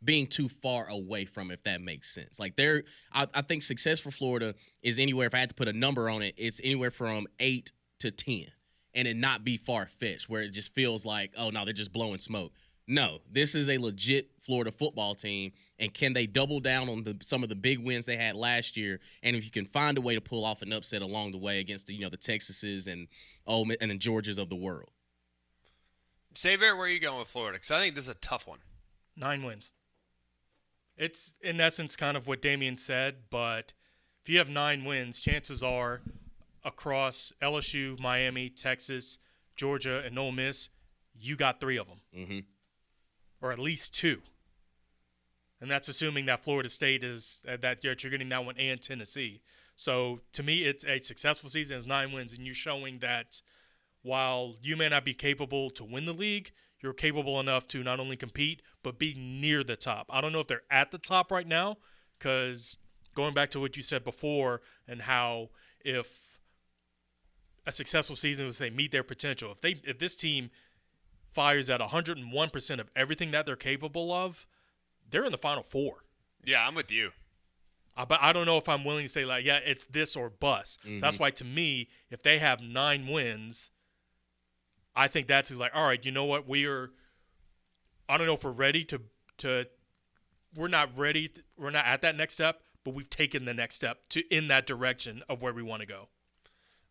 being too far away from, if that makes sense. I think success for Florida is anywhere, if I had to put a number on it, it's anywhere from 8 to 10. And it not be far-fetched where it just feels like, oh, no, they're just blowing smoke. No, this is a legit Florida football team, and can they double down on some of the big wins they had last year? And if you can find a way to pull off an upset along the way against the Texases and the Georgias of the world. Saber, where are you going with Florida? Because I think this is a tough one. 9 wins. It's, in essence, kind of what Damian said, but if you have 9 wins, chances are across LSU, Miami, Texas, Georgia, and Ole Miss, you got 3 of them. Mm-hmm. Or at least 2. And that's assuming that Florida State is that you're getting that one and Tennessee. So to me, it's a successful season. It's 9 wins, and you're showing that while you may not be capable to win the league, you're capable enough to not only compete, but be near the top. I don't know if they're at the top right now, because going back to what you said before and how if a successful season would say meet their potential. If this team fires at 101% of everything that they're capable of, they're in the Final Four. Yeah, I'm with you. But I don't know if I'm willing to say, it's this or bust. Mm-hmm. So that's why, to me, if they have 9 wins, I think that's all right, you know what? I don't know if we're ready we're not ready. We're not at that next step, but we've taken the next step in that direction of where we want to go.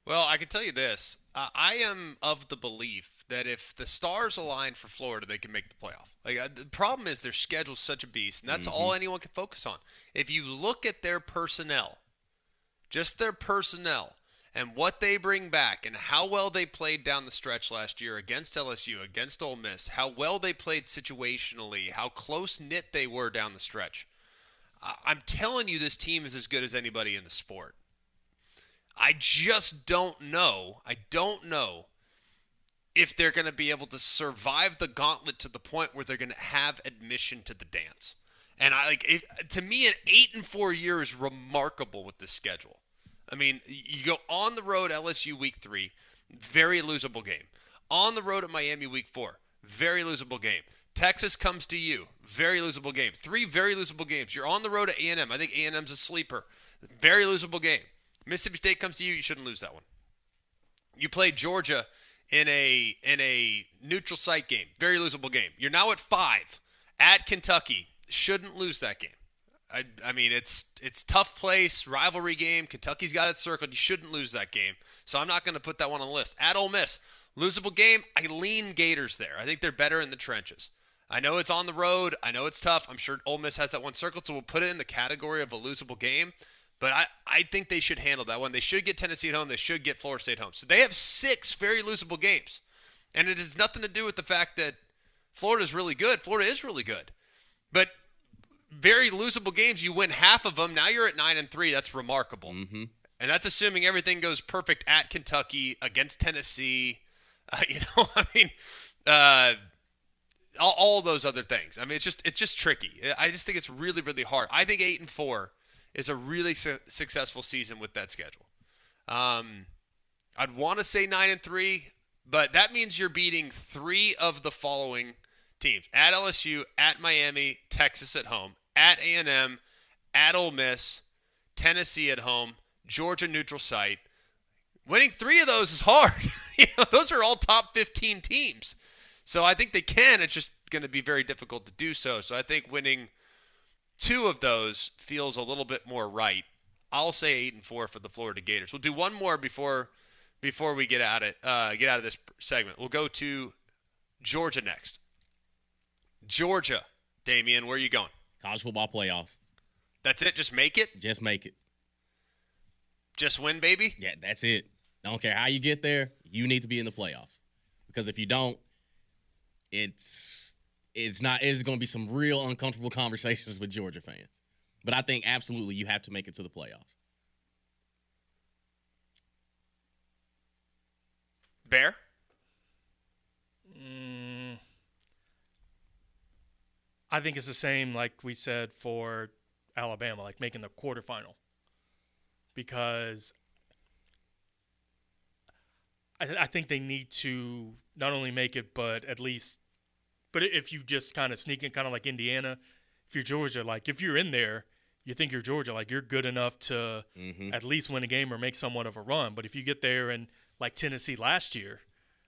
Well, I can tell you this. I am of the belief that if the stars align for Florida, they can make the playoff. The problem is their schedule's such a beast, and that's all anyone can focus on. If you look at their personnel, just their personnel, and what they bring back and how well they played down the stretch last year against LSU, against Ole Miss, how well they played situationally, how close-knit they were down the stretch, I'm telling you this team is as good as anybody in the sport. I just don't know. I don't know if they're going to be able to survive the gauntlet to the point where they're going to have admission to the dance. And to me, an 8-4 year is remarkable with this schedule. I mean, you go on the road LSU week 3, very losable game. On the road at Miami week 4, very losable game. Texas comes to you, very losable game. 3 very losable games. You're on the road at A&M. I think A&M's a sleeper. Very losable game. Mississippi State comes to you, you shouldn't lose that one. You play Georgia in a neutral site game, very losable game. You're now at 5 at Kentucky. Shouldn't lose that game. I mean, it's tough place, rivalry game. Kentucky's got it circled. You shouldn't lose that game. So I'm not going to put that one on the list. At Ole Miss, losable game. I lean Gators there. I think they're better in the trenches. I know it's on the road. I know it's tough. I'm sure Ole Miss has that one circled, so we'll put it in the category of a losable game. But I think they should handle that one. They should get Tennessee at home. They should get Florida State home. So they have 6 very losable games. And it has nothing to do with the fact that Florida's really good. Florida is really good. But very losable games, you win half of them. Now you're at 9-3. That's remarkable. Mm-hmm. And that's assuming everything goes perfect at Kentucky, against Tennessee. I mean, all those other things. I mean, it's just tricky. I just think it's really, really hard. I think 8-4 is a really successful season with that schedule. I'd want to say 9-3, but that means you're beating 3 of the following teams: at LSU, at Miami, Texas at home, at A&M, at Ole Miss, Tennessee at home, Georgia neutral site. Winning 3 of those is hard. Those are all top 15 teams. So I think they can. It's just going to be very difficult to do so. So I think winning 2 of those feels a little bit more right. I'll say 8-4 for the Florida Gators. We'll do one more before we get out of this segment. We'll go to Georgia next. Georgia, Damian, where are you going? College football playoffs. That's it? Just make it? Just make it. Just win, baby? Yeah, that's it. Don't care how you get there. You need to be in the playoffs. Because if you don't, it's going to be some real uncomfortable conversations with Georgia fans. But I think absolutely you have to make it to the playoffs. Bear? I think it's the same like we said for Alabama, like making the quarterfinal. Because I think they need to not only make it, but at least – but if you just kind of sneak in, kind of like Indiana, if you're Georgia, like if you're in there, you think you're Georgia, like you're good enough to at least win a game or make somewhat of a run. But if you get there and like Tennessee last year,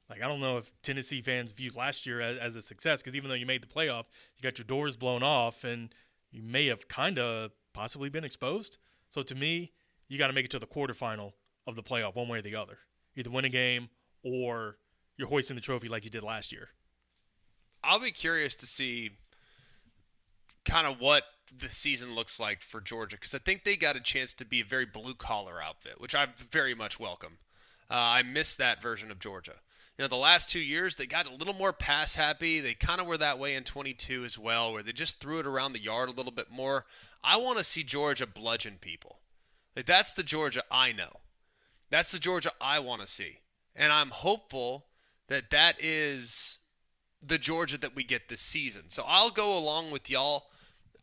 like I don't know if Tennessee fans viewed last year as a success, because even though you made the playoff, you got your doors blown off and you may have kind of possibly been exposed. So to me, you got to make it to the quarterfinal of the playoff one way or the other. Either win a game or you're hoisting the trophy like you did last year. I'll be curious to see kind of what the season looks like for Georgia, because I think they got a chance to be a very blue-collar outfit, which I very much welcome. I miss that version of Georgia. The last 2 years, they got a little more pass-happy. They kind of were that way in 22 as well, where they just threw it around the yard a little bit more. I want to see Georgia bludgeon people. Like, that's the Georgia I know. That's the Georgia I want to see. And I'm hopeful that that is the Georgia that we get this season. So I'll go along with y'all.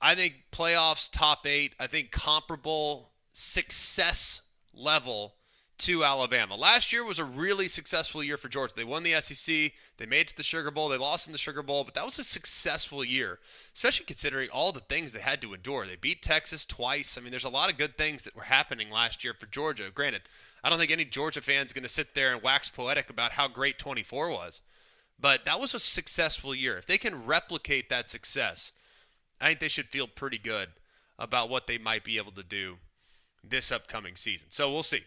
I think playoffs, top 8, I think comparable success level to Alabama. Last year was a really successful year for Georgia. They won the SEC. They made it to the Sugar Bowl. They lost in the Sugar Bowl, but that was a successful year, especially considering all the things they had to endure. They beat Texas twice. I mean, there's a lot of good things that were happening last year for Georgia. Granted, I don't think any Georgia fan is going to sit there and wax poetic about how great 24 was, but that was a successful year. If they can replicate that success, I think they should feel pretty good about what they might be able to do this upcoming season. So we'll see.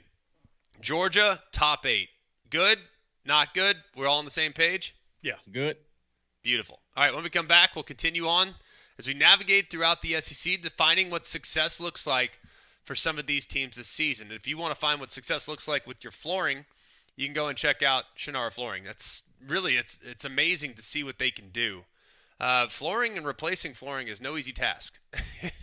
Georgia, top 8. Good? Not good? We're all on the same page? Yeah. Good. Beautiful. All right, when we come back, we'll continue on as we navigate throughout the SEC, defining what success looks like for some of these teams this season. And if you want to find what success looks like with your flooring, you can go and check out Shannara Flooring. That's really, it's amazing to see what they can do. Flooring and replacing flooring is no easy task.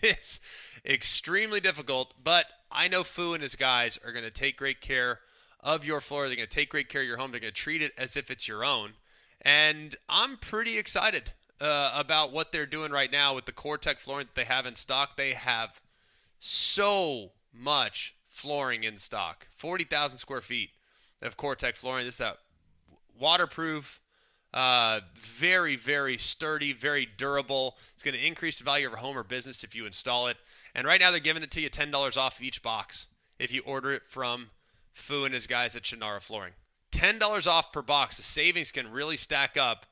It's extremely difficult, but I know Fu and his guys are going to take great care of your floor. They're going to take great care of your home. They're going to treat it as if it's your own. And I'm pretty excited about what they're doing right now with the Core-Tech flooring that they have in stock. They have so much flooring in stock. 40,000 square feet of Core-Tech flooring. This is that waterproof, very, very sturdy, very durable. It's going to increase the value of your home or business if you install it. And right now they're giving it to you $10 off each box if you order it from Fu and his guys at Shannara Flooring. $10 off per box. The savings can really stack up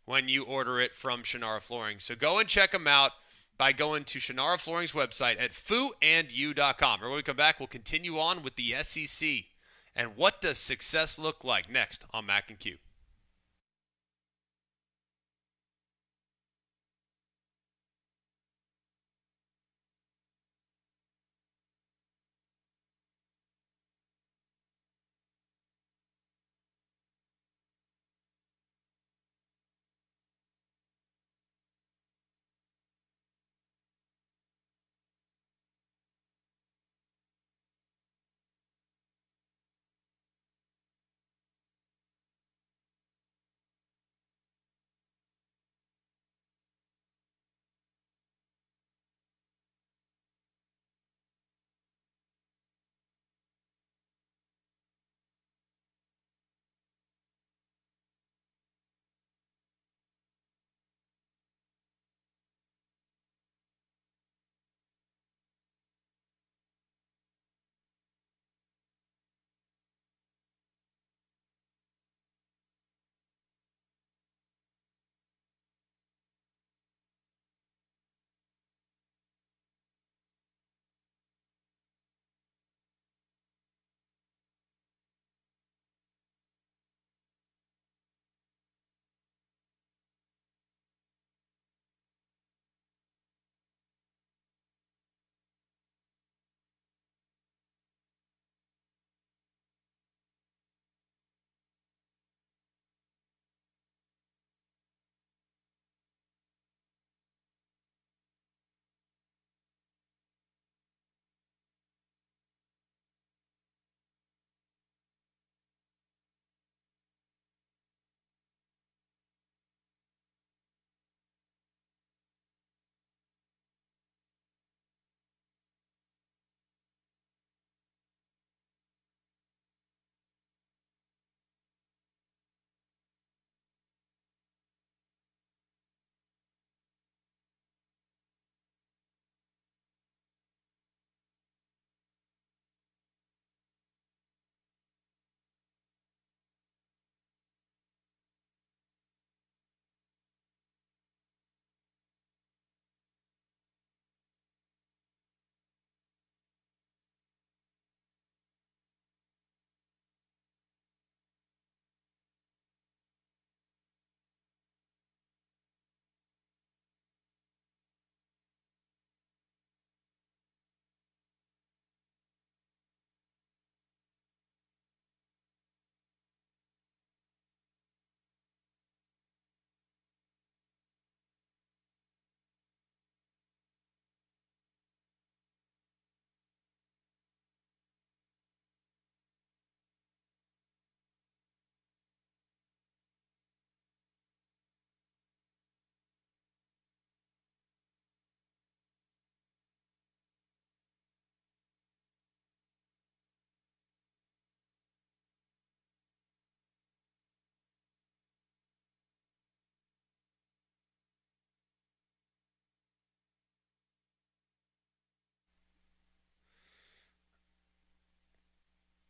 when you order it from Shannara Flooring. So go and check them out by going to Shannara Flooring's website at fooandyou.com. When we come back, we'll continue on with the SEC. And what does success look like next on Mac and Q?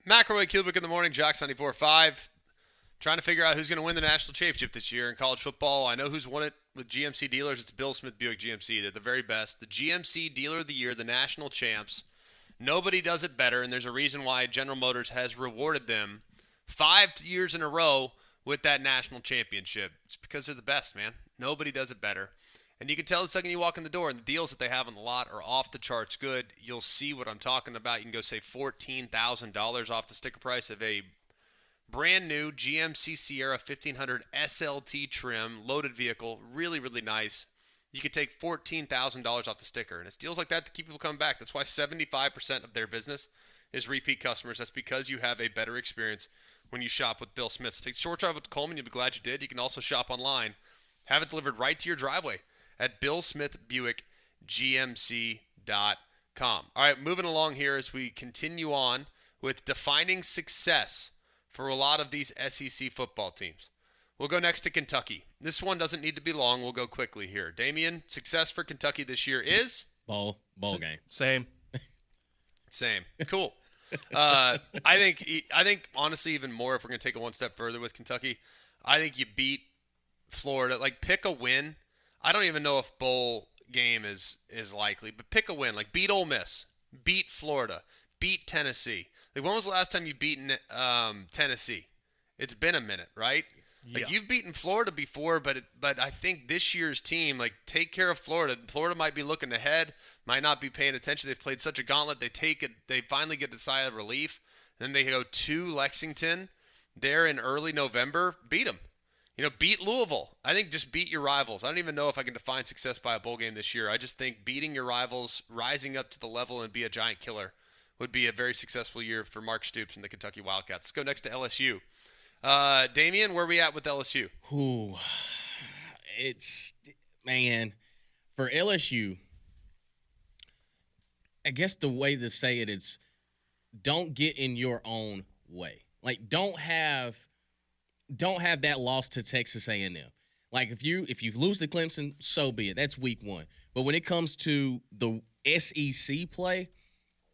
McElroy and Cubelic in the morning, Jox 94.5. Trying to figure out who's going to win the national championship this year in college football. I know who's won it with GMC dealers. It's Bill Smith Buick GMC. They're the very best. The GMC Dealer of the Year, the national champs. Nobody does it better, and there's a reason why General Motors has rewarded them 5 years in a row with that national championship. It's because they're the best, man. Nobody does it better. And you can tell the second you walk in the door, and the deals that they have on the lot are off the charts good. You'll see what I'm talking about. You can go save $14,000 off the sticker price of a brand new GMC Sierra 1500 SLT trim, loaded vehicle. Really, really nice. You could take $14,000 off the sticker. And it's deals like that to keep people coming back. That's why 75% of their business is repeat customers. That's because you have a better experience when you shop with Bill Smith. So take a short drive up to Coleman. You'll be glad you did. You can also shop online. Have it delivered right to your driveway at BillSmithBuickGMC.com. All right, moving along here as we continue on with defining success for a lot of these SEC football teams. We'll go next to Kentucky. This one doesn't need to be long. We'll go quickly here. Damian, success for Kentucky this year is? Bowl game. Same. Same. Cool. I think honestly, even more if we're gonna take it one step further with Kentucky, I think you beat Florida. Like pick a win. I don't even know if bowl game is likely, but pick a win. Like beat Ole Miss, beat Florida, beat Tennessee. Like when was the last time you beaten Tennessee? It's been a minute, right? Yeah. Like you've beaten Florida before, but I think this year's team, like take care of Florida. Florida might be looking ahead, might not be paying attention. They've played such a gauntlet. They finally get the sigh of relief. Then they go to Lexington. There in early November, beat them. Beat Louisville. I think just beat your rivals. I don't even know if I can define success by a bowl game this year. I just think beating your rivals, rising up to the level and be a giant killer would be a very successful year for Mark Stoops and the Kentucky Wildcats. Let's go next to LSU. Damian, where are we at with LSU? Ooh, it's, man, for LSU, I guess the way to say it is don't get in your own way. Like don't have that loss to Texas A&M. Like if you lose to Clemson, so be it. That's week 1. But when it comes to the SEC play,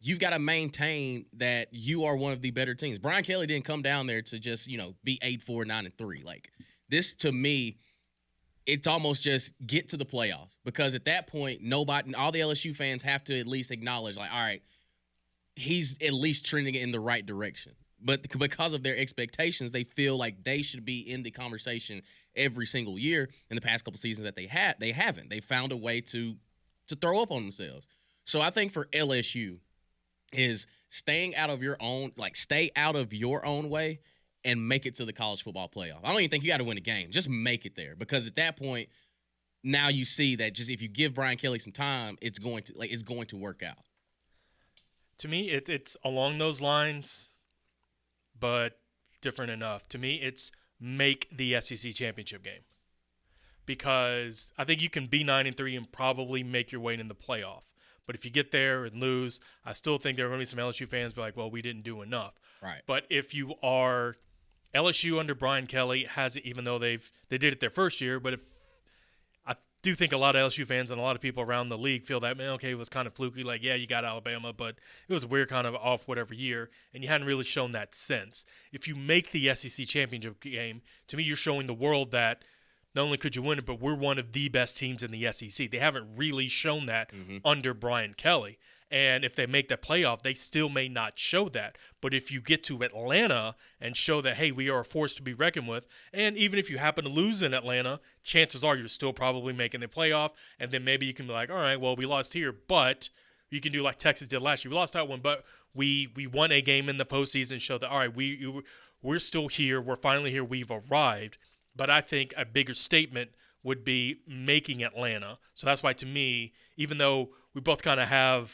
you've got to maintain that you are one of the better teams. Brian Kelly didn't come down there to just, be 8-4, 9-3. Like this to me, it's almost just get to the playoffs because at that point, all the LSU fans have to at least acknowledge like, all right, he's at least trending in the right direction. But because of their expectations, they feel like they should be in the conversation every single year. In the past couple seasons that they haven't. They found a way to throw up on themselves. So I think for LSU is stay out of your own way and make it to the college football playoff. I don't even think you got to win a game. Just make it there because at that point, now you see that just if you give Brian Kelly some time, it's going to work out. To me, it's along those lines, but different enough. To me, it's make the SEC championship game because I think you can be 9-3 and probably make your way in the playoff. But if you get there and lose, I still think there are going to be some LSU fans be like, well, we didn't do enough. Right. But if you are LSU under Brian Kelly, even though they did it their first year, but I do think a lot of LSU fans and a lot of people around the league feel that, man, okay, it was kind of fluky. Like, yeah, you got Alabama, but it was weird kind of off whatever year, and you hadn't really shown that sense. If you make the SEC championship game, to me, you're showing the world that not only could you win it, but we're one of the best teams in the SEC. They haven't really shown that under Brian Kelly. And if they make that playoff, they still may not show that. But if you get to Atlanta and show that, hey, we are a force to be reckoned with, and even if you happen to lose in Atlanta, chances are you're still probably making the playoff. And then maybe you can be like, all right, well, we lost here, but you can do like Texas did last year. We lost that one, but we won a game in the postseason, show that, all right, we're still here. We're finally here. We've arrived. But I think a bigger statement would be making Atlanta. So that's why, to me, even though we both kind of have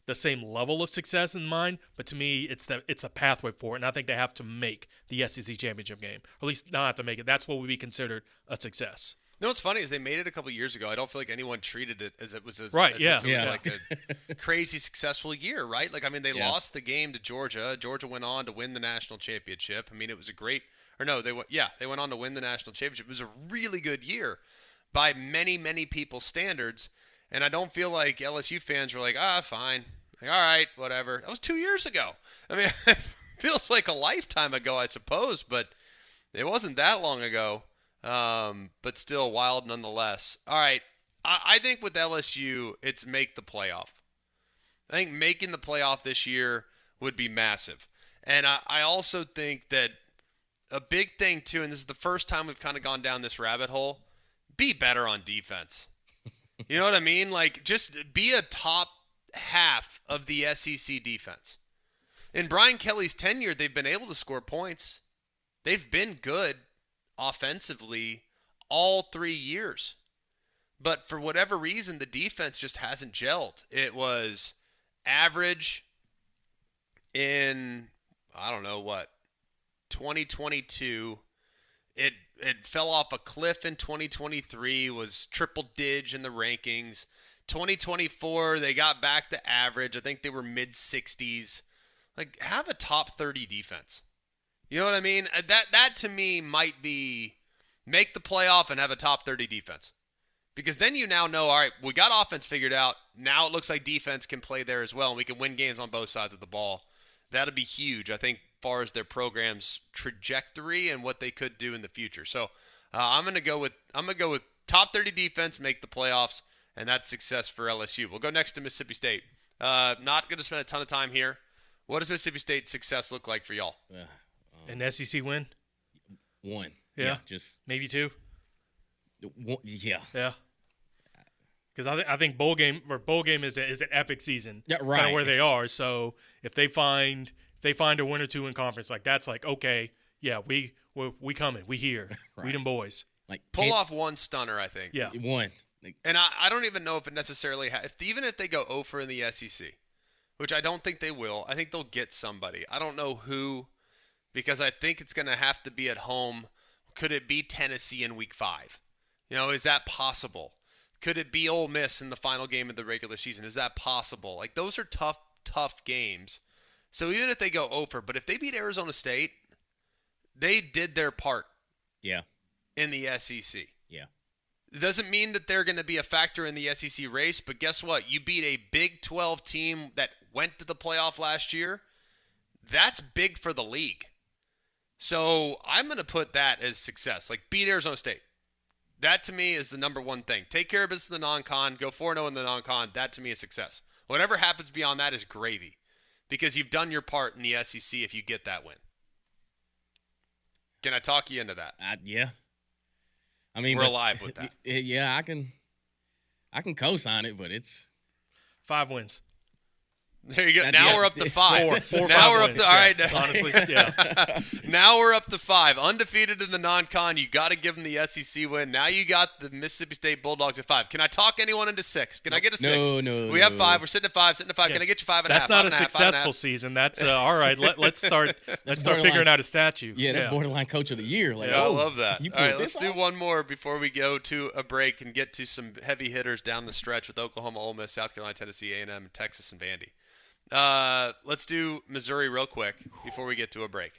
the same level of success in mind, but to me, it's a pathway for it, and I think they have to make the SEC championship game, or at least not have to make it. That's what would be considered a success. You know what's funny is they made it a couple years ago. I don't feel like anyone treated it as it was right. As Yeah, if it was like a crazy successful year, right? Like I mean, they lost the game to Georgia. Georgia went on to win the national championship. I mean, it was a great. Or no, they went on to win the national championship. It was a really good year by many, many people's standards. And I don't feel like LSU fans were like, fine. Like, all right, whatever. That was 2 years ago. I mean, it feels like a lifetime ago, I suppose, but it wasn't that long ago. But still wild nonetheless. All right. I think with LSU, it's make the playoff. I think making the playoff this year would be massive. And I also think that a big thing, too, and this is the first time we've kind of gone down this rabbit hole, be better on defense. You know what I mean? Like, just be a top half of the SEC defense. In Brian Kelly's tenure, they've been able to score points. They've been good offensively all 3 years. But for whatever reason, the defense just hasn't gelled. It was average in, I don't know what, 2022. It fell off a cliff in 2023, was triple dig in the rankings. 2024, they got back to average. I think they were mid-60s. Like, have a top 30 defense. You know what I mean? That to me might be make the playoff and have a top 30 defense. Because then you now know, all right, we got offense figured out. Now it looks like defense can play there as well, and we can win games on both sides of the ball. That'll be huge, I think, as far as their program's trajectory and what they could do in the future. So I'm gonna go with top 30 defense, make the playoffs, and that's success for LSU. We'll go next to Mississippi State. Not gonna spend a ton of time here. What does Mississippi State's success look like for y'all? An SEC win? One. Yeah. Just maybe two. one, yeah. Yeah. Because I think bowl game is an epic season. Yeah, right. Kind of where they are. So if they find a win or two in conference, like that's like okay, yeah, we coming, we here, Right. we them boys. Like Pull off one stunner, I think. Yeah. one. Like, And I don't even know if it necessarily even if they go 0 in the SEC, which I don't think they will. I think they'll get somebody. I don't know who, because I think it's going to have to be at home. Could it be Tennessee in Week 5? Is that possible? Could it be Ole Miss in the final game of the regular season? Is that possible? Like, those are tough games. So even if they go 0, but if they beat Arizona State, they did their part. Yeah. In the SEC. Yeah. It doesn't mean that they're going to be a factor in the SEC race, but guess what? You beat a Big 12 team that went to the playoff last year. That's big for the league. So I'm going to put that as success. Like, beat Arizona State. That, to me, is the number one thing. Take care of business in the non-con. Go 4-0 in the non-con. That, to me, is success. Whatever happens beyond that is gravy, because you've done your part in the SEC if you get that win. Can I talk you into that? Yeah. I mean, we're alive with that. Yeah, I can co-sign it, but it's 5 wins. There you go. Now we're up to 5. Four, now 5 we're wins. up to all right. Honestly, yeah. Now we're up to 5. Undefeated in the non-con. You got to give them the SEC win. Now you got the Mississippi State Bulldogs at 5. Can I talk anyone into 6? Can I get a 6? No. We have 5. We're sitting at 5. Yeah. Can I get you 5.5? That's not a 5.5, successful season. That's all right. Let's start figuring out a statue. Yeah, that's borderline coach of the year. Like, I love that. You All right, let's this do off? one more before we go to a break and get to some heavy hitters down the stretch with Oklahoma, Ole Miss, South Carolina, Tennessee, A&M, Texas, and Vandy. Let's do Missouri real quick before we get to a break.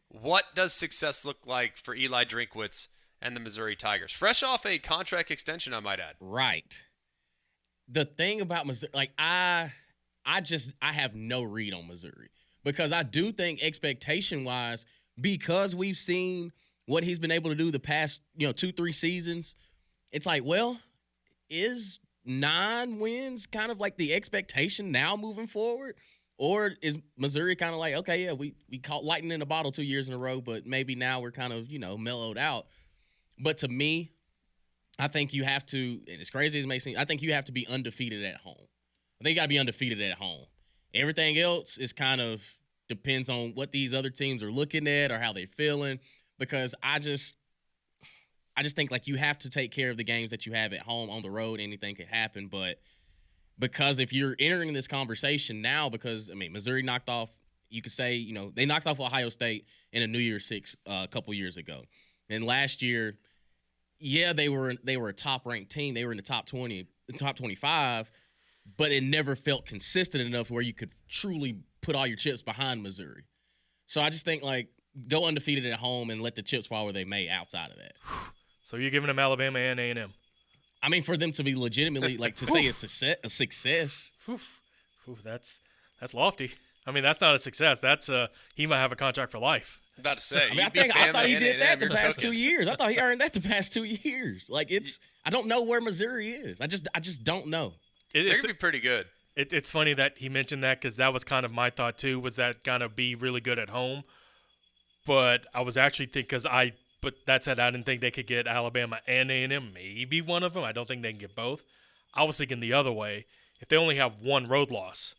What does success look like for Eli Drinkwitz and the Missouri Tigers? Fresh off a contract extension, I might add. Right. The thing about Missouri, like I have no read on Missouri, because I do think expectation-wise, because we've seen what he's been able to do the past 2-3 seasons, it's like, well, is 9 wins kind of like the expectation now moving forward? Or is Missouri kind of like, okay, yeah, we caught lightning in a bottle 2 years in a row, but maybe now we're kind of, mellowed out. But to me, I think you have to, and as crazy as it may seem, I think you have to be undefeated at home. I think you got to be undefeated at home. Everything else is kind of depends on what these other teams are looking at or how they're feeling, because I just think like you have to take care of the games that you have at home. On the road, anything could happen. But because if you're entering this conversation now, because Missouri knocked off, you could say, they knocked off Ohio State in a New Year's Six a couple years ago. And last year, yeah, they were a top ranked team. They were in the top 20, top 25, but it never felt consistent enough where you could truly put all your chips behind Missouri. So I just think like go undefeated at home and let the chips fall where they may outside of that. So you're giving them Alabama and A&M. I mean, for them to be legitimately like to say a success. That's lofty. I mean, that's not a success. That's he might have a contract for life. About to say. I thought he did that the past 2 years. I thought he earned that the past 2 years. Like I don't know where Missouri is. I just don't know. They're going to be pretty good. It's funny that he mentioned that, because that was kind of my thought too, was that kind of be really good at home. But I was actually thinking, but that said, I didn't think they could get Alabama and A&M, maybe one of them. I don't think they can get both. I was thinking the other way. If they only have one road loss,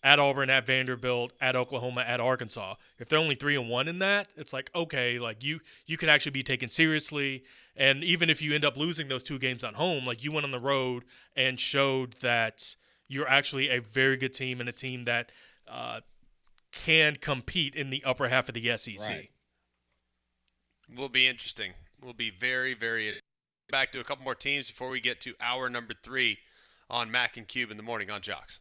at Auburn, at Vanderbilt, at Oklahoma, at Arkansas, if they're only 3-1 in that, it's like, okay, like you can actually be taken seriously. And even if you end up losing those 2 games on home, like you went on the road and showed that you're actually a very good team and a team that can compete in the upper half of the SEC. Right. Will be interesting. Will be very, very back to a couple more teams before we get to hour number 3 on Mac and Cube in the morning on Jox.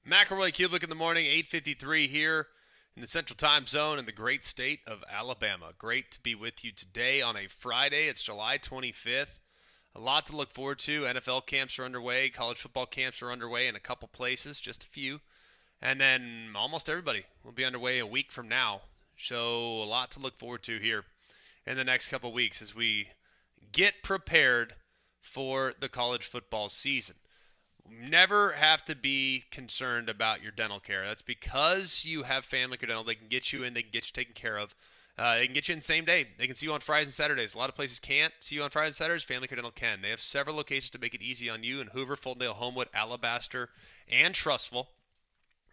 McElroy Cubelic in the morning, 8:53 here in the Central Time Zone in the great state of Alabama. Great to be with you today on a Friday. It's July 25th. A lot to look forward to. NFL camps are underway. College football camps are underway in a couple places, just a few. And then almost everybody will be underway a week from now. So a lot to look forward to here in the next couple weeks as we get prepared for the college football season. Never have to be concerned about your dental care. That's because you have Family Care Dental. They can get you in. They can get you taken care of. They can get you in the same day. They can see you on Fridays and Saturdays. A lot of places can't see you on Fridays and Saturdays. Family Care Dental can. They have several locations to make it easy on you in Hoover, Fultondale, Homewood, Alabaster, and Trussville.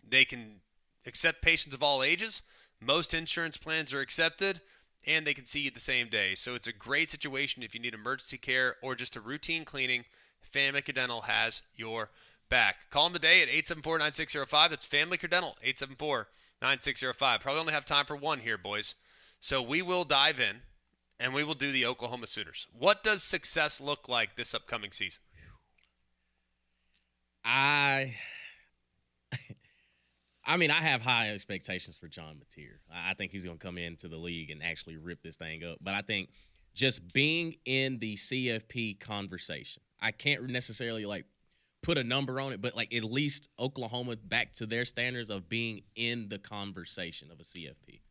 They can accept patients of all ages. Most insurance plans are accepted, and they can see you the same day. So it's a great situation if you need emergency care or just a routine cleaning. Family Care Dental has your back. Call them today at 874-9605. That's Family Care Dental, 874-9605. Probably only have time for one here, boys. So we will dive in, and we will do the Oklahoma Sooners. What does success look like this upcoming season? I mean, I have high expectations for John Mateer. I think he's going to come into the league and actually rip this thing up. But I think just being in the CFP conversation, I can't necessarily put a number on it, but at least Oklahoma back to their standards of being in the conversation of a CFP.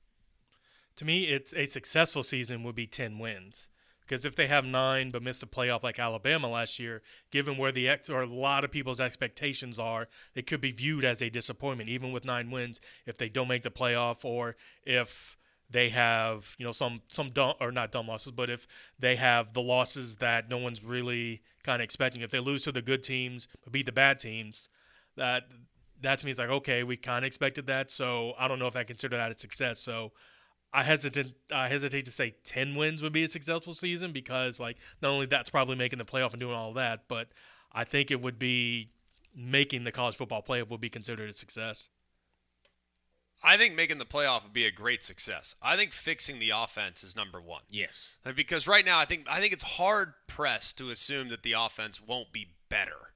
To me, it's a successful season would be 10 wins. Because if they have 9 but miss the playoff like Alabama last year, given where a lot of people's expectations are, it could be viewed as a disappointment, even with 9 wins, if they don't make the playoff or if they have some dumb or not dumb losses, but if they have the losses that no one's really kind of expecting. If they lose to the good teams but beat the bad teams, that to me is okay, we kind of expected that. So I don't know if I consider that a success. So I hesitate to say 10 wins would be a successful season because, not only that's probably making the playoff and doing all of that, but I think it would be making the college football playoff would be considered a success. I think making the playoff would be a great success. I think fixing the offense is number one. Yes. Because right now I think it's hard pressed to assume that the offense won't be better.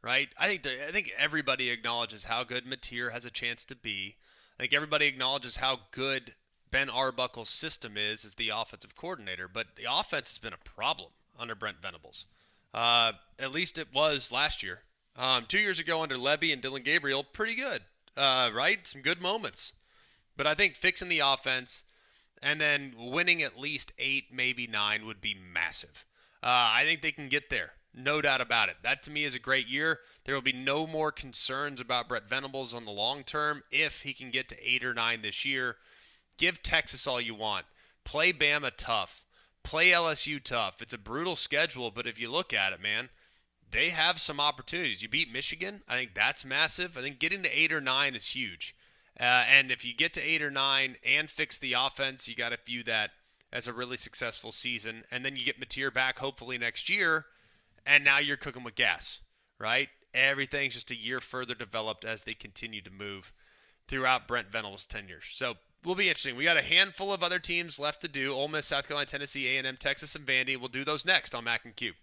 Right? I think everybody acknowledges how good Mateer has a chance to be. I think everybody acknowledges how good Ben Arbuckle's system is as the offensive coordinator, but the offense has been a problem under Brent Venables. At least it was last year. 2 years ago under Levy and Dylan Gabriel, pretty good, right? Some good moments. But I think fixing the offense and then winning at least 8, maybe 9 would be massive. I think they can get there. No doubt about it. That to me is a great year. There will be no more concerns about Brent Venables on the long term if he can get to 8 or 9 this year. Give Texas all you want. Play Bama tough. Play LSU tough. It's a brutal schedule, but if you look at it, man, they have some opportunities. You beat Michigan. I think that's massive. I think getting to 8 or 9 is huge. And if you get to 8 or 9 and fix the offense, you got to view that as a really successful season. And then you get Mateer back hopefully next year, and now you're cooking with gas, right? Everything's just a year further developed as they continue to move throughout Brent Venables' tenure. So will be interesting. We got a handful of other teams left to do. Ole Miss, South Carolina, Tennessee, A&M, Texas, and Vandy. We'll do those next on Mac and Q.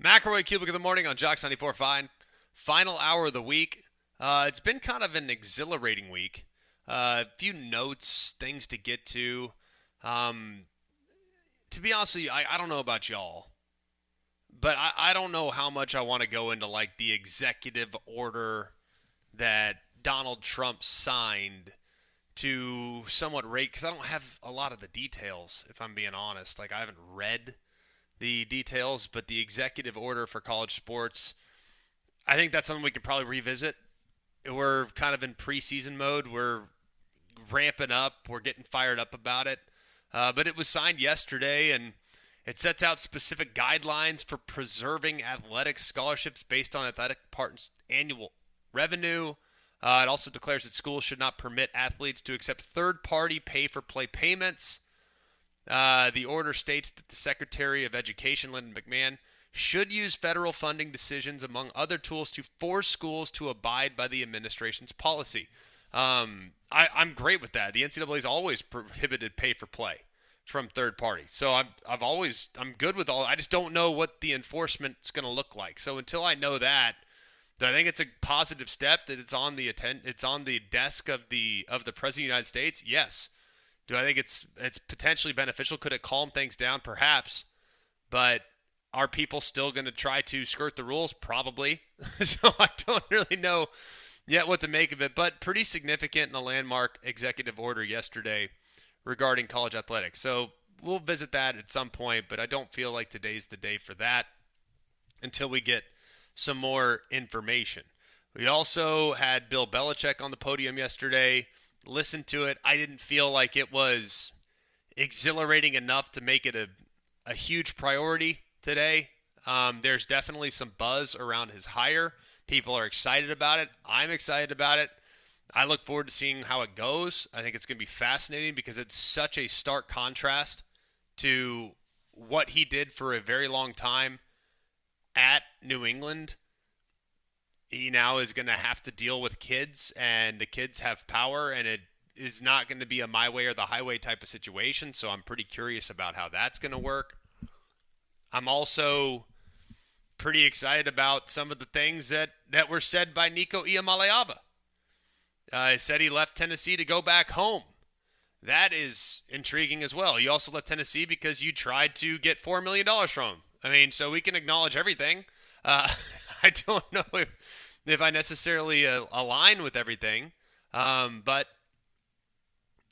McElroy and Cubelic of the morning on Jox 94 Fine. Final hour of the week. It's been kind of an exhilarating week. A few notes, things to get to. To be honest with you, I don't know about y'all, but I don't know how much I want to go into like the executive order that Donald Trump signed to somewhat rate, because I don't have a lot of the details, if I'm being honest. Like, I haven't read the details, but the executive order for college sports, I think that's something we could probably revisit. We're kind of in preseason mode. We're ramping up. We're getting fired up about it. But it was signed yesterday, and it sets out specific guidelines for preserving athletic scholarships based on athletic departments' annual revenue. It also declares that schools should not permit athletes to accept third-party pay-for-play payments. The order states that the Secretary of Education, Lyndon McMahon, should use federal funding decisions, among other tools, to force schools to abide by the administration's policy. I'm great with that. The NCAA's always prohibited pay-for-play from third party. So I'm good with all. I just don't know what the enforcement's going to look like. So until I know that, I think it's a positive step that it's on the desk of the President of the United States. Yes. Do I think it's potentially beneficial? Could it calm things down? Perhaps. But are people still going to try to skirt the rules? Probably. So I don't really know yet what to make of it, but pretty significant in the landmark executive order yesterday regarding college athletics. So we'll visit that at some point, but I don't feel like today's the day for that until we get some more information. We also had Bill Belichick on the podium yesterday. Listened to it. I didn't feel like it was exhilarating enough to make it a huge priority today. There's definitely some buzz around his hire. People are excited about it. I'm excited about it. I look forward to seeing how it goes. I think it's going to be fascinating because it's such a stark contrast to what he did for a very long time at New England. He now is going to have to deal with kids, and the kids have power, and it is not going to be a my way or the highway type of situation, so I'm pretty curious about how that's going to work. I'm also pretty excited about some of the things that were said by Nico Iamaleava. He said he left Tennessee to go back home. That is intriguing as well. You also left Tennessee because you tried to get $4 million from him. I mean, so we can acknowledge everything. I don't know if I necessarily align with everything, but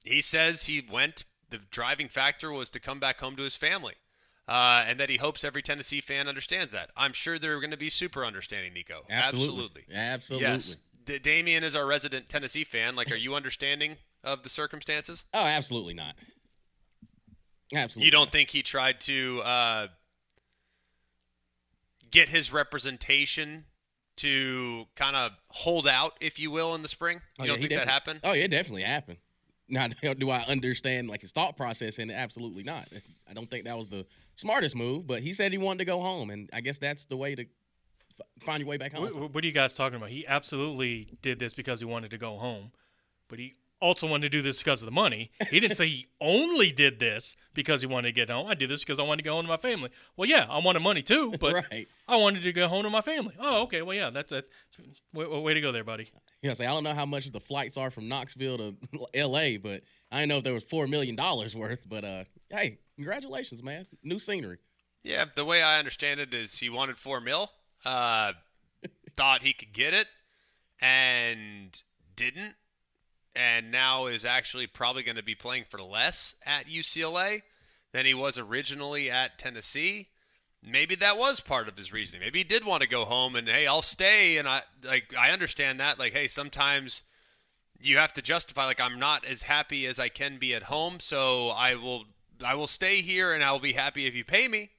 he says he went. The driving factor was to come back home to his family, and that he hopes every Tennessee fan understands that. I'm sure they're going to be super understanding, Nico. Absolutely. Yes. Damien is our resident Tennessee fan. Like, are you understanding of the circumstances? Oh, absolutely not. Absolutely. You don't think he tried to get his representation to kind of hold out, if you will, in the spring? You don't think that happened? Oh, yeah, it definitely happened. Now, do I understand like his thought process in it? Absolutely not. I don't think that was the smartest move, but he said he wanted to go home, and I guess that's the way to find your way back home. What are you guys talking about? He absolutely did this because he wanted to go home, but he also wanted to do this because of the money. He didn't say he only did this because he wanted to get home. I did this because I wanted to go home to my family. Well, yeah, I wanted money too, but right. I wanted to go home to my family. Oh, okay. Well, yeah, that's it. Way to go there, buddy. Yeah, I don't know how much the flights are from Knoxville to L.A., but I didn't know if there was $4 million worth. But, hey, congratulations, man. New scenery. Yeah, the way I understand it is he wanted $4 million, thought he could get it, and didn't. And now is actually probably going to be playing for less at UCLA than he was originally at Tennessee. Maybe that was part of his reasoning. Maybe he did want to go home and, hey, I'll stay. And I understand that. Like, hey, sometimes you have to justify, like, I'm not as happy as I can be at home, so I will stay here and I'll be happy if you pay me.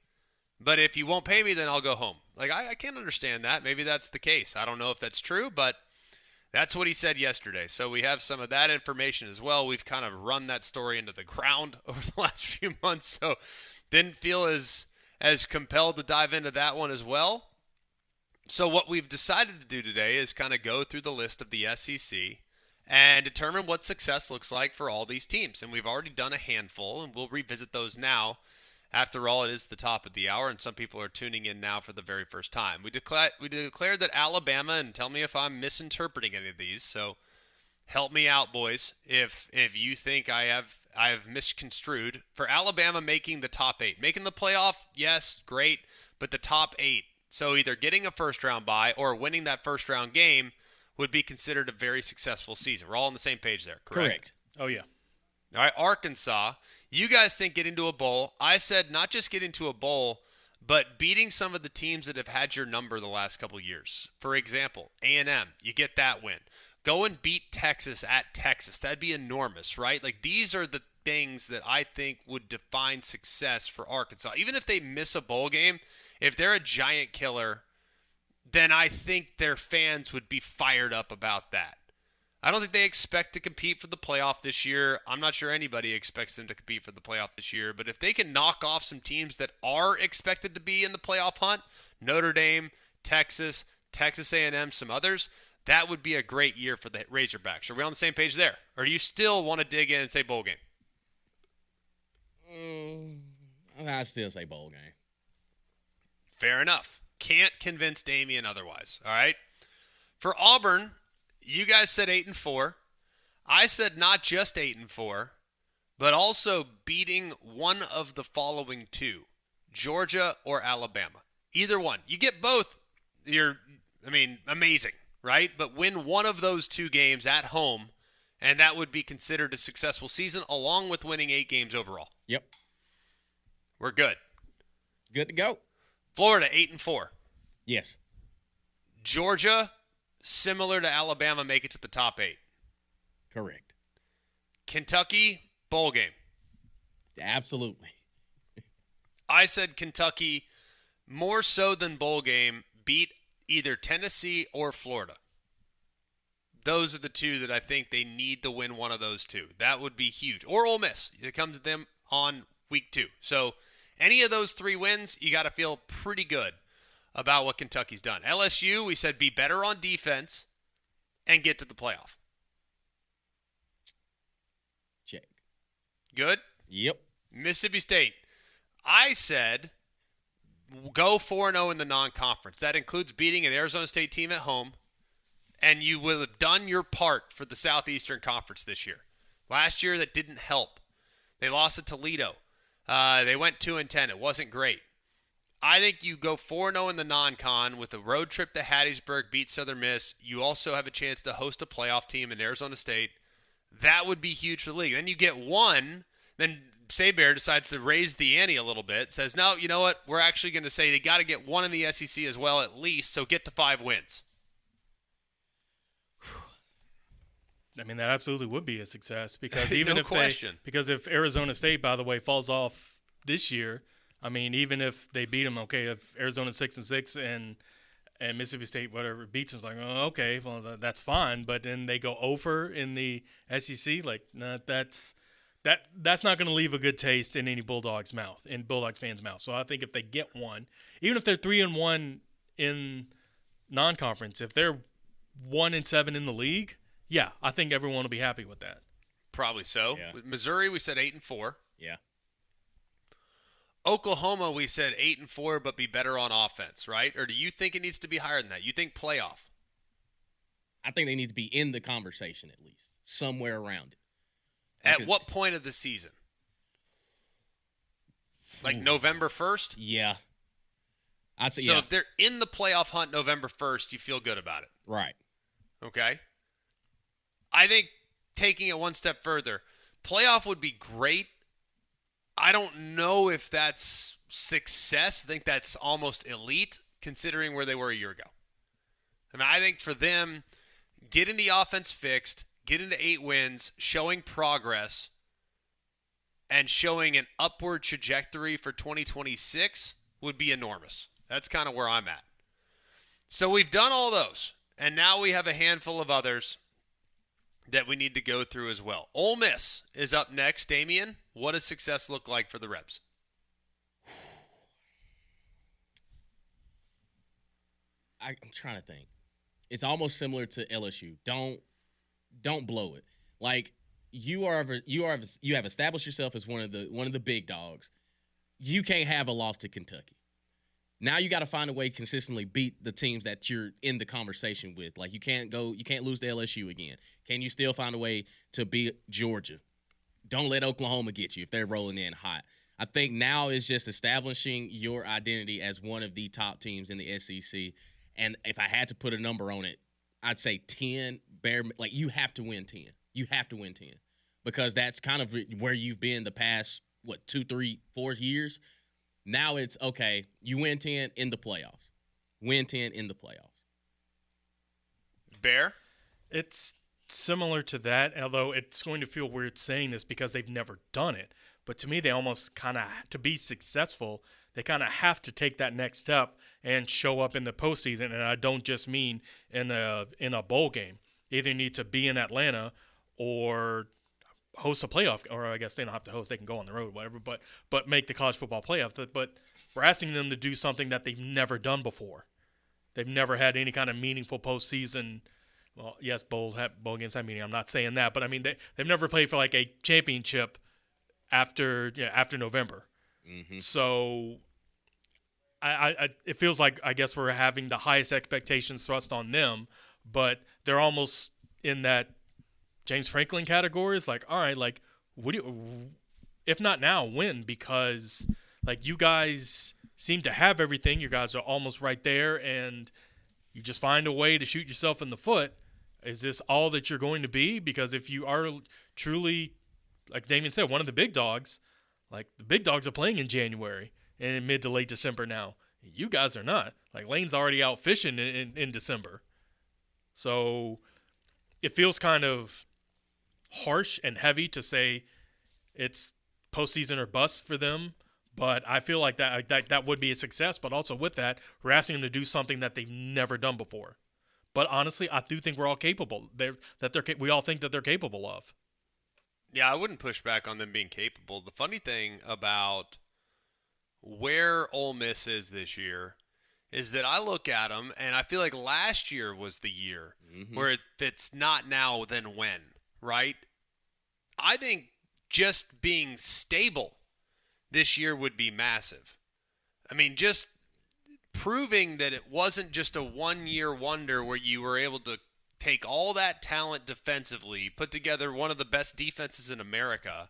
But if you won't pay me, then I'll go home. Like, I can't understand that. Maybe that's the case. I don't know if that's true, but that's what he said yesterday. So we have some of that information as well. We've kind of run that story into the ground over the last few months, so didn't feel as compelled to dive into that one as well. So what we've decided to do today is kind of go through the list of the SEC and determine what success looks like for all these teams. And we've already done a handful, and we'll revisit those now After all, it is the top of the hour, and some people are tuning in now for the very first time. We declared that Alabama, and tell me if I'm misinterpreting any of these. So help me out, boys. If you think I have misconstrued for Alabama making the top 8, making the playoff, yes, great, but the top 8. So either getting a first round bye or winning that first round game would be considered a very successful season. We're all on the same page there, correct? Oh yeah. All right, Arkansas. You guys think getting to a bowl. I said not just getting to a bowl, but beating some of the teams that have had your number the last couple years. For example, A&M, you get that win. Go and beat Texas at Texas. That'd be enormous, right? Like, these are the things that I think would define success for Arkansas. Even if they miss a bowl game, if they're a giant killer, then I think their fans would be fired up about that. I don't think they expect to compete for the playoff this year. I'm not sure anybody expects them to compete for the playoff this year. But if they can knock off some teams that are expected to be in the playoff hunt, Notre Dame, Texas, Texas A&M, some others, that would be a great year for the Razorbacks. Are we on the same page there? Or do you still want to dig in and say bowl game? I still say bowl game. Fair enough. Can't convince Damian otherwise. All right. For Auburn, you guys said 8-4. I said not just 8-4, but also beating one of the following two, Georgia or Alabama. Either one. You get both. Amazing, right? But win one of those two games at home, and that would be considered a successful season, along with winning 8 games overall. Yep. We're good. Good to go. Florida, 8-4. Yes. Georgia, similar to Alabama, make it to the top 8. Correct. Kentucky, bowl game. Absolutely. I said Kentucky, more so than bowl game, beat either Tennessee or Florida. Those are the two that I think they need to win one of those two. That would be huge. Or Ole Miss. It comes to them on week 2. So any of those 3 wins, you got to feel pretty good about what Kentucky's done. LSU, we said be better on defense and get to the playoff. Check. Good? Yep. Mississippi State, I said go 4-0 in the non-conference. That includes beating an Arizona State team at home, and you will have done your part for the Southeastern Conference this year. Last year, that didn't help. They lost to Toledo. They went 2-10. It wasn't great. I think you go 4-0 in the non-con with a road trip to Hattiesburg, beat Southern Miss. You also have a chance to host a playoff team in Arizona State. That would be huge for the league. Then you get one. Then Saber decides to raise the ante a little bit. Says, no, you know what? We're actually going to say they got to get one in the SEC as well at least, so get to 5 wins. I mean, that absolutely would be a success because even if Arizona State, by the way, falls off this year, I mean, even if they beat them, okay, if Arizona's 6-6 and Mississippi State whatever beats them, it's like, oh, okay, well that's fine. But then they go over in the SEC, like that's not going to leave a good taste in any Bulldogs mouth, in Bulldogs fans' mouth. So I think if they get one, even if they're 3-1 in non-conference, if they're 1-7 in the league, yeah, I think everyone will be happy with that. Probably so. Yeah. Missouri, we said 8-4. Yeah. Oklahoma, we said 8-4, but be better on offense, right? Or do you think it needs to be higher than that? You think playoff? I think they need to be in the conversation at least, somewhere around it. At what point of the season? Like November 1st? Yeah. I'd say so if they're in the playoff hunt November 1st, you feel good about it. Right. Okay. I think taking it one step further, playoff would be great. I don't know if that's success. I think that's almost elite considering where they were a year ago. I mean, I think for them, getting the offense fixed, getting to 8 wins, showing progress, and showing an upward trajectory for 2026 would be enormous. That's kind of where I'm at. So we've done all those, and now we have a handful of others that we need to go through as well. Ole Miss is up next. Damian, what does success look like for the Rebs? I'm trying to think. It's almost similar to LSU. Don't blow it. Like you have established yourself as one of the big dogs. you can't have a loss to Kentucky. Now you got to find a way to consistently beat the teams that you're in the conversation with. Like you can't lose to LSU again. Can you still find a way to beat Georgia? Don't let Oklahoma get you if they're rolling in hot. I think now is just establishing your identity as one of the top teams in the SEC. And if I had to put a number on it, I'd say 10. Like you have to win 10. You have to win 10 because that's kind of where you've been the past 2, 3, 4 years. Now it's okay. You win 10 in the playoffs. Win 10 in the playoffs. Bear? It's similar to that, although it's going to feel weird saying this because they've never done it. But to me, they almost kind of, to be successful, they kind of have to take that next step and show up in the postseason. And I don't just mean in a bowl game. They either need to be in Atlanta or host a playoff, or I guess they don't have to host. They can go on the road, whatever. But make the college football playoff. But we're asking them to do something that they've never done before. They've never had any kind of meaningful postseason. Well, yes, bowl games have meaning. I'm not saying that, but I mean they've never played for like a championship after November. Mm-hmm. So it feels like I guess we're having the highest expectations thrust on them, but they're almost in that James Franklin category. It's like, all right, like what do you, if not now, when? Because like you guys seem to have everything. You guys are almost right there, and you just find a way to shoot yourself in the foot. Is this all that you're going to be? Because if you are truly, like Damien said, one of the big dogs, like the big dogs are playing in January and in mid to late December now. You guys are not. Like Lane's already out fishing in December. So it feels kind of harsh and heavy to say it's postseason or bust for them. But I feel like that would be a success. But also with that, we're asking them to do something that they've never done before. But honestly, I do think we're all capable. We all think that they're capable of. Yeah, I wouldn't push back on them being capable. The funny thing about where Ole Miss is this year is that I look at them and I feel like last year was the year where if it's not now, then when, right? I think just being stable this year would be massive. I mean, just proving that it wasn't just a one-year wonder where you were able to take all that talent defensively, put together one of the best defenses in America,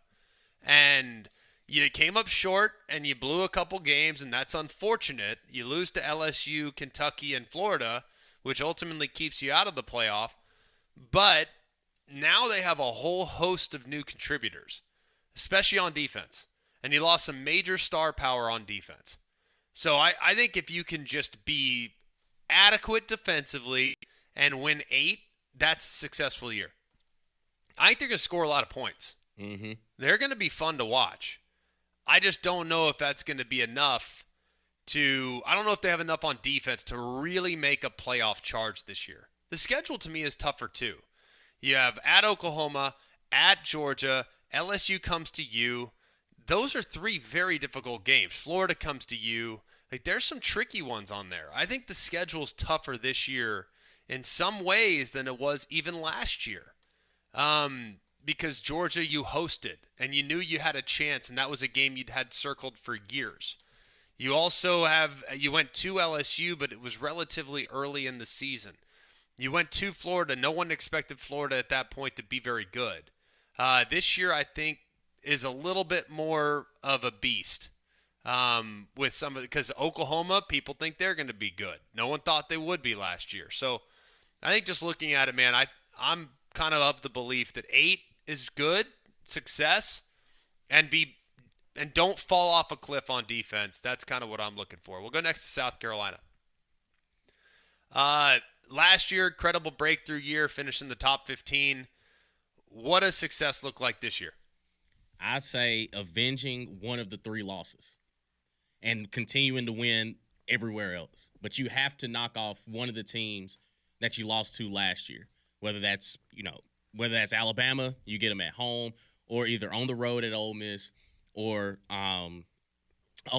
and you came up short and you blew a couple games, and that's unfortunate. You lose to LSU, Kentucky, and Florida, which ultimately keeps you out of the playoff. But now they have a whole host of new contributors, especially on defense. And you lost some major star power on defense. So I think if you can just be adequate defensively and win 8, that's a successful year. I think they're going to score a lot of points. Mm-hmm. They're going to be fun to watch. I just don't know if that's going to be enough I don't know if they have enough on defense to really make a playoff charge this year. The schedule to me is tougher too. You have at Oklahoma, at Georgia, LSU comes to you. Those are 3 very difficult games. Florida comes to you. Like there's some tricky ones on there. I think the schedule's tougher this year in some ways than it was even last year. Because Georgia you hosted and you knew you had a chance, and that was a game you'd had circled for years. You also you went to LSU, but it was relatively early in the season. You went to Florida. No one expected Florida at that point to be very good. This year I think is a little bit more of a beast. With some of because Oklahoma, people think they're going to be good. No one thought they would be last year. So I think just looking at it, man, I'm kind of the belief that 8 is good, success, and don't fall off a cliff on defense. That's kind of what I'm looking for. We'll go next to South Carolina. Last year, incredible breakthrough year, finishing the top 15. What does success look like this year? I say avenging one of the 3 losses and continuing to win everywhere else. But you have to knock off one of the teams that you lost to last year, whether that's Alabama, you get them at home, or either on the road at Ole Miss or on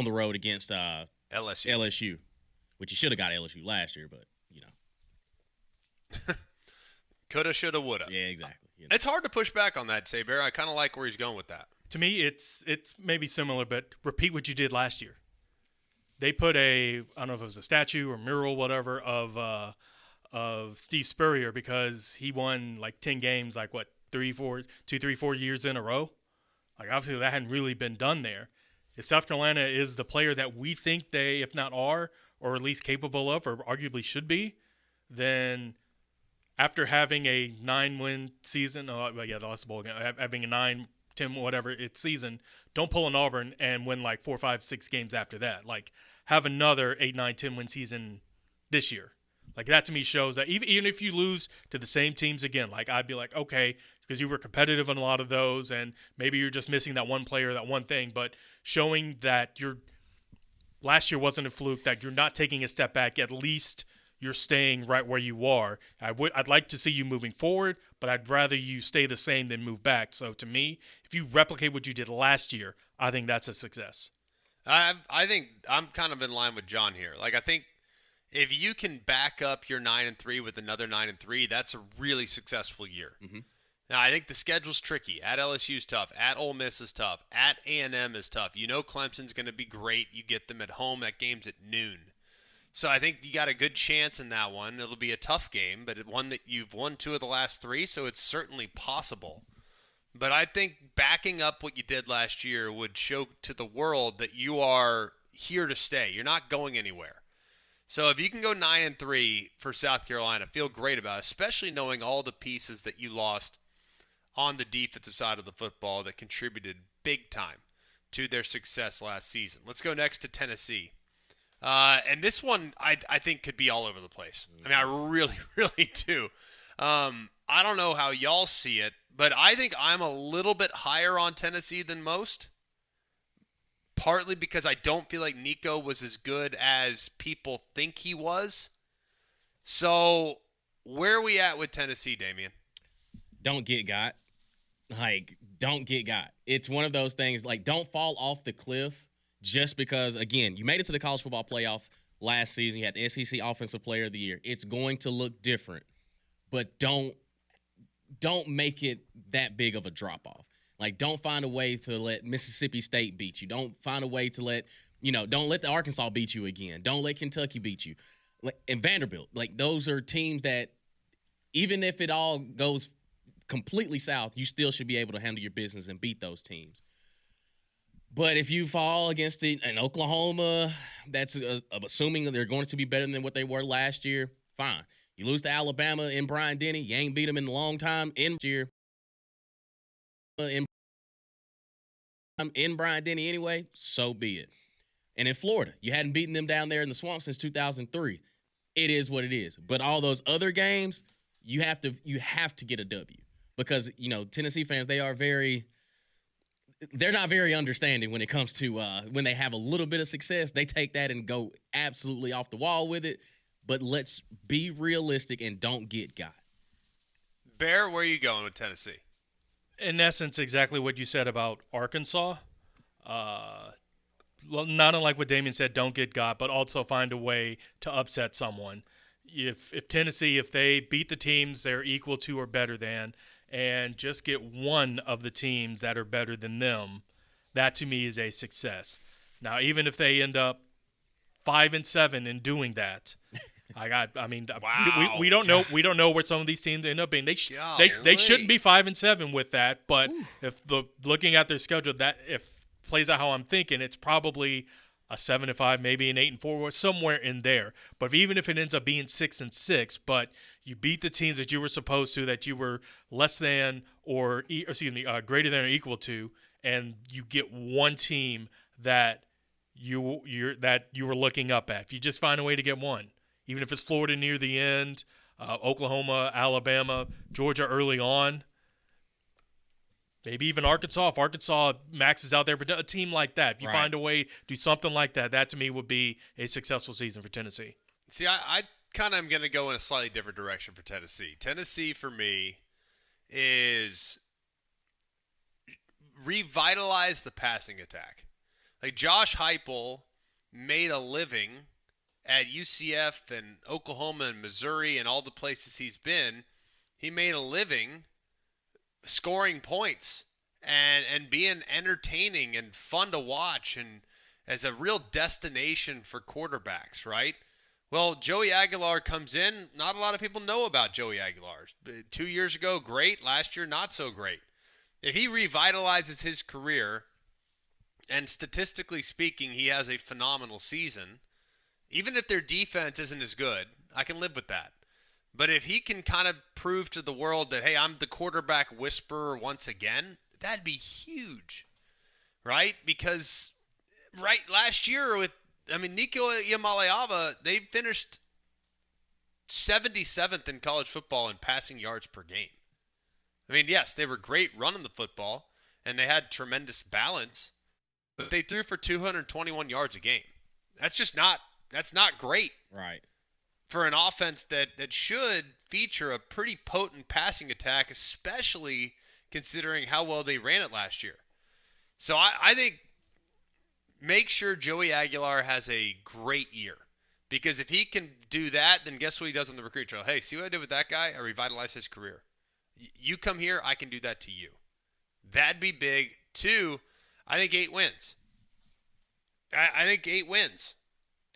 the road against LSU, which you should have got LSU last year, but, Coulda, shoulda, woulda. Yeah, exactly. You know? It's hard to push back on that, Saber. I kind of like where he's going with that. To me, it's maybe similar, but repeat what you did last year. They put I don't know if it was a statue or mural, whatever, of Steve Spurrier because he won like 10 games, like what, 4 years in a row. Like obviously that hadn't really been done there. If South Carolina is the player that we think they, if not are, or at least capable of, or arguably should be, then after having a 9-win season, they lost the bowl game, having a 9, 10, whatever it's season, don't pull an Auburn and win like 4, 5, 6 games after that. Like have another 8, 9, 10-win season this year. Like that to me shows that even if you lose to the same teams again, like I'd be like, okay, because you were competitive in a lot of those, and maybe you're just missing that one player, that one thing, but showing that last year wasn't a fluke, that you're not taking a step back, at least you're staying right where you are. I'd like to see you moving forward, but I'd rather you stay the same than move back. So to me, if you replicate what you did last year, I think that's a success. I think I'm kind of in line with John here. Like I think if you can back up your 9-3 with another 9-3, that's a really successful year. Mm-hmm. Now, I think the schedule's tricky. At LSU is tough. At Ole Miss is tough. At A&M is tough. You know Clemson's going to be great. You get them at home. That game's at noon. So I think you got a good chance in that one. It'll be a tough game, but one that you've won 2 of the last 3, so it's certainly possible. But I think backing up what you did last year would show to the world that you are here to stay. You're not going anywhere. So if you can go 9-3 for South Carolina, feel great about it, especially knowing all the pieces that you lost on the defensive side of the football that contributed big time to their success last season. Let's go next to Tennessee. And this one I think could be all over the place. I mean, I really, really do. I don't know how y'all see it, but I think I'm a little bit higher on Tennessee than most. Partly because I don't feel like Nico was as good as people think he was. So, where are we at with Tennessee, Damian? Don't get got. Like, don't get got. It's one of those things, like, don't fall off the cliff just because, again, you made it to the college football playoff last season. You had the SEC Offensive Player of the Year. It's going to look different, but don't make it that big of a drop-off. Like, don't find a way to let Mississippi State beat you. Don't find a way to don't let the Arkansas beat you again. Don't let Kentucky beat you. And Vanderbilt, like, those are teams that even if it all goes completely south, you still should be able to handle your business and beat those teams. But if you fall against an Oklahoma, that's assuming they're going to be better than what they were last year, fine. You lose to Alabama in Bryant-Denny, you ain't beat them in a long time in year. In Bryant-Denny anyway, so be it. And in Florida, you hadn't beaten them down there in the swamp since 2003. It is what it is. But all those other games, you have to get a W because Tennessee fans, they're not very understanding when it comes to when they have a little bit of success. They take that and go absolutely off the wall with it. But let's be realistic and don't get got. Bear, where are you going with Tennessee? In essence, exactly what you said about Arkansas. Well, not unlike what Damien said, don't get got, but also find a way to upset someone. If Tennessee, if they beat the teams they're equal to or better than, and just get one of the teams that are better than them, that to me is a success. Now, even if they end up 5-7 in doing that, wow. we don't know. We don't know where some of these teams end up being. They shouldn't be 5-7 with that. But looking at their schedule, that if plays out how I'm thinking, it's probably a 7-5, maybe an 8-4, somewhere in there. But even if it ends up being 6-6, but you beat the teams that you were supposed to, that you were less than or greater than or equal to, and you get one team that you were looking up at. If you just find a way to get one. Even if it's Florida near the end, Oklahoma, Alabama, Georgia early on, maybe even Arkansas. If Arkansas maxes out there, but a team like that, if you find a way to do something like that, that to me would be a successful season for Tennessee. See, I kind of am going to go in a slightly different direction for Tennessee. Tennessee, for me, is revitalize the passing attack. Like Josh Heupel made a living at UCF and Oklahoma and Missouri and all the places he's been. He made a living scoring points and being entertaining and fun to watch and as a real destination for quarterbacks, right? Well, Joey Aguilar comes in. Not a lot of people know about Joey Aguilar. 2 years ago, great. Last year, not so great. If he revitalizes his career, and statistically speaking, he has a phenomenal season, even if their defense isn't as good, I can live with that. But if he can kind of prove to the world that, hey, I'm the quarterback whisperer once again, that'd be huge, right? Because right last year Nico Iamaleava, they finished 77th in college football in passing yards per game. I mean, yes, they were great running the football and they had tremendous balance, but they threw for 221 yards a game. That's not great. Right. For an offense that should feature a pretty potent passing attack, especially considering how well they ran it last year. So I think make sure Joey Aguilar has a great year. Because if he can do that, then guess what he does on the recruit trail? Hey, see what I did with that guy? I revitalized his career. You come here, I can do that to you. That'd be big. 2, I think 8 wins. I think 8 wins.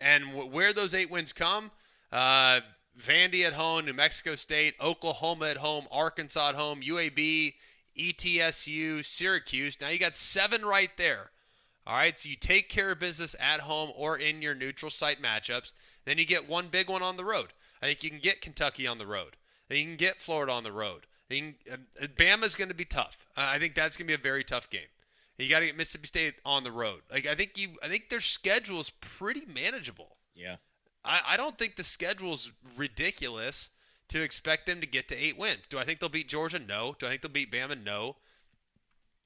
And where those 8 wins come, Vandy at home, New Mexico State, Oklahoma at home, Arkansas at home, UAB, ETSU, Syracuse. Now you got 7 right there. All right, so you take care of business at home or in your neutral site matchups. Then you get one big one on the road. I think you can get Kentucky on the road. Then you can get Florida on the road. Bama's going to be tough. I think that's going to be a very tough game. You got to get Mississippi State on the road. I think their schedule is pretty manageable. Yeah. I don't think the schedule's ridiculous to expect them to get to 8 wins. Do I think they'll beat Georgia? No. Do I think they'll beat Bama? No.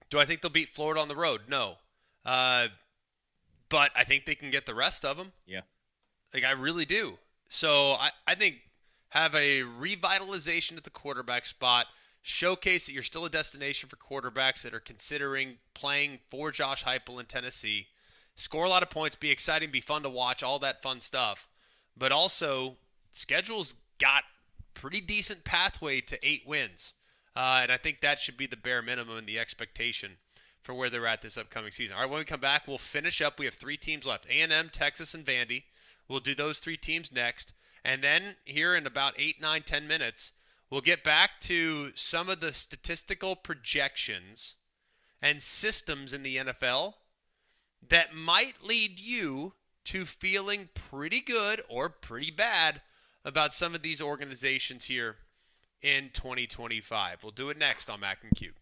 Do I think they'll beat Florida on the road? No. But I think they can get the rest of them. Yeah. I really do. So I think have a revitalization at the quarterback spot. Showcase that you're still a destination for quarterbacks that are considering playing for Josh Heupel in Tennessee. Score a lot of points, be exciting, be fun to watch, all that fun stuff. But also, schedule's got pretty decent pathway to 8 wins. And I think that should be the bare minimum and the expectation for where they're at this upcoming season. All right, when we come back, we'll finish up. We have 3 teams left, A&M, Texas, and Vandy. We'll do those 3 teams next. And then here in about 8, 9, 10 minutes, we'll get back to some of the statistical projections and systems in the NFL that might lead you to feeling pretty good or pretty bad about some of these organizations here in 2025. We'll do it next on Mac and Cube.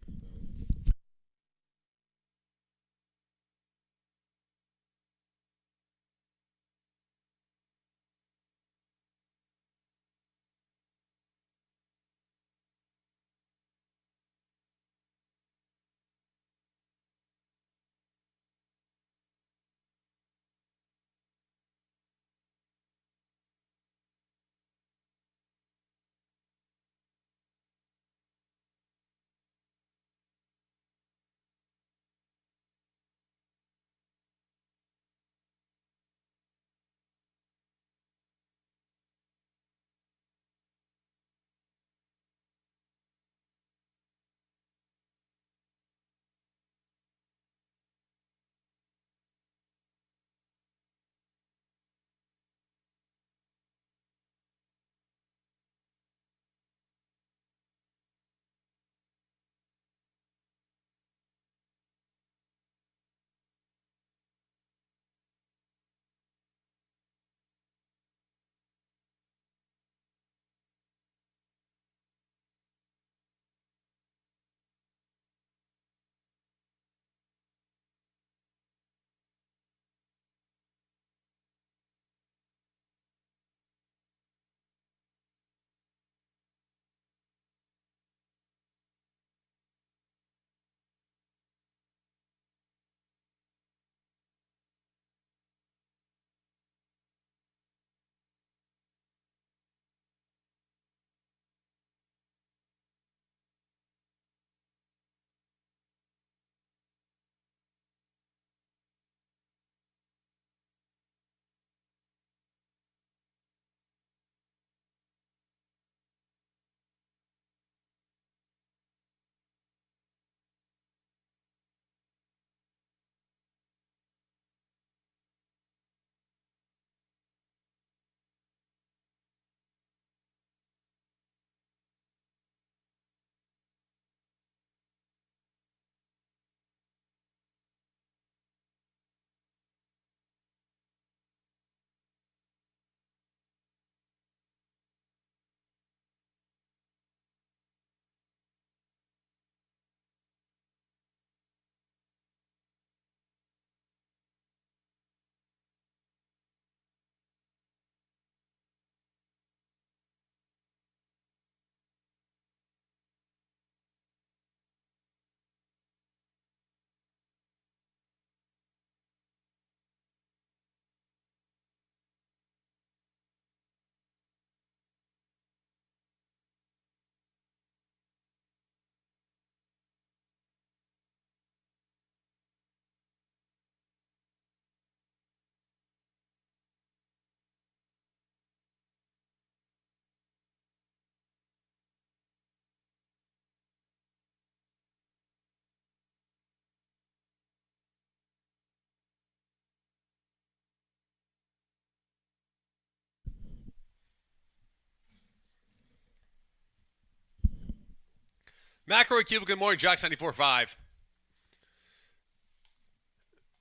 McElroy and Cubelic, good morning. Jox 94.5.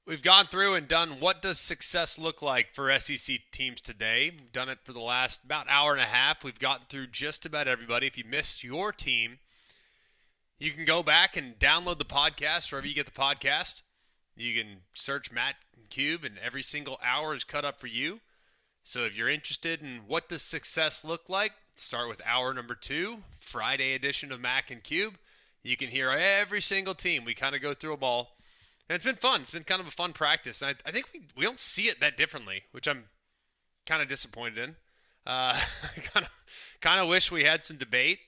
We've gone through and done what does success look like for SEC teams today. We've done it for the last about hour and a half. We've gotten through just about everybody. If you missed your team, you can go back and download the podcast wherever you get the podcast. You can search Matt and Cube, and every single hour is cut up for you. So if you're interested in what does success look like, start with hour number 2, Friday edition of Mac and Cube. You can hear every single team. We kind of go through a ball. And it's been fun. It's been kind of a fun practice. And I think we don't see it that differently, which I'm kind of disappointed in. I kind of wish we had some debate,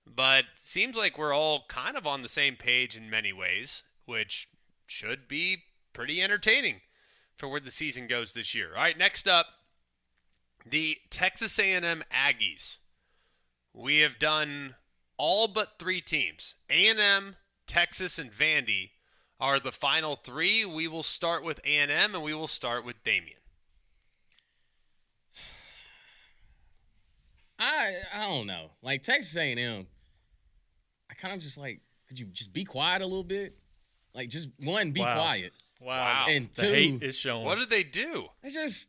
but it seems like we're all kind of on the same page in many ways, which should be pretty entertaining for where the season goes this year. All right, next up, the Texas A&M Aggies. We have done all but 3 teams. A&M, Texas, and Vandy are the final 3. We will start with A&M, and we will start with Damien. I don't know. Like, Texas A&M, I kind of just like, could you just be quiet a little bit? Like, just, one, be quiet. Wow. And the 2, hate is showing. What did they do? they just,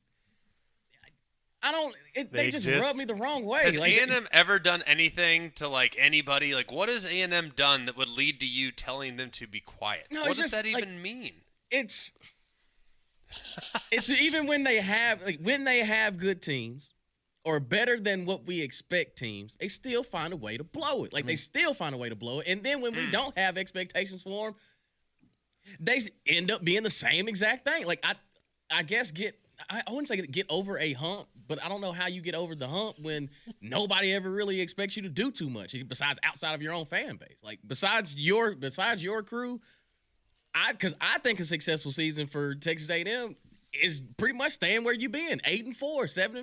I don't, they just exist. rub me the wrong way. Has Like, A&M ever done anything to, like, anybody? Like, what has A&M done that would lead to you telling them to be quiet? No, what it's does just, that like, even mean? it's even when they have good teams or better than what we expect teams, they still find a way to blow it. Like, they still find a way to blow it. And then when we don't have expectations for them, they end up being the same exact thing. Like, I guess I wouldn't say get over a hump, but I don't know how you get over the hump when nobody ever really expects you to do too much besides outside of your own fan base. Like, besides your crew, because I think a successful season for Texas A&M is pretty much staying where you been, 8-4,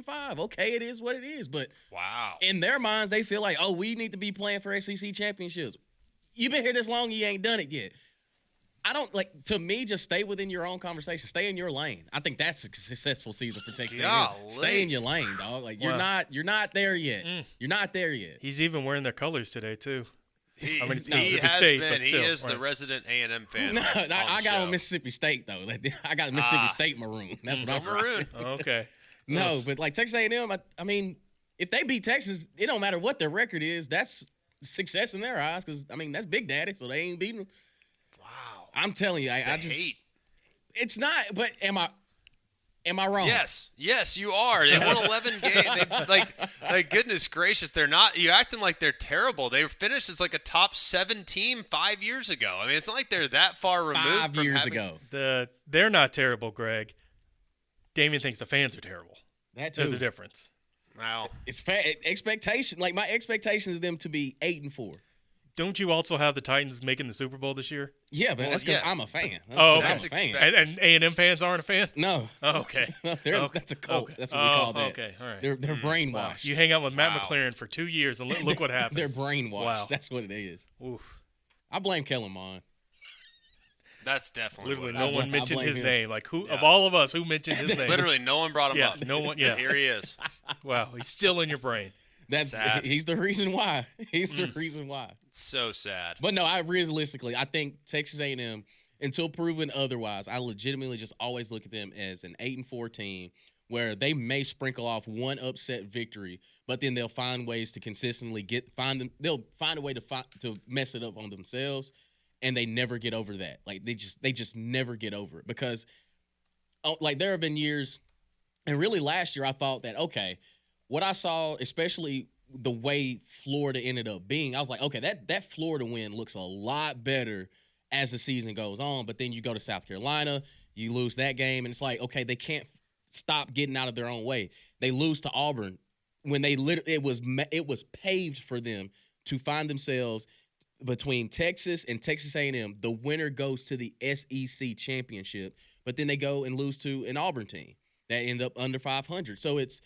7-5. Okay, it is what it is, but Wow. in their minds, they feel like, oh, we need to be playing for SEC championships. You've been here this long, you ain't done it yet. I don't like. To me, just stay within your own conversation. Stay in your lane. I think that's a successful season for Texas A&M. Golly. Stay in your lane, dog. Like, you're Wow. not there yet. You're not there yet. He's even wearing their colors today too. He, I mean, it's he Mississippi has State, been. but He still, is the right. resident A&M fan. No, on I the got show. on Mississippi State though. I got Mississippi State maroon. That's what Go I'm Maroon. Okay. No, but like Texas A&M, I mean, if they beat Texas, it don't matter what their record is. That's success in their eyes because I mean that's Big Daddy, so they ain't beating them. Wow. I'm telling you, I The just hate. it's not. But am I wrong? Yes, you are. They won 11 games. Like, goodness gracious, they're not. You're acting like they're terrible. They finished as like a top 7 team 5 years ago. I mean, it's not like they're that far removed. 5 from years having, ago. They're not terrible, Greg. Damien thinks the fans are terrible. That There's too. a difference. Wow. It's expectation. Like my expectation is them to be 8-4. Don't you also have the Titans making the Super Bowl this year? Yeah, but Well, that's because yes. I'm a fan. Oh, okay. I'm That's a fan. expected. And A&M fans aren't a fan? No, Oh, okay. that's a cult. Okay. That's what we call that. Okay, all right. They're Wow. brainwashed. You hang out with Matt Wow. McLaren for 2 years and look what happens. They're brainwashed. Wow. That's what it is. Oof. I blame Kellen Mond. That's definitely Literally, what no it one I mentioned blame his him. name. Like who Yeah. of all of us, who mentioned his is. name? Literally, no one brought him Yeah, up. no one. Yeah. Here he is. Wow, he's still in your brain. Sad. He's the reason why. He's the reason why. So sad. But no, I think Texas A&M, until proven otherwise, I legitimately just always look at them as an 8-4 team where they may sprinkle off one upset victory, but then they'll find ways to consistently they'll find a way to mess it up on themselves, and they never get over that. Like they just never get over it because like there have been years, and really last year I thought that okay, what I saw, especially the way Florida ended up being, I was like, okay, that Florida win looks a lot better as the season goes on. But then you go to South Carolina, you lose that game, and it's like, okay, they can't stop getting out of their own way. They lose to Auburn when it was paved for them to find themselves between Texas and Texas A&M. The winner goes to the SEC championship, but then they go and lose to an Auburn team that end up under 500. So it's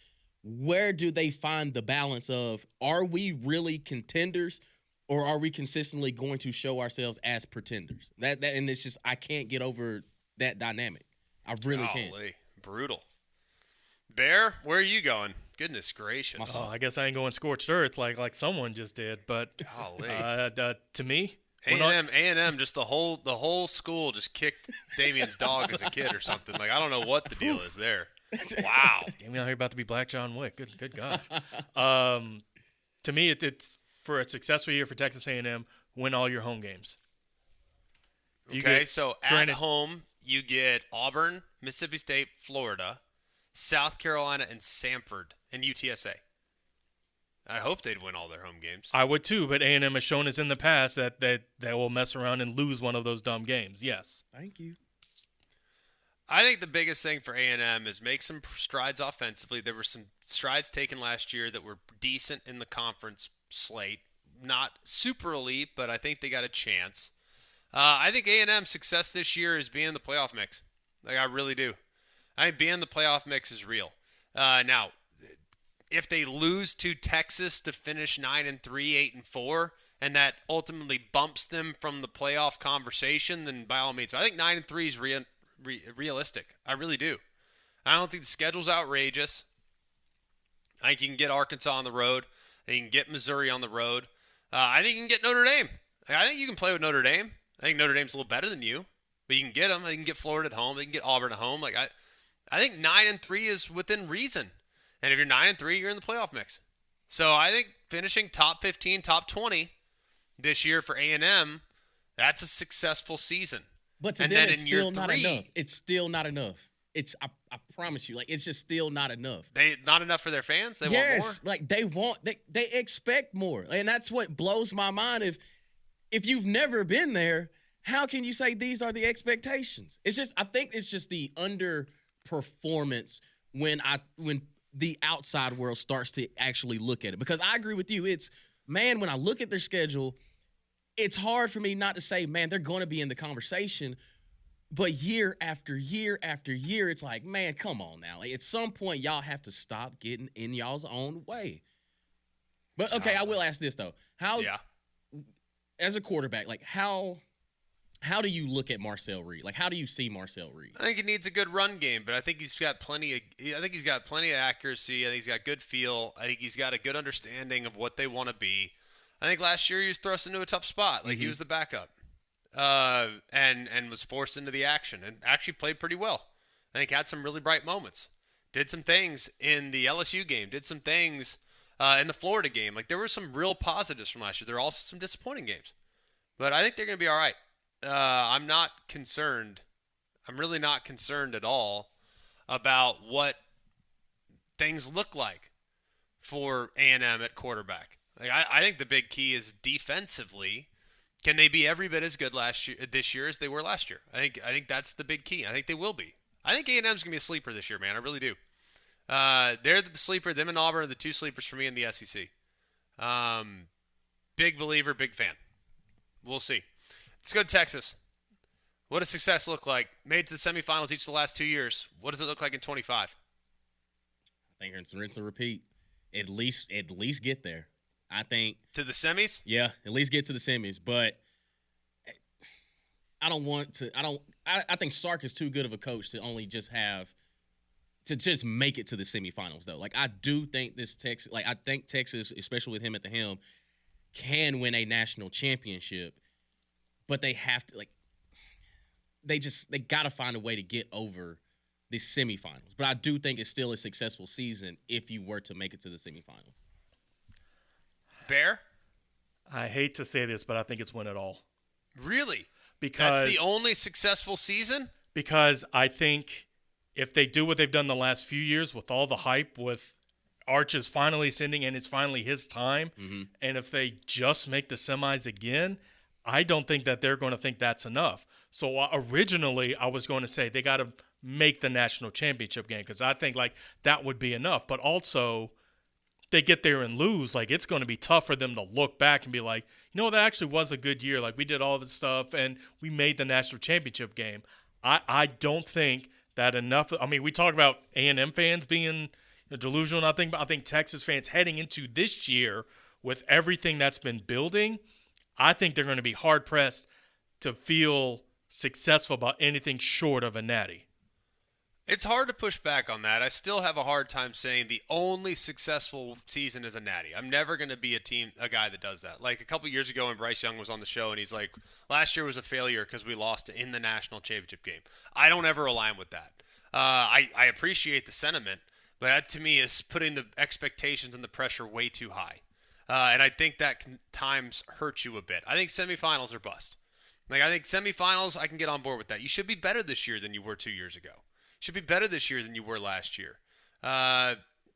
where do they find the balance of are we really contenders or are we consistently going to show ourselves as pretenders? That and it's just I can't get over that dynamic. I really can't. Golly, brutal. Bear, where are you going? Goodness gracious. Oh, I guess I ain't going scorched earth like someone just did. But Golly. To me, A&M, just the whole school just kicked Damien's dog as a kid or something. Like, I don't know what the deal is there. Wow. Damien out here about to be Black John Wick. Good gosh. To me, it's for a successful year for Texas A&M. Win all your home games. So at home, you get Auburn, Mississippi State, Florida, South Carolina, and Samford, and UTSA. I hope they'd win all their home games. I would too, but A&M has shown us in the past that they will mess around and lose one of those dumb games. Yes. Thank you. I think the biggest thing for A&M is make some strides offensively. There were some strides taken last year that were decent in the conference slate. Not super elite, but I think they got a chance. I think A&M's success this year is being in the playoff mix. Like, I really do. I think being in the playoff mix is real. Now, if they lose to Texas to finish 9-3, 8-4, and that ultimately bumps them from the playoff conversation, then by all means. I think 9-3 is realistic. I really do. I don't think the schedule's outrageous. I think you can get Arkansas on the road. I think you can get Missouri on the road. I think you can get Notre Dame. I think you can play with Notre Dame. I think Notre Dame's a little better than you, but you can get them. They can get Florida at home. They can get Auburn at home. Like I think 9-3 is within reason. And if you're 9-3, you're in the playoff mix. So I think finishing top 15, top 20 this year for A&M, that's a successful season. But to them, it's still not enough. It's still not enough. I promise you, like, it's just still not enough. Not enough for their fans? They want more? They expect more. And that's what blows my mind. If you've never been there, how can you say these are the expectations? I think it's just the underperformance when the outside world starts to actually look at it. Because I agree with you. When I look at their schedule, it's hard for me not to say, man, they're going to be in the conversation. But year after year after year, it's like, man, come on now. Like, at some point, y'all have to stop getting in y'all's own way. But, okay, I will ask this, though. As a quarterback, like, how do you look at Marcel Reed? Like, how do you see Marcel Reed? I think he needs a good run game, but I think he's got plenty of accuracy. I think he's got good feel. I think he's got a good understanding of what they want to be. I think last year he was thrust into a tough spot. Like, he was the backup. And was forced into the action and actually played pretty well. I think had some really bright moments. Did some things in the LSU game. Did some things in the Florida game. Like, there were some real positives from last year. There are also some disappointing games. But I think they're going to be all right. I'm not concerned. I'm really not concerned at all about what things look like for A&M at quarterback. Like, I think the big key is defensively. Can they be every bit as good this year as they were last year? I think that's the big key. I think they will be. I think A&M's going to be a sleeper this year, man. I really do. They're the sleeper. Them and Auburn are the two sleepers for me in the SEC. Big believer, big fan. We'll see. Let's go to Texas. What does success look like? Made it to the semifinals each of the last 2 years. What does it look like in 25? I think it's rinse and repeat. At least get there. I think to the semis. Yeah, at least get to the semis. But I think Sark is too good of a coach to only just make it to the semifinals though. Like, I do think I think Texas, especially with him at the helm, can win a national championship. But they have to they got to find a way to get over the semifinals. But I do think it's still a successful season if you were to make it to the semifinals. Bear? I hate to say this, but I think it's win it all. Really? Because that's the only successful season? Because I think if they do what they've done the last few years with all the hype, with Arch finally ascending and it's finally his time, and if they just make the semis again, I don't think that they're going to think that's enough. So originally I was going to say they got to make the national championship game because I think that would be enough. But also they get there and lose, it's going to be tough for them to look back and be like, that actually was a good year. Like, we did all this stuff and we made the national championship game. I don't think that enough. I mean, we talk about A&M fans being delusional. And I think Texas fans heading into this year with everything that's been building, I think they're going to be hard pressed to feel successful about anything short of a natty. It's hard to push back on that. I still have a hard time saying the only successful season is a natty. I'm never going to be a guy that does that. Like a couple years ago when Bryce Young was on the show and he's like, last year was a failure because we lost in the national championship game. I don't ever align with that. I appreciate the sentiment, but that to me is putting the expectations and the pressure way too high. And I think that can times hurt you a bit. I think semifinals are bust. Like I think semifinals, I can get on board with that. You should be better this year than you were 2 years ago. Should be better this year than you were last year.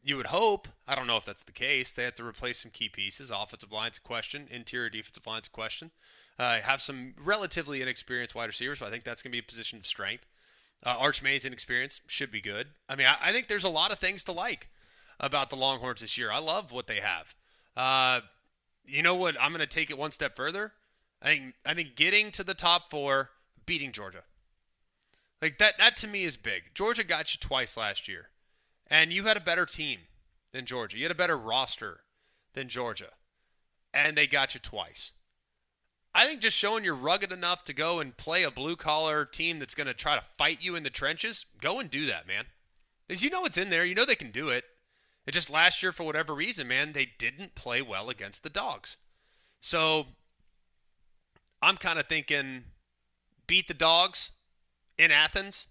You would hope. I don't know if that's the case. They have to replace some key pieces. Offensive line's a question. Interior defensive line's a question. Have some relatively inexperienced wide receivers, but I think that's going to be a position of strength. Arch Maney's inexperience should be good. I mean, I think there's a lot of things to like about the Longhorns this year. I love what they have. You know what? I'm going to take it one step further. I think getting to the top 4, beating Georgia. Like that to me is big. Georgia got you twice last year. And you had a better team than Georgia. You had a better roster than Georgia. And they got you twice. I think just showing you're rugged enough to go and play a blue-collar team that's going to try to fight you in the trenches, go and do that, man. Because you know it's in there. You know they can do it. It just last year, for whatever reason, man, they didn't play well against the Dogs. So I'm kind of thinking beat the Dogs in Athens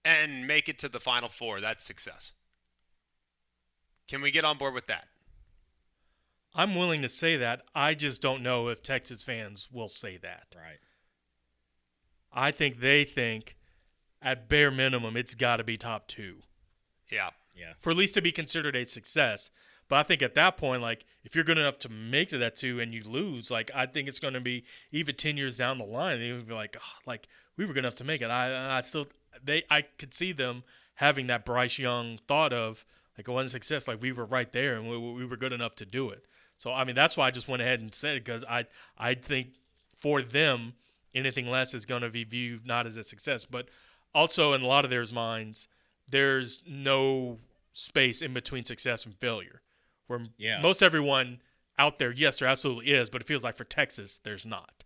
and make it to the Final Four. That's success. Can we get on board with that? I'm willing to say that. I just don't know if Texas fans will say that. Right. I think they think, at bare minimum, it's got to be top 2. Yeah. For at least to be considered a success. But I think at that point, like, if you're good enough to make to that 2 and you lose, like, I think it's going to be even 10 years down the line, they would be like, oh, like, we were good enough to make it. I could see them having that Bryce Young thought of, like, it wasn't success, like, we were right there and we were good enough to do it. So, I mean, that's why I just went ahead and said it, because I think for them, anything less is going to be viewed not as a success. But also in a lot of their minds, there's no space in between success and failure. Where most everyone out there, yes, there absolutely is, but it feels like for Texas, there's not.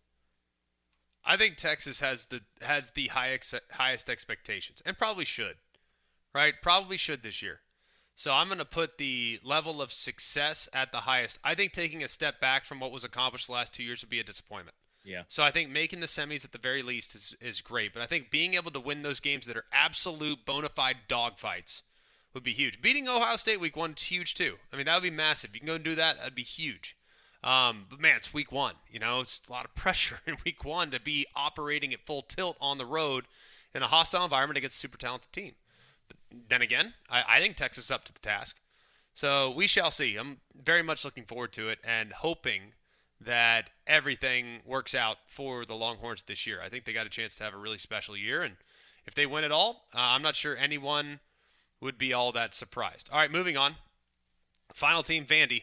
I think Texas has the highest expectations, and probably should, right? Probably should this year. So I'm going to put the level of success at the highest. I think taking a step back from what was accomplished the last 2 years would be a disappointment. Yeah. So I think making the semis at the very least is great, but I think being able to win those games that are absolute bona fide dogfights would be huge. Beating Ohio State week 1 is huge too. I mean, that would be massive. You can go and do that. That'd be huge. But man, it's week 1. You know, it's a lot of pressure in week 1 to be operating at full tilt on the road in a hostile environment against a super talented team. But then again, I think Texas is up to the task. So we shall see. I'm very much looking forward to it and hoping that everything works out for the Longhorns this year. I think they got a chance to have a really special year, and if they win it all, I'm not sure anyone would be all that surprised. All right, moving on. Final team, Vandy.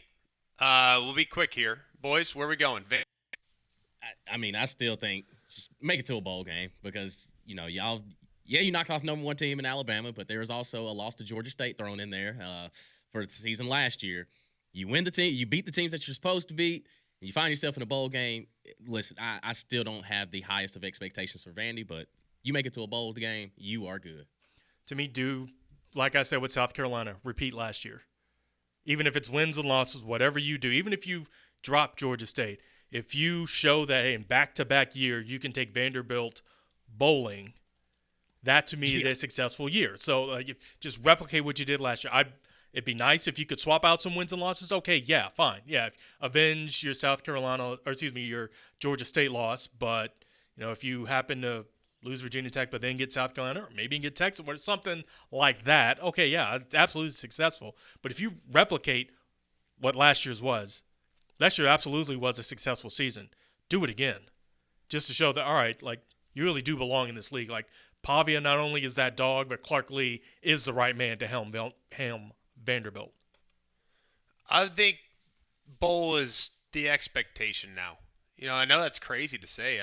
We'll be quick here. Boys, where are we going? I mean, I still think just make it to a bowl game because, you know, y'all – yeah, you knocked off number 1 team in Alabama, but there was also a loss to Georgia State thrown in there for the season last year. You win the team, you beat the teams that you're supposed to beat, and you find yourself in a bowl game. Listen, I still don't have the highest of expectations for Vandy, but you make it to a bowl game, you are good. To me, like I said with South Carolina, repeat last year. Even if it's wins and losses, whatever you do, even if you drop Georgia State, if you show that in back-to-back years you can take Vanderbilt bowling, that to me is a successful year. So just replicate what you did last year. It'd be nice if you could swap out some wins and losses. Okay, yeah, fine. Yeah, avenge your your Georgia State loss. But you know, if you happen to lose Virginia Tech, but then get South Carolina, or maybe get Texas, or something like that. Okay, yeah, it's absolutely successful. But if you replicate what last year absolutely was a successful season. Do it again, just to show that all right, like you really do belong in this league. Like Pavia not only is that dog, but Clark Lee is the right man to helm Vanderbilt. I think bowl is the expectation now. You know, I know that's crazy to say.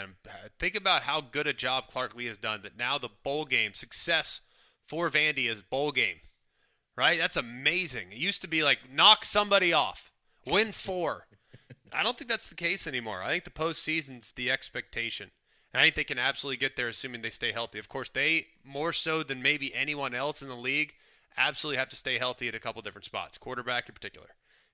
Think about how good a job Clark Lee has done that now the bowl game, success for Vandy is bowl game, right? That's amazing. It used to be like knock somebody off, win 4. I don't think that's the case anymore. I think the postseason's the expectation. And I think they can absolutely get there, assuming they stay healthy. Of course, they, more so than maybe anyone else in the league, absolutely have to stay healthy at a couple different spots. Quarterback in particular.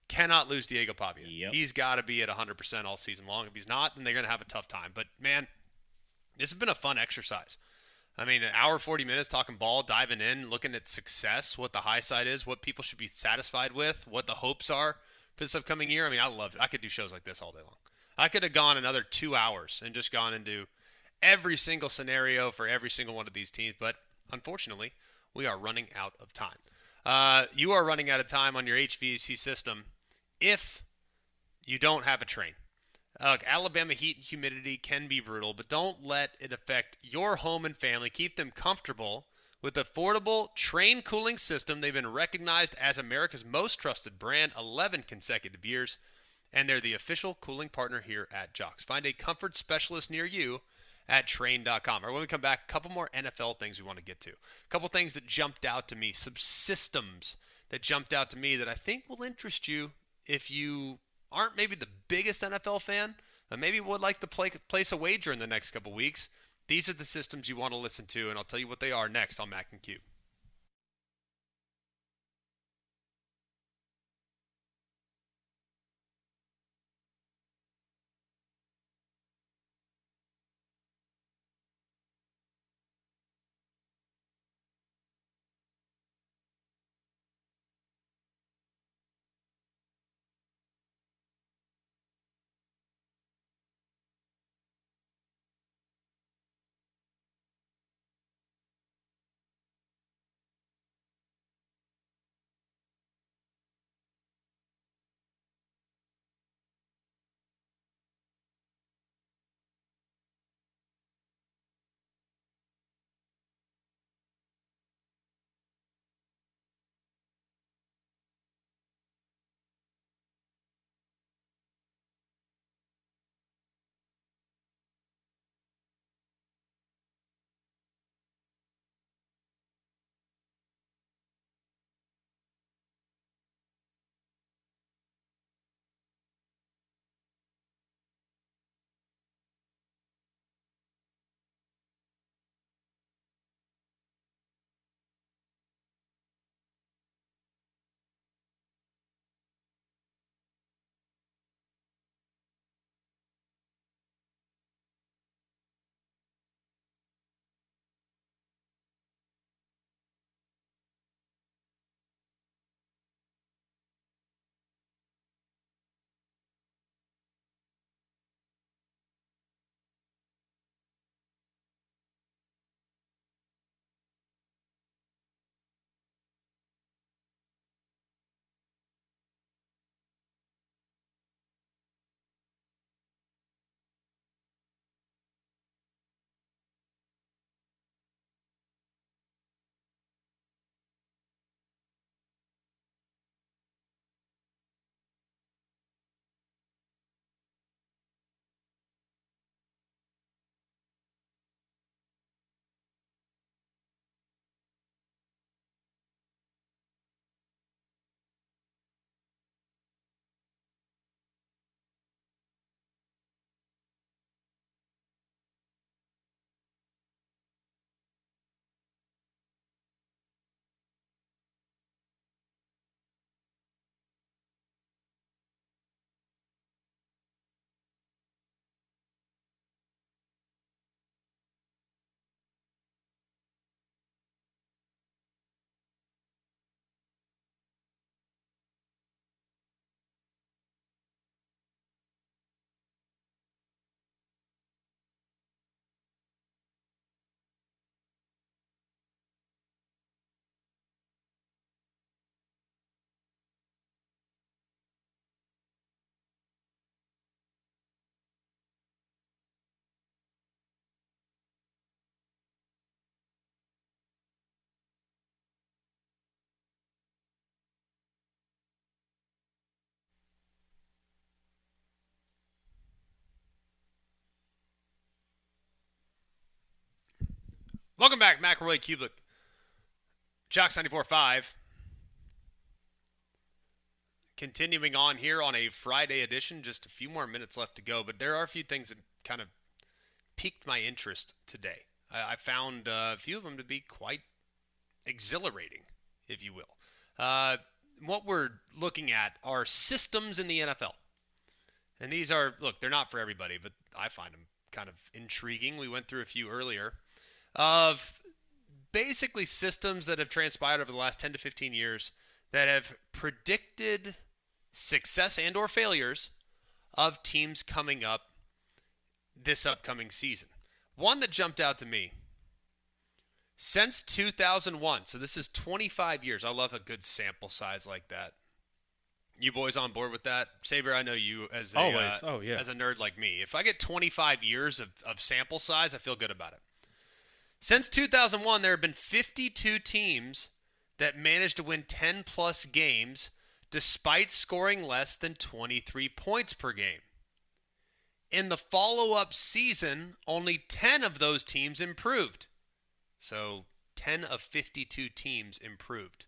Cannot lose Diego Pavia. Yep. He's got to be at 100% all season long. If he's not, then they're going to have a tough time. But, man, this has been a fun exercise. I mean, an hour, 40 minutes talking ball, diving in, looking at success, what the high side is, what people should be satisfied with, what the hopes are for this upcoming year. I mean, I love it. I could do shows like this all day long. I could have gone another 2 hours and just gone into every single scenario for every single one of these teams. But unfortunately, we are running out of time. You are running out of time on your HVAC system if you don't have a train. Alabama heat and humidity can be brutal, but don't let it affect your home and family. Keep them comfortable with affordable train cooling system. They've been recognized as America's most trusted brand 11 consecutive years, and they're the official cooling partner here at Jox. Find a comfort specialist near you at train.com. Or when we come back, a couple more NFL things we want to get to. A couple things that jumped out to me, some systems that jumped out to me that I think will interest you if you aren't maybe the biggest NFL fan, but maybe would like to place a wager in the next couple weeks. These are the systems you want to listen to, and I'll tell you what they are next on Mac and Cube. Welcome back, McElroy and Cubelic. Jox 94.5. Continuing on here on a Friday edition, just a few more minutes left to go, but there are a few things that kind of piqued my interest today. I found a few of them to be quite exhilarating, if you will. What we're looking at are systems in the NFL. And these are, look, they're not for everybody, but I find them kind of intriguing. We went through a few earlier of basically systems that have transpired over the last 10 to 15 years that have predicted success and or failures of teams coming up this upcoming season. One that jumped out to me, since 2001, so this is 25 years. I love a good sample size like that. You boys on board with that? Saber, I know you as a, Always. as a nerd like me. If I get 25 years of sample size, I feel good about it. Since 2001, there have been 52 teams that managed to win 10-plus games despite scoring less than 23 points per game. In the follow-up season, only 10 of those teams improved. So 10 of 52 teams improved,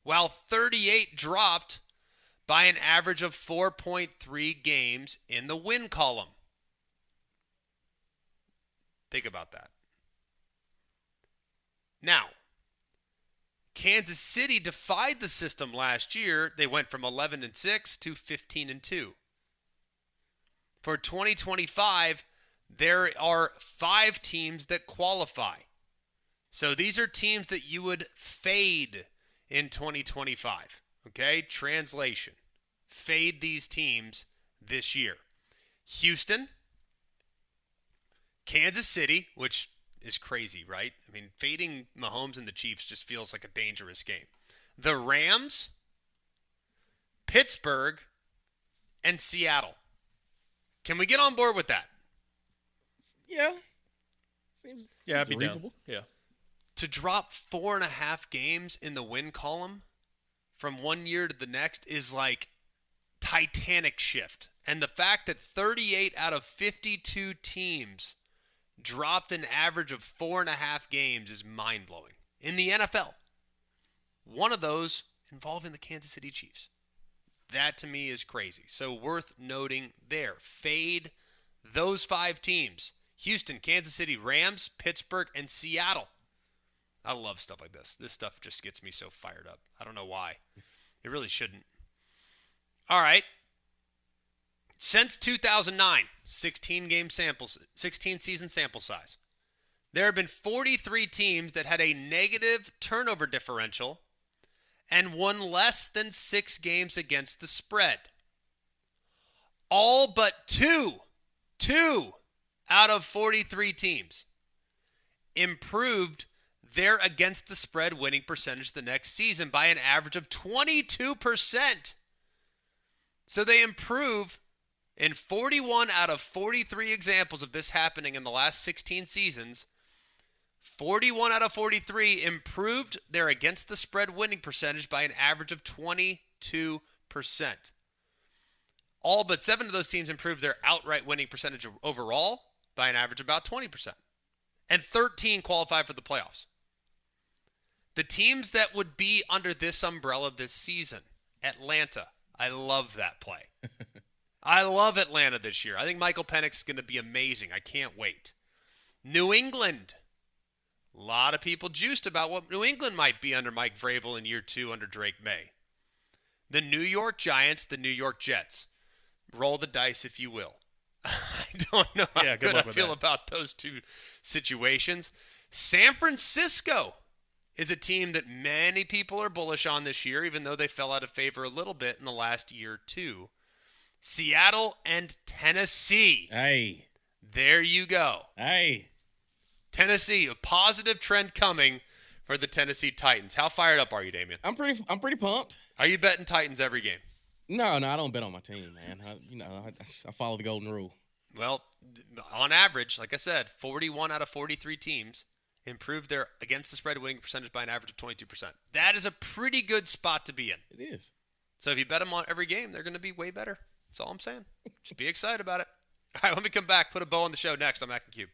while 38 dropped by an average of 4.3 games in the win column. Think about that. Now, Kansas City defied the system last year. They went from 11-6 to 15-2. For 2025, there are 5 teams that qualify. So these are teams that you would fade in 2025. Okay? Translation. Fade these teams this year. Houston, Kansas City, which is crazy, right? I mean, fading Mahomes and the Chiefs just feels like a dangerous game. The Rams, Pittsburgh, and Seattle. Can we get on board with that? Yeah. Seems I'd be reasonable. down. Yeah. To drop 4.5 games in the win column from one year to the next is like titanic shift. And the fact that 38 out of 52 teams dropped an average of 4.5 games is mind-blowing. In the NFL, one of those involving the Kansas City Chiefs. That to me is crazy. So worth noting there. Fade those 5 teams. Houston, Kansas City, Rams, Pittsburgh, and Seattle. I love stuff like this. This stuff just gets me so fired up. I don't know why. It really shouldn't. All right. Since 2009, 16 season sample size. There have been 43 teams that had a negative turnover differential and won less than 6 games against the spread. All but two out of 43 teams improved their against the spread winning percentage the next season by an average of 22%. So they improve in 41 out of 43 examples of this happening in the last 16 seasons. 41 out of 43 improved their against the spread winning percentage by an average of 22%. All but 7 of those teams improved their outright winning percentage overall by an average of about 20%. And 13 qualified for the playoffs. The teams that would be under this umbrella this season, Atlanta. I love that play. I love Atlanta this year. I think Michael Penix is going to be amazing. I can't wait. New England. A lot of people juiced about what New England might be under Mike Vrabel in year 2 under Drake May. The New York Giants, the New York Jets. Roll the dice, if you will. I don't know how good I feel about those two situations. San Francisco is a team that many people are bullish on this year, even though they fell out of favor a little bit in the last year or two. Seattle and Tennessee. Hey. There you go. Hey. Tennessee, a positive trend coming for the Tennessee Titans. How fired up are you, Damian? I'm pretty pumped. Are you betting Titans every game? No, I don't bet on my team, man. I follow the golden rule. Well, on average, like I said, 41 out of 43 teams improved their against the spread winning percentage by an average of 22%. That is a pretty good spot to be in. It is. So if you bet them on every game, they're going to be way better. That's all I'm saying. Just be excited about it. All right, let me come back. Put a bow on the show next on Mac and Cube.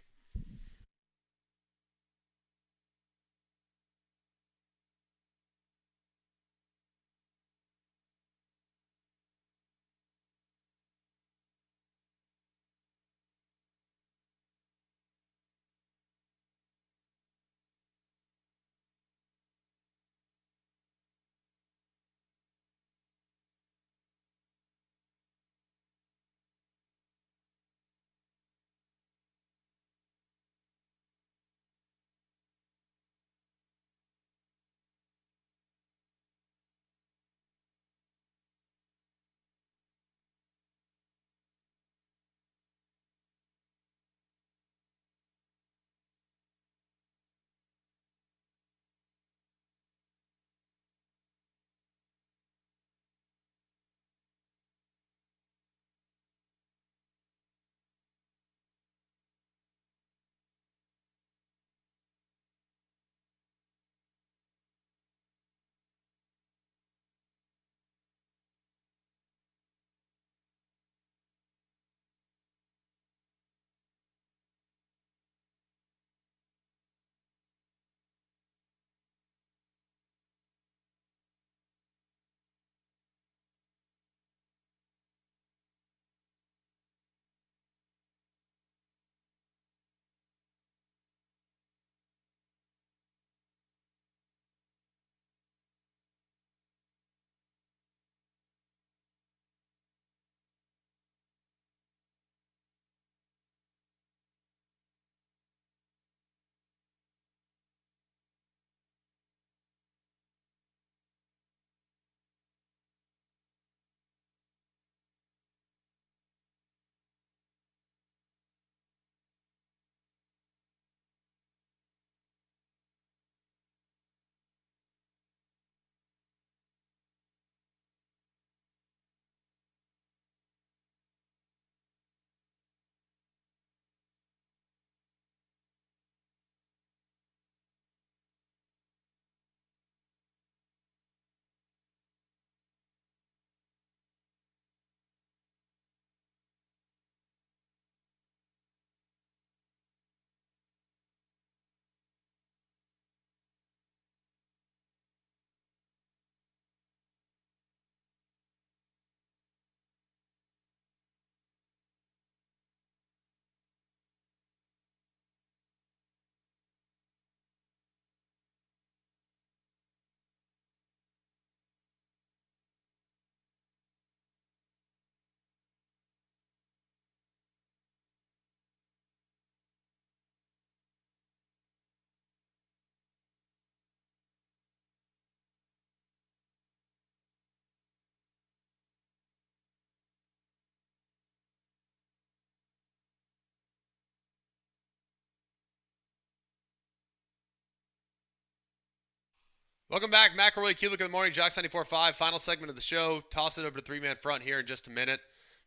Welcome back. McElroy and Cubelic in the morning. Jox 94.5. Final segment of the show. Toss it over to three-man front here in just a minute.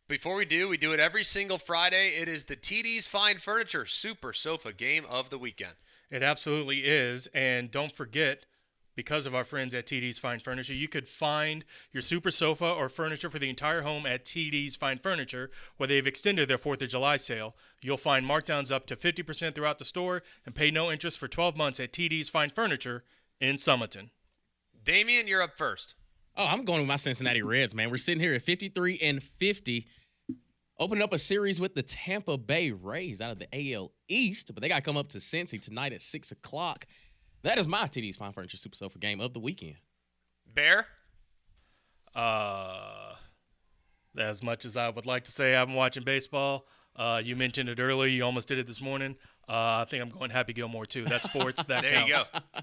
Before we do it every single Friday. It is the TD's Fine Furniture Super Sofa Game of the Weekend. It absolutely is. And don't forget, because of our friends at TD's Fine Furniture, you could find your super sofa or furniture for the entire home at TD's Fine Furniture, where they've extended their 4th of July sale. You'll find markdowns up to 50% throughout the store and pay no interest for 12 months at TD's Fine Furniture in Summerton. Damian, you're up first. Oh, I'm going with my Cincinnati Reds, man. We're sitting here at 53-50, opening up a series with the Tampa Bay Rays out of the AL East, but they got to come up to Cincy tonight at 6 o'clock. That is my TD's Fine Furniture Super Sofa Game of the weekend. Bear? As much as I would like to say I've been watching baseball, you mentioned it earlier. You almost did it this morning. I think I'm going Happy Gilmore, too. That's sports. That there counts. You go.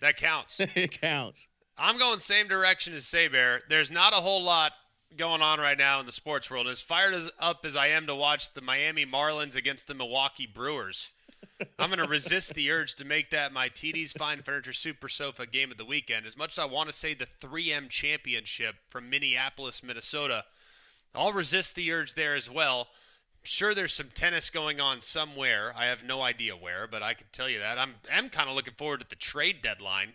That counts. It counts. I'm going same direction as Bear. There's not a whole lot going on right now in the sports world. As fired up as I am to watch the Miami Marlins against the Milwaukee Brewers, I'm going to resist the urge to make that my TD's Fine Furniture Super Sofa Game of the weekend. As much as I want to say the 3M Championship from Minneapolis, Minnesota, I'll resist the urge there as well. I'm sure there's some tennis going on somewhere. I have no idea where, but I can tell you that. I'm kind of looking forward to the trade deadline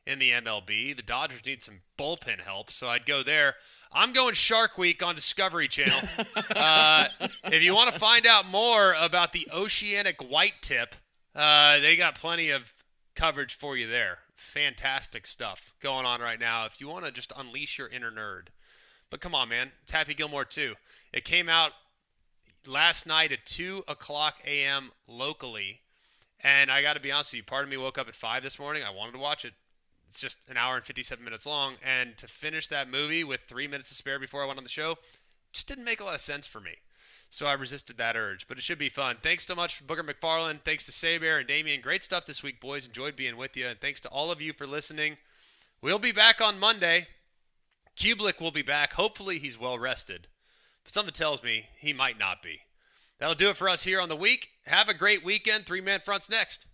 in the MLB. The Dodgers need some bullpen help, so I'd go there. I'm going Shark Week on Discovery Channel. If you want to find out more about the oceanic white tip, they got plenty of coverage for you there. Fantastic stuff going on right now if you want to just unleash your inner nerd. But come on, man. It's Happy Gilmore, too. It came out last night at 2 o'clock a.m. locally, and I got to be honest with you, part of me woke up at 5 this morning. I wanted to watch it. It's just an hour and 57 minutes long, and to finish that movie with 3 minutes to spare before I went on the show just didn't make a lot of sense for me. So I resisted that urge, but it should be fun. Thanks so much, Booger McFarland. Thanks to Saber and Damian. Great stuff this week, boys. Enjoyed being with you, and thanks to all of you for listening. We'll be back on Monday. Cubelic will be back. Hopefully he's well rested, but something tells me he might not be. That'll do it for us here on the week. Have a great weekend. Three-Man Front's next.